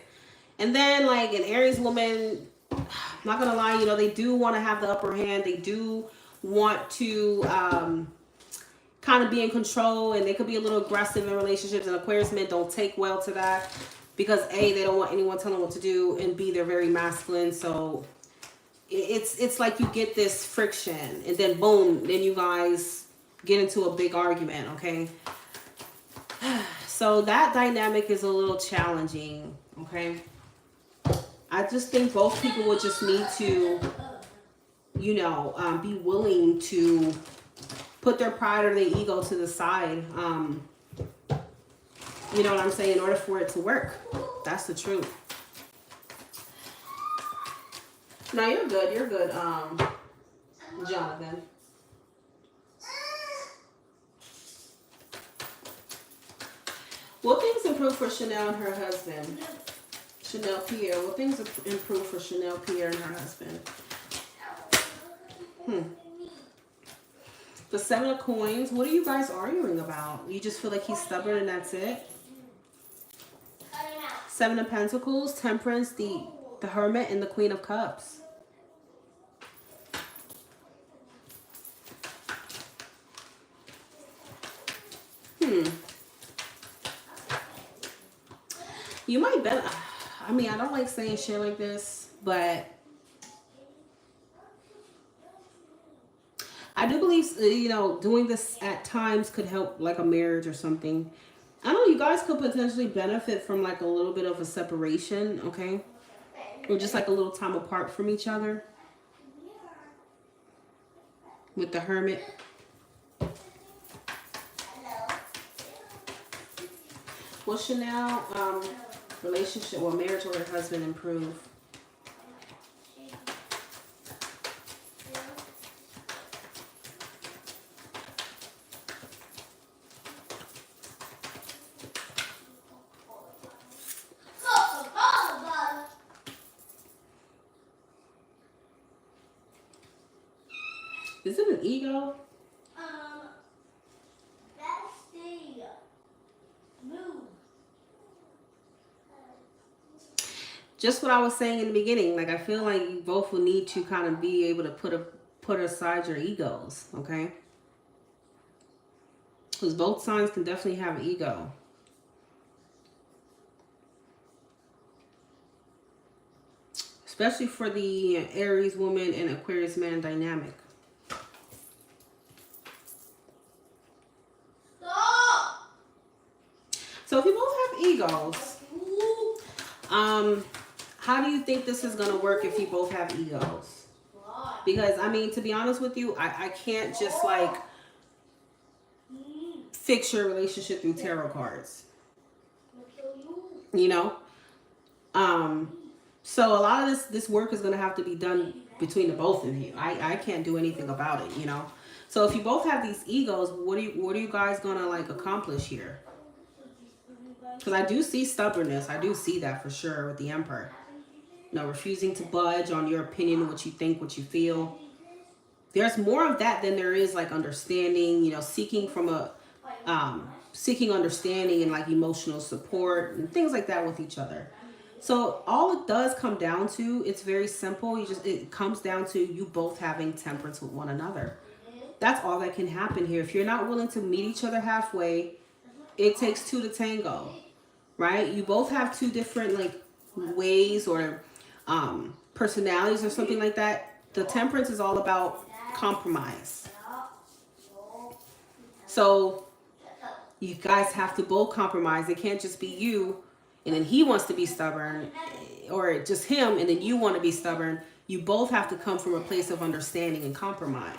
And then, like, an Aries woman, I'm not gonna lie, you know, they do want to have the upper hand. They do want to kind of be in control, and they could be a little aggressive in relationships, and Aquarius men don't take well to that. Because A, they don't want anyone telling them what to do, and B, they're very masculine. So it's like you get this friction, and then boom, then you guys get into a big argument, okay? So that dynamic is a little challenging, okay? I just think both people would just need to, you know, be willing to put their pride or their ego to the side. You know what I'm saying? In order for it to work. That's the truth. No, you're good. You're good, Jonathan. Will things improve for Chanel and her husband? Chanel Pierre. Will things improve for Chanel Pierre and her husband? The 7 of Coins. What are you guys arguing about? You just feel like he's stubborn and that's it? 7 of Pentacles, Temperance, the Hermit, and the Queen of Cups. You might bet. I mean, I don't like saying shit like this, but I do believe, you know, doing this at times could help, like a marriage or something. I know you guys could potentially benefit from like a little bit of a separation, okay? Or just like a little time apart from each other. With the Hermit. Will Chanel relationship or marriage with her husband improve? Is it an ego? That's the moon. Just what I was saying in the beginning. Like, I feel like you both will need to kind of be able to put aside your egos, okay? Because both signs can definitely have an ego. Especially for the Aries woman and Aquarius man dynamic. Stop! So if you both have egos, how do you think this is going to work if you both have egos? Because, I mean, to be honest with you, I can't just, like, fix your relationship through tarot cards. You know? So a lot of this work is going to have to be done between the both of you. I can't do anything about it, you know? So if you both have these egos, what are you guys going to, like, accomplish here? Because I do see stubbornness. I do see that for sure with the Emperor. You know, refusing to budge on your opinion, what you think, what you feel. There's more of that than there is, like, understanding, you know, seeking understanding and, like, emotional support and things like that with each other. So all it does come down to, it's very simple. It comes down to you both having temperance with one another. That's all that can happen here. If you're not willing to meet each other halfway, it takes two to tango, right? You both have two different, like, ways or personalities or something like that. The temperance is all about compromise. So you guys have to both compromise. It can't just be you and then he wants to be stubborn, or just him and then you want to be stubborn. You both have to come from a place of understanding and compromise.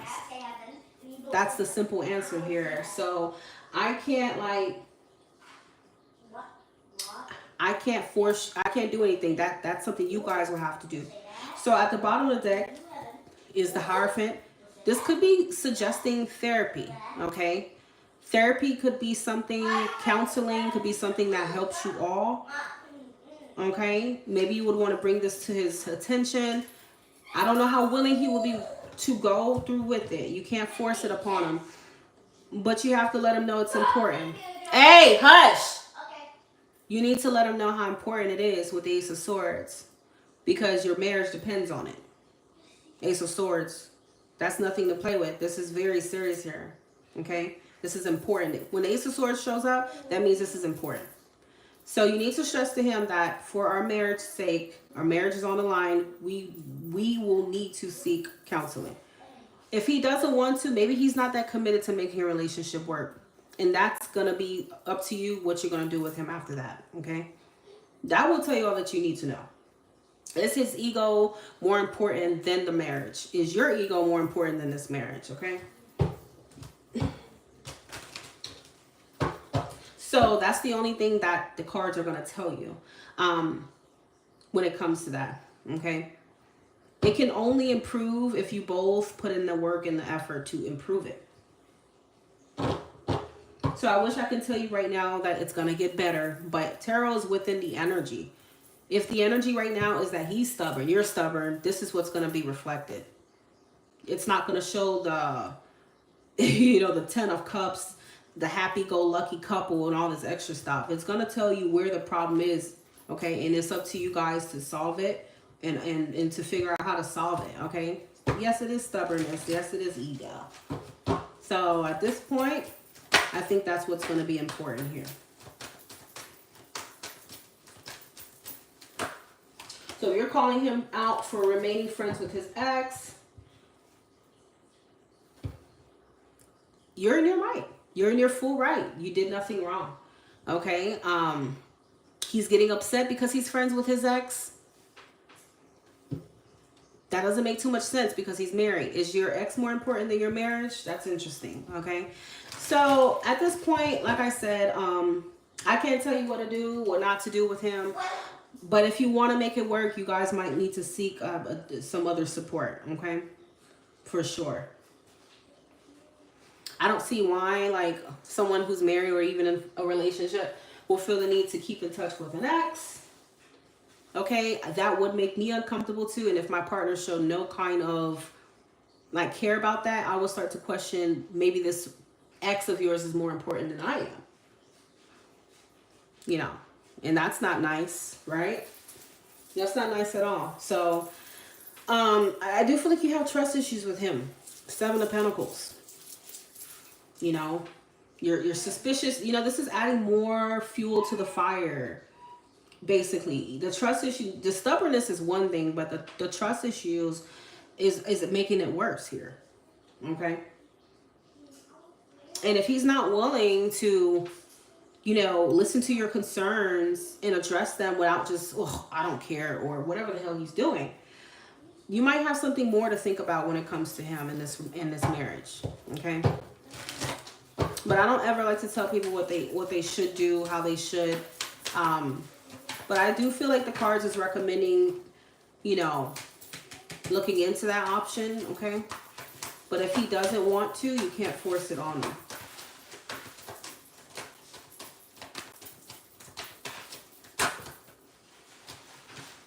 That's the simple answer here. So I can't, like, I can't do anything. That's something you guys will have to do. So at the bottom of the deck is the Hierophant. This could be suggesting therapy, okay? Therapy could be something, counseling could be something that helps you all, okay? Maybe you would want to bring this to his attention. I don't know how willing he will be to go through with it. You can't force it upon him, but you have to let him know it's important. Hey, hush! You need to let him know how important it is with the Ace of Swords, because your marriage depends on it. Ace of Swords, that's nothing to play with. This is very serious here, okay? This is important. When the Ace of Swords shows up, that means this is important. So you need to stress to him that for our marriage's sake, our marriage is on the line, we will need to seek counseling. If he doesn't want to, maybe he's not that committed to making your relationship work. And that's going to be up to you what you're going to do with him after that, okay? That will tell you all that you need to know. Is his ego more important than the marriage? Is your ego more important than this marriage, okay? So that's the only thing that the cards are going to tell you when it comes to that, okay? It can only improve if you both put in the work and the effort to improve it. So I wish I could tell you right now that it's going to get better, but tarot is within the energy. If the energy right now is that he's stubborn, you're stubborn, this is what's going to be reflected. It's not going to show the, you know, the 10 of Cups, the happy-go-lucky couple and all this extra stuff. It's going to tell you where the problem is, okay? And it's up to you guys to solve it and to figure out how to solve it, okay? Yes, it is stubbornness. Yes, it is ego. So at this point, I think that's what's going to be important here. So you're calling him out for remaining friends with his ex. You're in your right. You're in your full right. You did nothing wrong. Okay? He's getting upset because he's friends with his ex. That doesn't make too much sense because he's married. Is your ex more important than your marriage? That's interesting. Okay? So at this point, like I said, I can't tell you what to do, what not to do with him. But if you want to make it work, you guys might need to seek some other support. Okay? For sure. I don't see why, like, someone who's married or even in a relationship will feel the need to keep in touch with an ex. Okay? That would make me uncomfortable too. And if my partner showed no kind of like care about that, I will start to question maybe this ex of yours is more important than I am. You know, and that's not nice, right? That's not nice at all. So I do feel like you have trust issues with him. 7 of Pentacles. You know, you're suspicious. You know, this is adding more fuel to the fire. Basically, the trust issue, the stubbornness is one thing, but the trust issues is making it worse here. Okay. And if he's not willing to, you know, listen to your concerns and address them without just, oh, I don't care, or whatever the hell he's doing, you might have something more to think about when it comes to him in this marriage. Okay. But I don't ever like to tell people what they should do, how they should. But I do feel like the cards is recommending, you know, looking into that option. Okay. But if he doesn't want to, you can't force it on him.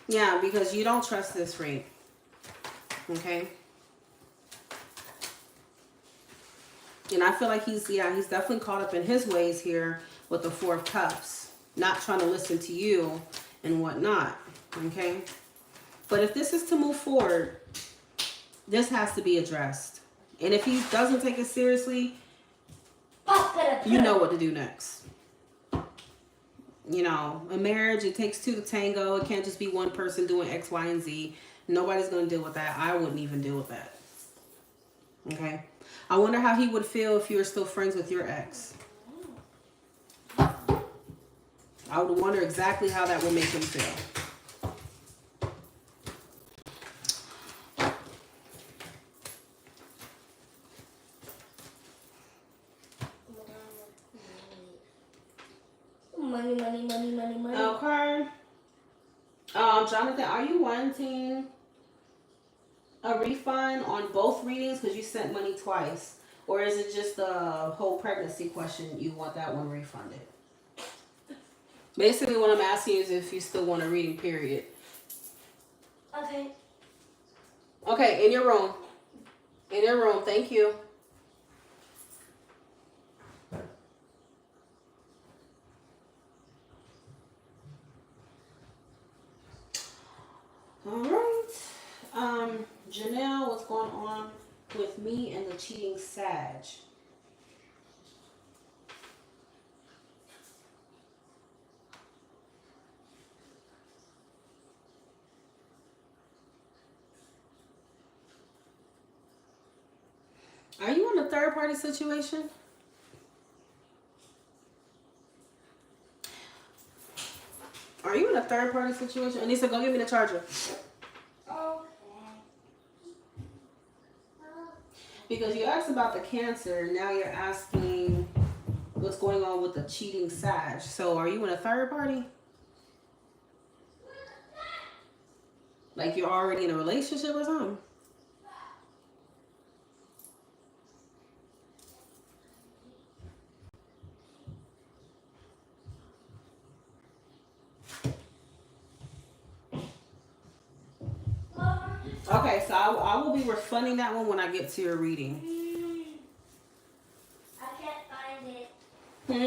Yeah, because you don't trust this ring. Okay. And I feel like he's definitely caught up in his ways here with the 4 of Cups. Not trying to listen to you and whatnot. Okay. But if this is to move forward, this has to be addressed. And if he doesn't take it seriously, you know what to do next. You know, a marriage, it takes 2 to tango. It can't just be one person doing X, Y, and Z. Nobody's going to deal with that. I wouldn't even deal with that. Okay. I wonder how he would feel if you were still friends with your ex. I would wonder exactly how that would make him feel. Money, money, money, money, money. Okay. Jonathan, are you wanting a refund on both readings because you sent money twice? Or is it just the whole pregnancy question, you want that one refunded? Basically what I'm asking is if you still want a reading, period. Okay. Okay, in your room. In your room, thank you. All right. Janelle, what's going on with me and the cheating Sag? Are you in a third party situation? Are you in a third party situation? Anissa, go give me the charger. Because you asked about the Cancer, now you're asking what's going on with the cheating Sag. So are you in a third party? Like you're already in a relationship or something? Okay, so I will be refunding that one when I get to your reading. I can't find it. Hmm? I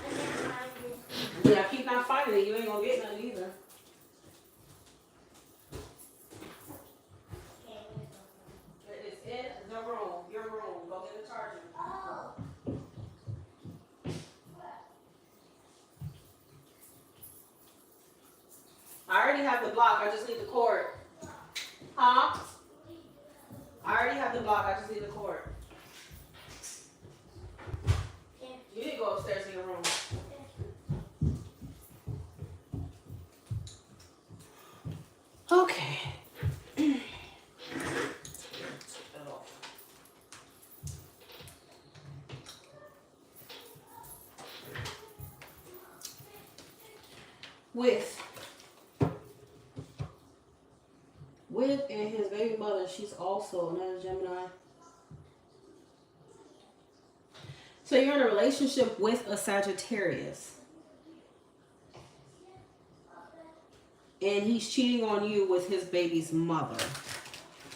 can't find it. Yeah, keep not finding it. You ain't gonna get none either. It is in the room. Your room. Go get the charger. Oh. I already have the block. I just need the cord. Huh? I already have the block. I just need the cord. You need to go upstairs in your room. Okay. With and his baby mother, she's also another Gemini. So you're in a relationship with a Sagittarius. And he's cheating on you with his baby's mother.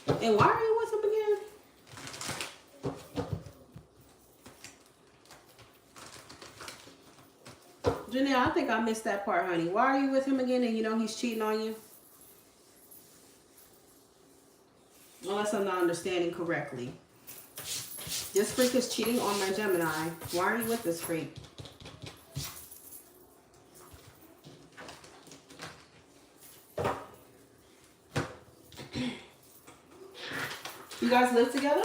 And why are you with him again? Janelle, I think I missed that part, honey. Why are you with him again and you know he's cheating on you? Unless I'm not understanding correctly. This freak is cheating on my Gemini. Why are you with this freak? You guys live together?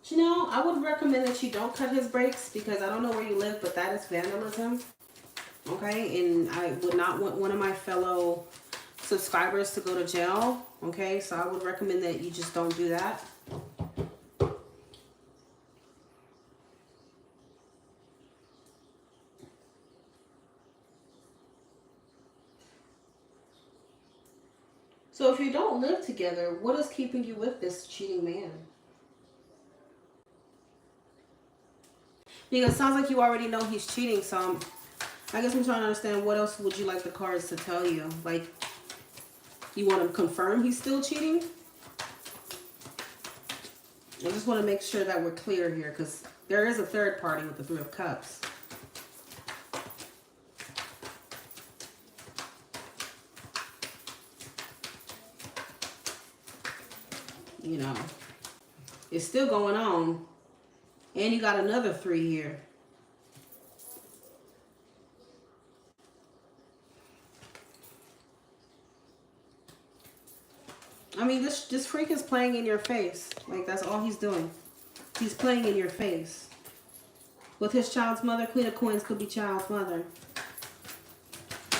Janelle, I would recommend that you don't cut his brakes because I don't know where you live, but that is vandalism. Okay, and I would not want one of my fellow subscribers to go to jail. Okay, so I would recommend that you just don't do that. So if you don't live together, what is keeping you with this cheating man? Because it sounds like you already know he's cheating, so I guess I'm trying to understand what else would you like the cards to tell you? Like, you want to confirm he's still cheating? I just want to make sure that we're clear here because there is a third party with the Three of Cups. You know, it's still going on. And you got another 3 here. I mean, this freak is playing in your face. Like, that's all he's doing. He's playing in your face. With his child's mother, Queen of Coins could be child's mother.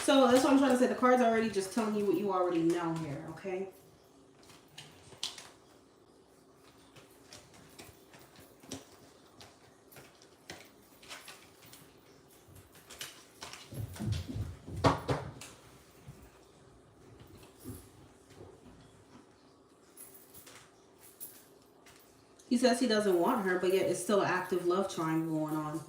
So that's what I'm trying to say. The cards are already just telling you what you already know here, okay? He says he doesn't want her, but yet it's still an active love triangle going on.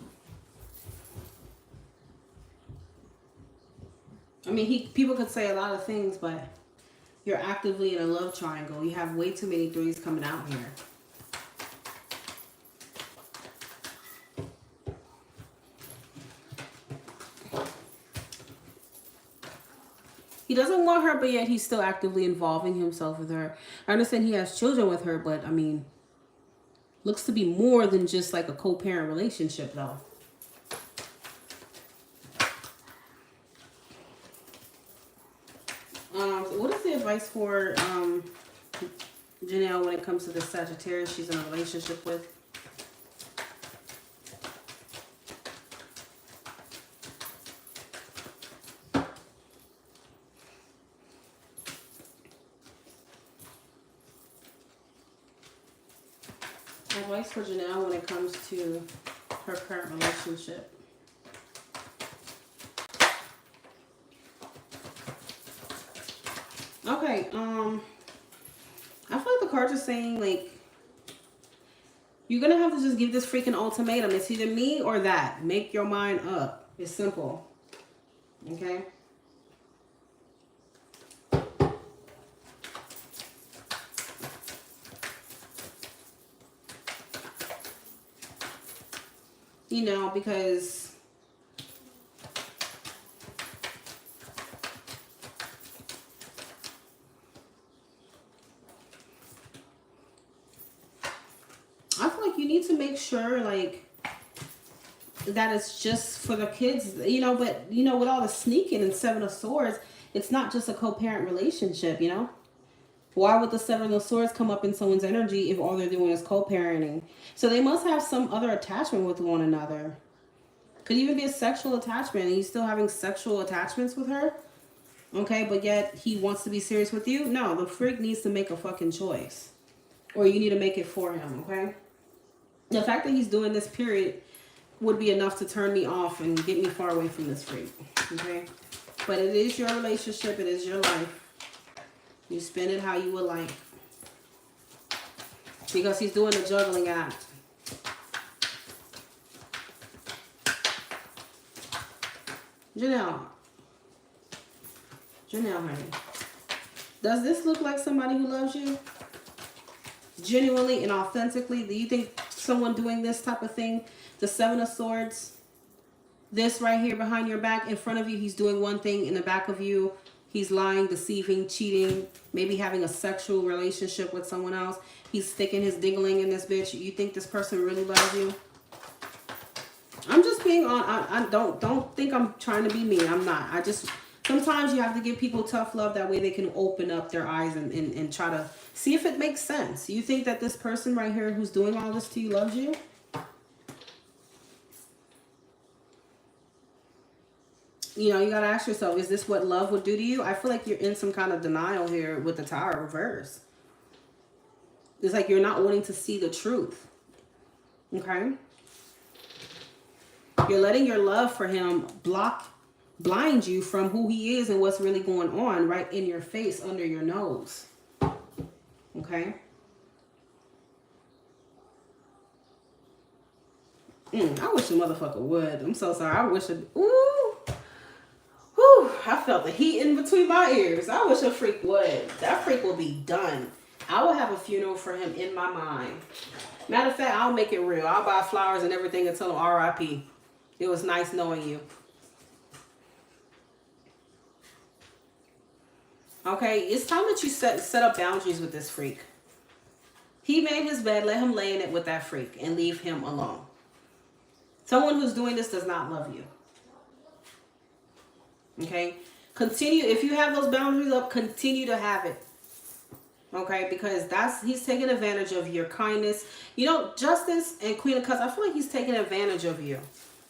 I mean, people could say a lot of things, but you're actively in a love triangle. You have way too many threes coming out here. He doesn't want her, but yet he's still actively involving himself with her. I understand he has children with her, but I mean, looks to be more than just like a co-parent relationship, though. What is the advice for Janelle when it comes to the Sagittarius she's in a relationship with? Advice for Janelle when it comes to her current relationship. Okay, I feel like the cards are saying, like, you're gonna have to just give this freaking ultimatum. It's either me or that. Make your mind up. It's simple. Okay? You know, because I feel like you need to make sure, like, that it's just for the kids, you know, but, you know, with all the sneaking and Seven of Swords, it's not just a co-parent relationship, you know? Why would the Seven of Swords come up in someone's energy if all they're doing is co-parenting? So they must have some other attachment with one another. Could even be a sexual attachment. And he's still having sexual attachments with her. Okay, but yet he wants to be serious with you. No, the freak needs to make a fucking choice. Or you need to make it for him, okay? The fact that he's doing this, period, would be enough to turn me off and get me far away from this freak. Okay? But it is your relationship. It is your life. You spend it how you would like. Because he's doing the juggling act. Janelle, honey, does this look like somebody who loves you? Genuinely and authentically? Do you think someone doing this type of thing, the Seven of Swords, this right here behind your back, in front of you, he's doing one thing, in the back of you, he's lying, deceiving, cheating, maybe having a sexual relationship with someone else. He's sticking his dingling in this bitch. You think this person really loves you? I'm just being on. I don't think I'm trying to be mean. I'm not. I just, sometimes you have to give people tough love. That way they can open up their eyes and try to see if it makes sense. You think that this person right here who's doing all this to you loves you? You know, you got to ask yourself, is this what love would do to you? I feel like you're in some kind of denial here with the Tower reverse. It's like you're not wanting to see the truth. Okay? You're letting your love for him blind you from who he is and what's really going on right in your face, under your nose. Okay? I wish a motherfucker would. I'm so sorry. I wish it. Ooh. Whew. I felt the heat in between my ears. I wish a freak would. That freak will be done. I will have a funeral for him in my mind. Matter of fact, I'll make it real. I'll buy flowers and everything and tell him R.I.P. It was nice knowing you. Okay, it's time that you set up boundaries with this freak. He made his bed, let him lay in it with that freak and leave him alone. Someone who's doing this does not love you. Okay? Continue, if you have those boundaries up, continue to have it. Okay? Because he's taking advantage of your kindness. You know, Justice and Queen of Cups, I feel like he's taking advantage of you.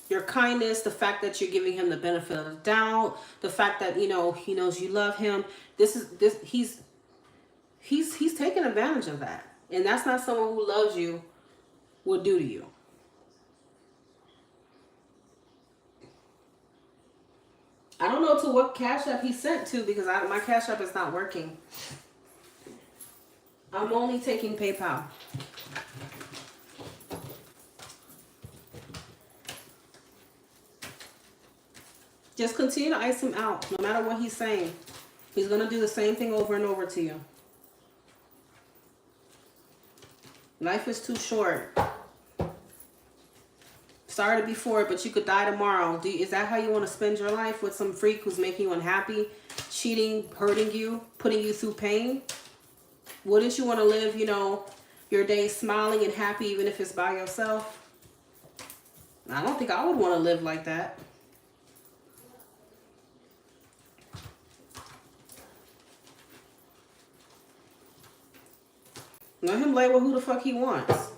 Your kindness, the fact that you're giving him the benefit of the doubt, the fact that, you know, he knows you love him. He's taking advantage of that. And that's not someone who loves you would do to you. I don't know to what Cash App he sent to, because my Cash App is not working. I'm only taking PayPal. Just continue to ice him out, no matter what he's saying. He's going to do the same thing over and over to you. Life is too short. Sorry to be for it, but you could die tomorrow. Is that how you want to spend your life, with some freak who's making you unhappy, cheating, hurting you, putting you through pain? Wouldn't you want to live, you know, your days smiling and happy, even if it's by yourself? I don't think I would want to live like that. Let him label who the fuck he wants.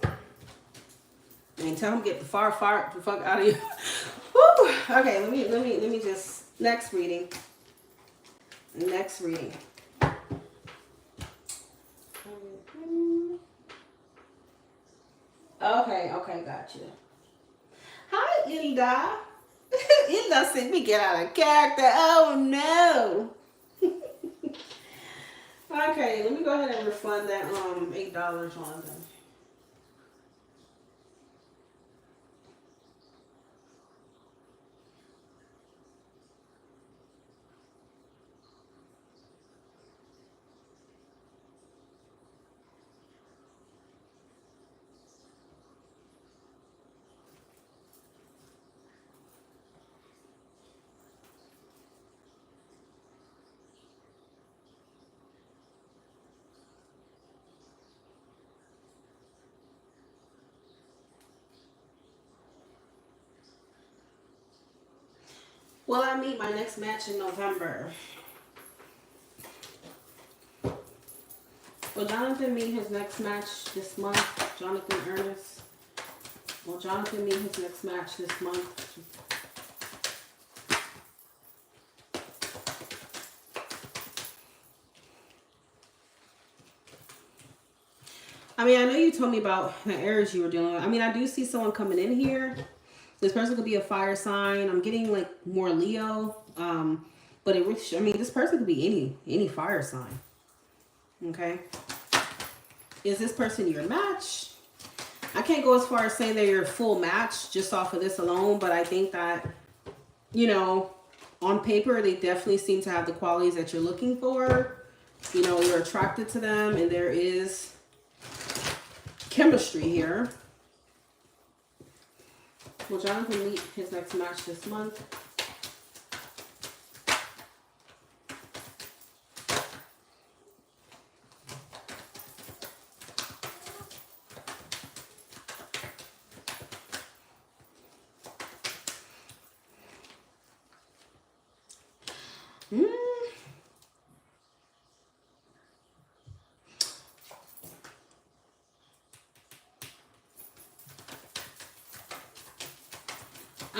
And tell him get the fuck out of you. Woo! Okay, let me just next reading. Okay, gotcha. Hi, Ilda. Ilda said me get out of character. Oh no. Okay, let me go ahead and refund that $8 on them. Will I meet my next match in November? Will Jonathan meet his next match this month? Jonathan Ernest. Will Jonathan meet his next match this month? I mean, I know you told me about the Aries you were dealing with. I mean, I do see someone coming in here. This person could be a fire sign. I'm getting like more Leo. But it really, I mean, this person could be any fire sign. Okay. Is this person your match? I can't go as far as saying they're your full match just off of this alone, but I think that, you know, On paper, they definitely seem to have the qualities that you're looking for. You know, you're attracted to them, and there is chemistry here. Will Jonathan meet his next match this month?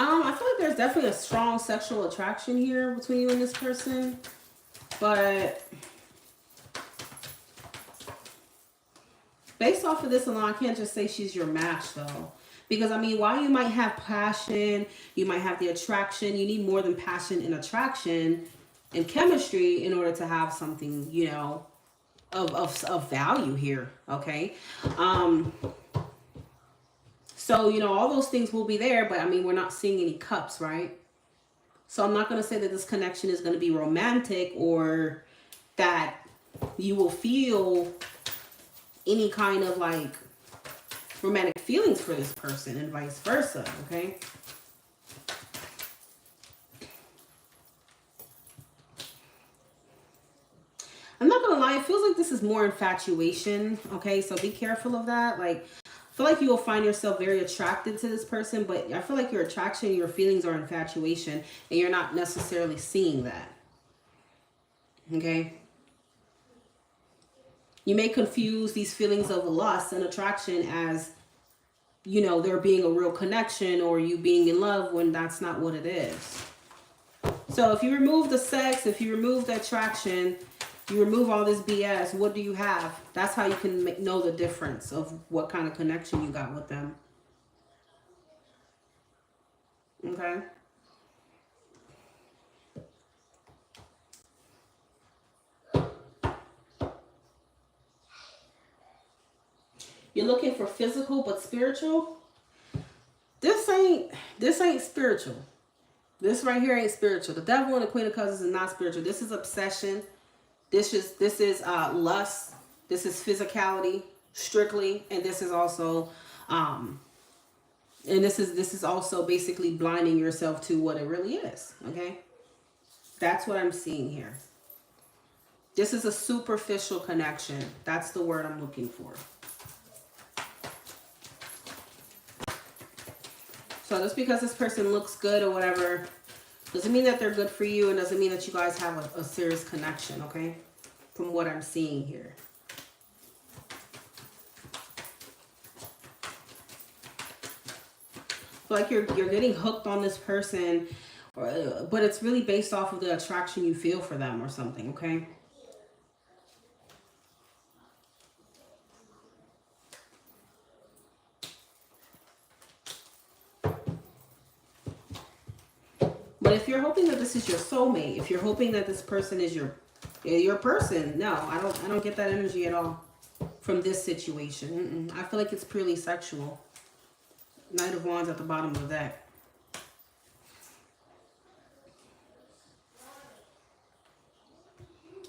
I feel like there's definitely a strong sexual attraction here between you and this person, but based off of this alone, I can't just say she's your match though. Because I mean, while you might have passion, you might have the attraction, you need more than passion and attraction and chemistry in order to have something, you know, of value here, okay? So, you know, all those things will be there, but I mean, we're not seeing any cups, right? So I'm not going to say that this connection is going to be romantic or that you will feel any kind of like romantic feelings for this person and vice versa, okay? I'm not going to lie, it feels like this is more infatuation, okay? So be careful of that. Like, I feel like you will find yourself very attracted to this person, but I feel like your attraction, your feelings are infatuation, and you're not necessarily seeing that. Okay? You may confuse these feelings of lust and attraction as, you know, there being a real connection or you being in love when that's not what it is. So if you remove the sex, if you remove the attraction, you remove all this BS, what do you have? That's how you can know the difference of what kind of connection you got with them. Okay? You're looking for physical but spiritual? This ain't spiritual. This right here ain't spiritual. The Devil and the Queen of Cups is not spiritual. This is obsession. This is lust. This is physicality strictly, and this is also this is also basically blinding yourself to what it really is. Okay, that's what I'm seeing here. This is a superficial connection. That's the word I'm looking for. So just because this person looks good or whatever doesn't mean that they're good for you, and doesn't mean that you guys have a serious connection, okay? From what I'm seeing here. Like you're getting hooked on this person, but it's really based off of the attraction you feel for them or something, okay? But if you're hoping that this is your soulmate, if you're hoping that this person is your person, no, I don't get that energy at all from this situation. I feel like it's purely sexual. Knight of Wands at the bottom of that.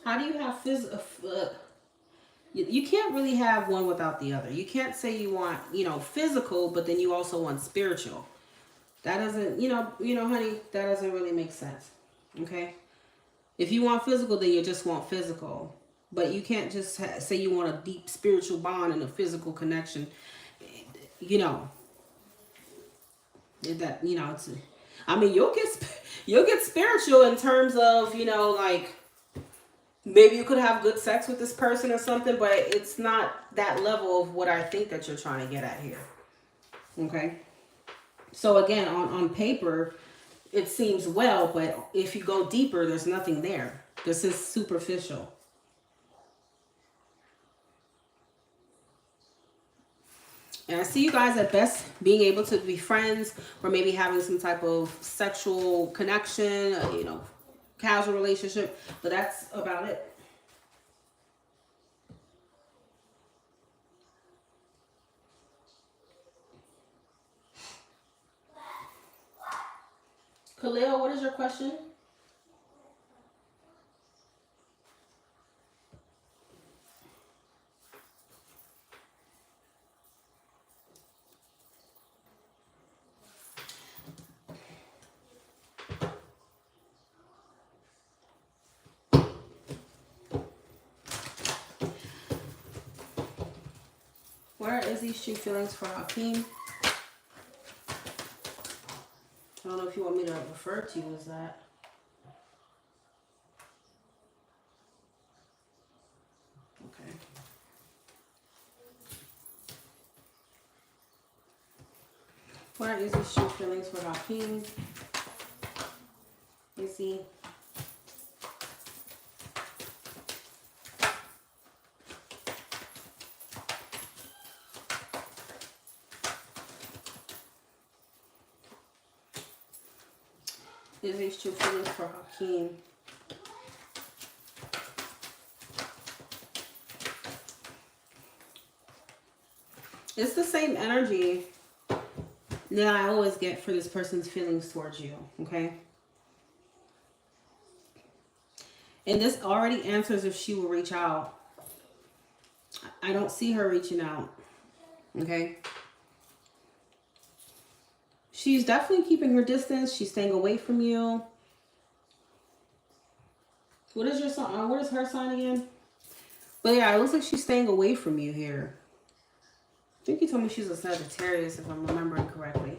How do you have you can't really have one without the other. You can't say you want, you know, physical, but then you also want spiritual. That doesn't, you know, honey, that doesn't really make sense. Okay? If you want physical, then you just want physical. But you can't just say you want a deep spiritual bond and a physical connection. You know, that, you know, it's, I mean, you'll get spiritual in terms of, you know, like maybe you could have good sex with this person or something, but it's not that level of what I think that you're trying to get at here. Okay? So again, on paper, it seems well, but if you go deeper, there's nothing there. This is superficial. And I see you guys at best being able to be friends or maybe having some type of sexual connection, you know, casual relationship, but that's about it. Khalil, what is your question? What is these true feelings for Hakeem? I don't know if you want me to refer to you as that. Okay. What is these true feelings for Hakeem? Izzy. Is these true feelings for Hakeem? It's the same energy that I always get for this person's feelings towards you, okay? And this already answers if she will reach out. I don't see her reaching out, okay? She's definitely keeping her distance. She's staying away from you. What is your sign? What is her sign again? But yeah, it looks like she's staying away from you here. I think you told me she's a Sagittarius, if I'm remembering correctly.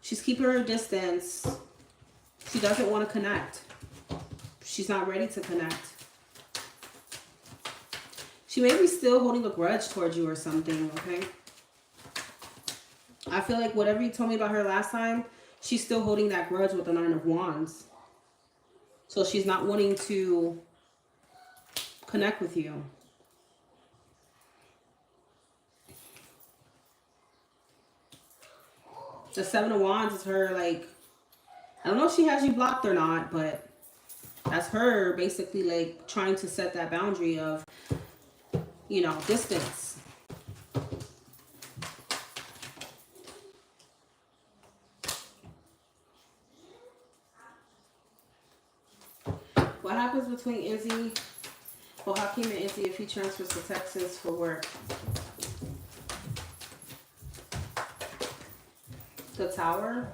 She's keeping her distance. She doesn't want to connect. She's not ready to connect. She may be still holding a grudge towards you or something, okay? I feel like whatever you told me about her last time, she's still holding that grudge with the Nine of Wands. So she's not wanting to connect with you. The Seven of Wands is her, like, I don't know if she has you blocked or not, but that's her basically, like, trying to set that boundary of, you know, distance. What happens between Izzy, well, Hakeem and Izzy if he transfers to Texas for work? The Tower.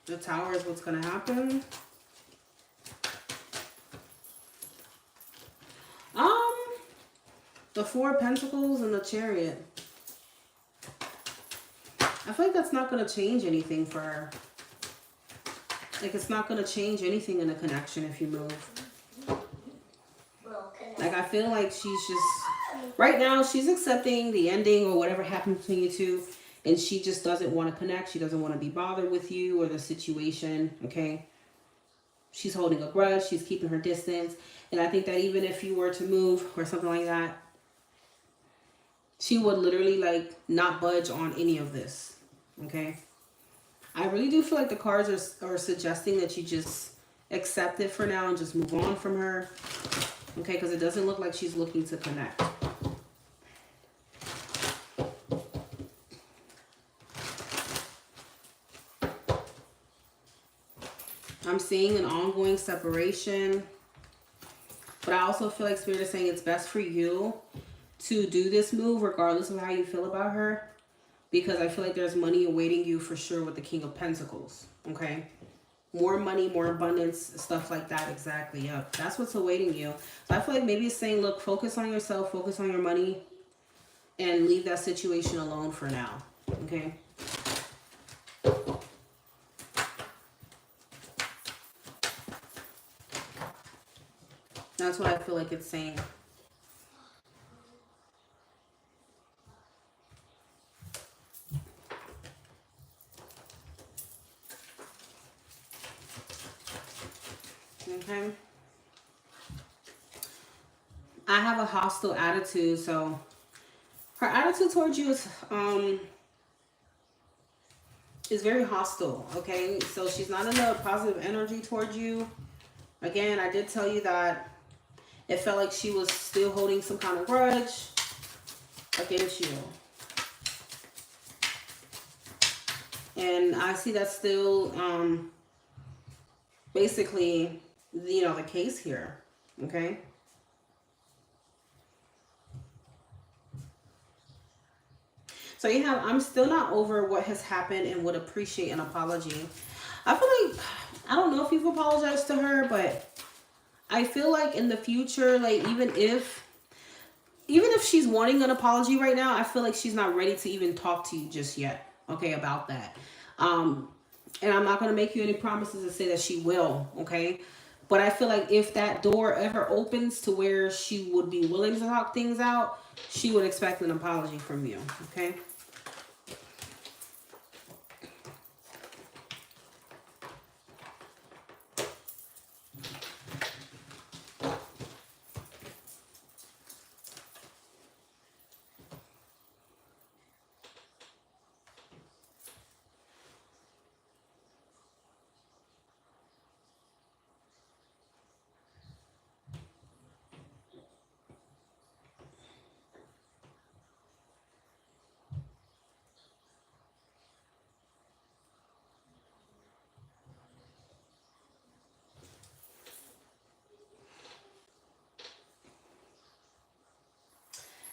The Tower is what's going to happen. The Four of Pentacles and the Chariot. I feel like that's not going to change anything for her. Like, it's not going to change anything in the connection if you move. Like, I feel like she's just... Right now, she's accepting the ending or whatever happened between you two. And she just doesn't want to connect. She doesn't want to be bothered with you or the situation, okay? She's holding a grudge. She's keeping her distance. And I think that even if you were to move or something like that, she would literally, like, not budge on any of this, okay? I really do feel like the cards are suggesting that you just accept it for now and just move on from her, okay? Because it doesn't look like she's looking to connect. I'm seeing an ongoing separation, but I also feel like Spirit is saying it's best for you to do this move regardless of how you feel about her, because I feel like there's money awaiting you for sure with the King of Pentacles, okay? More money, more abundance, stuff like that, exactly, yep. That's what's awaiting you. So I feel like maybe it's saying, look, focus on yourself, focus on your money, and leave that situation alone for now, okay? That's what I feel like it's saying. Okay. I have a hostile attitude, so her attitude towards you is very hostile, okay? So she's not in a positive energy towards you. Again, I did tell you that it felt like she was still holding some kind of grudge against you. And I see that's still basically, you know, the case here, okay? So you have, I'm still not over what has happened and would appreciate an apology. I feel like, I don't know if you've apologized to her, but I feel like in the future, like even if even if she's wanting an apology right now, I feel like she's not ready to even talk to you just yet, okay, about that. And I'm not going to make you any promises to say that she will, okay? But I feel like if that door ever opens to where she would be willing to talk things out, she would expect an apology from you, okay?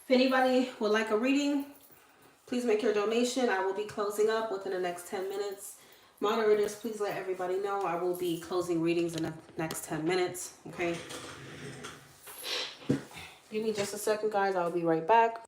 If anybody would like a reading, please make your donation. I will be closing up within the next 10 minutes. Moderators, please let everybody know I will be closing readings in the next 10 minutes, okay? Give me just a second, guys. I'll be right back.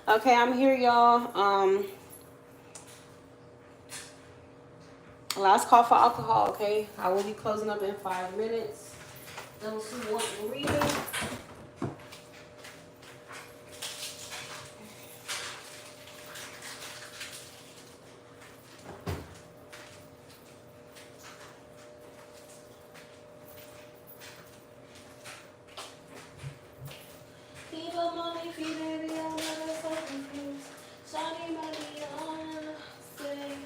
Okay, I'm here, y'all. Last call for alcohol, okay? I will be closing up in 5 minutes. Those who want to read it. People money, Fidelia, never so confused. Shawty Maria, say.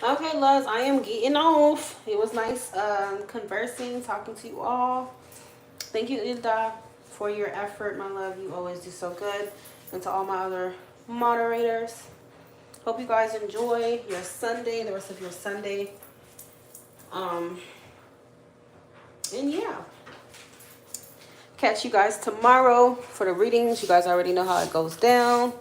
Okay, loves, I am getting off. It was nice conversing, talking to you all. Thank you, Ilda, for your effort, my love. You always do so good. And to all my other moderators. Hope you guys enjoy your Sunday, the rest of your Sunday. And yeah. Catch you guys tomorrow for the readings. You guys already know how it goes down.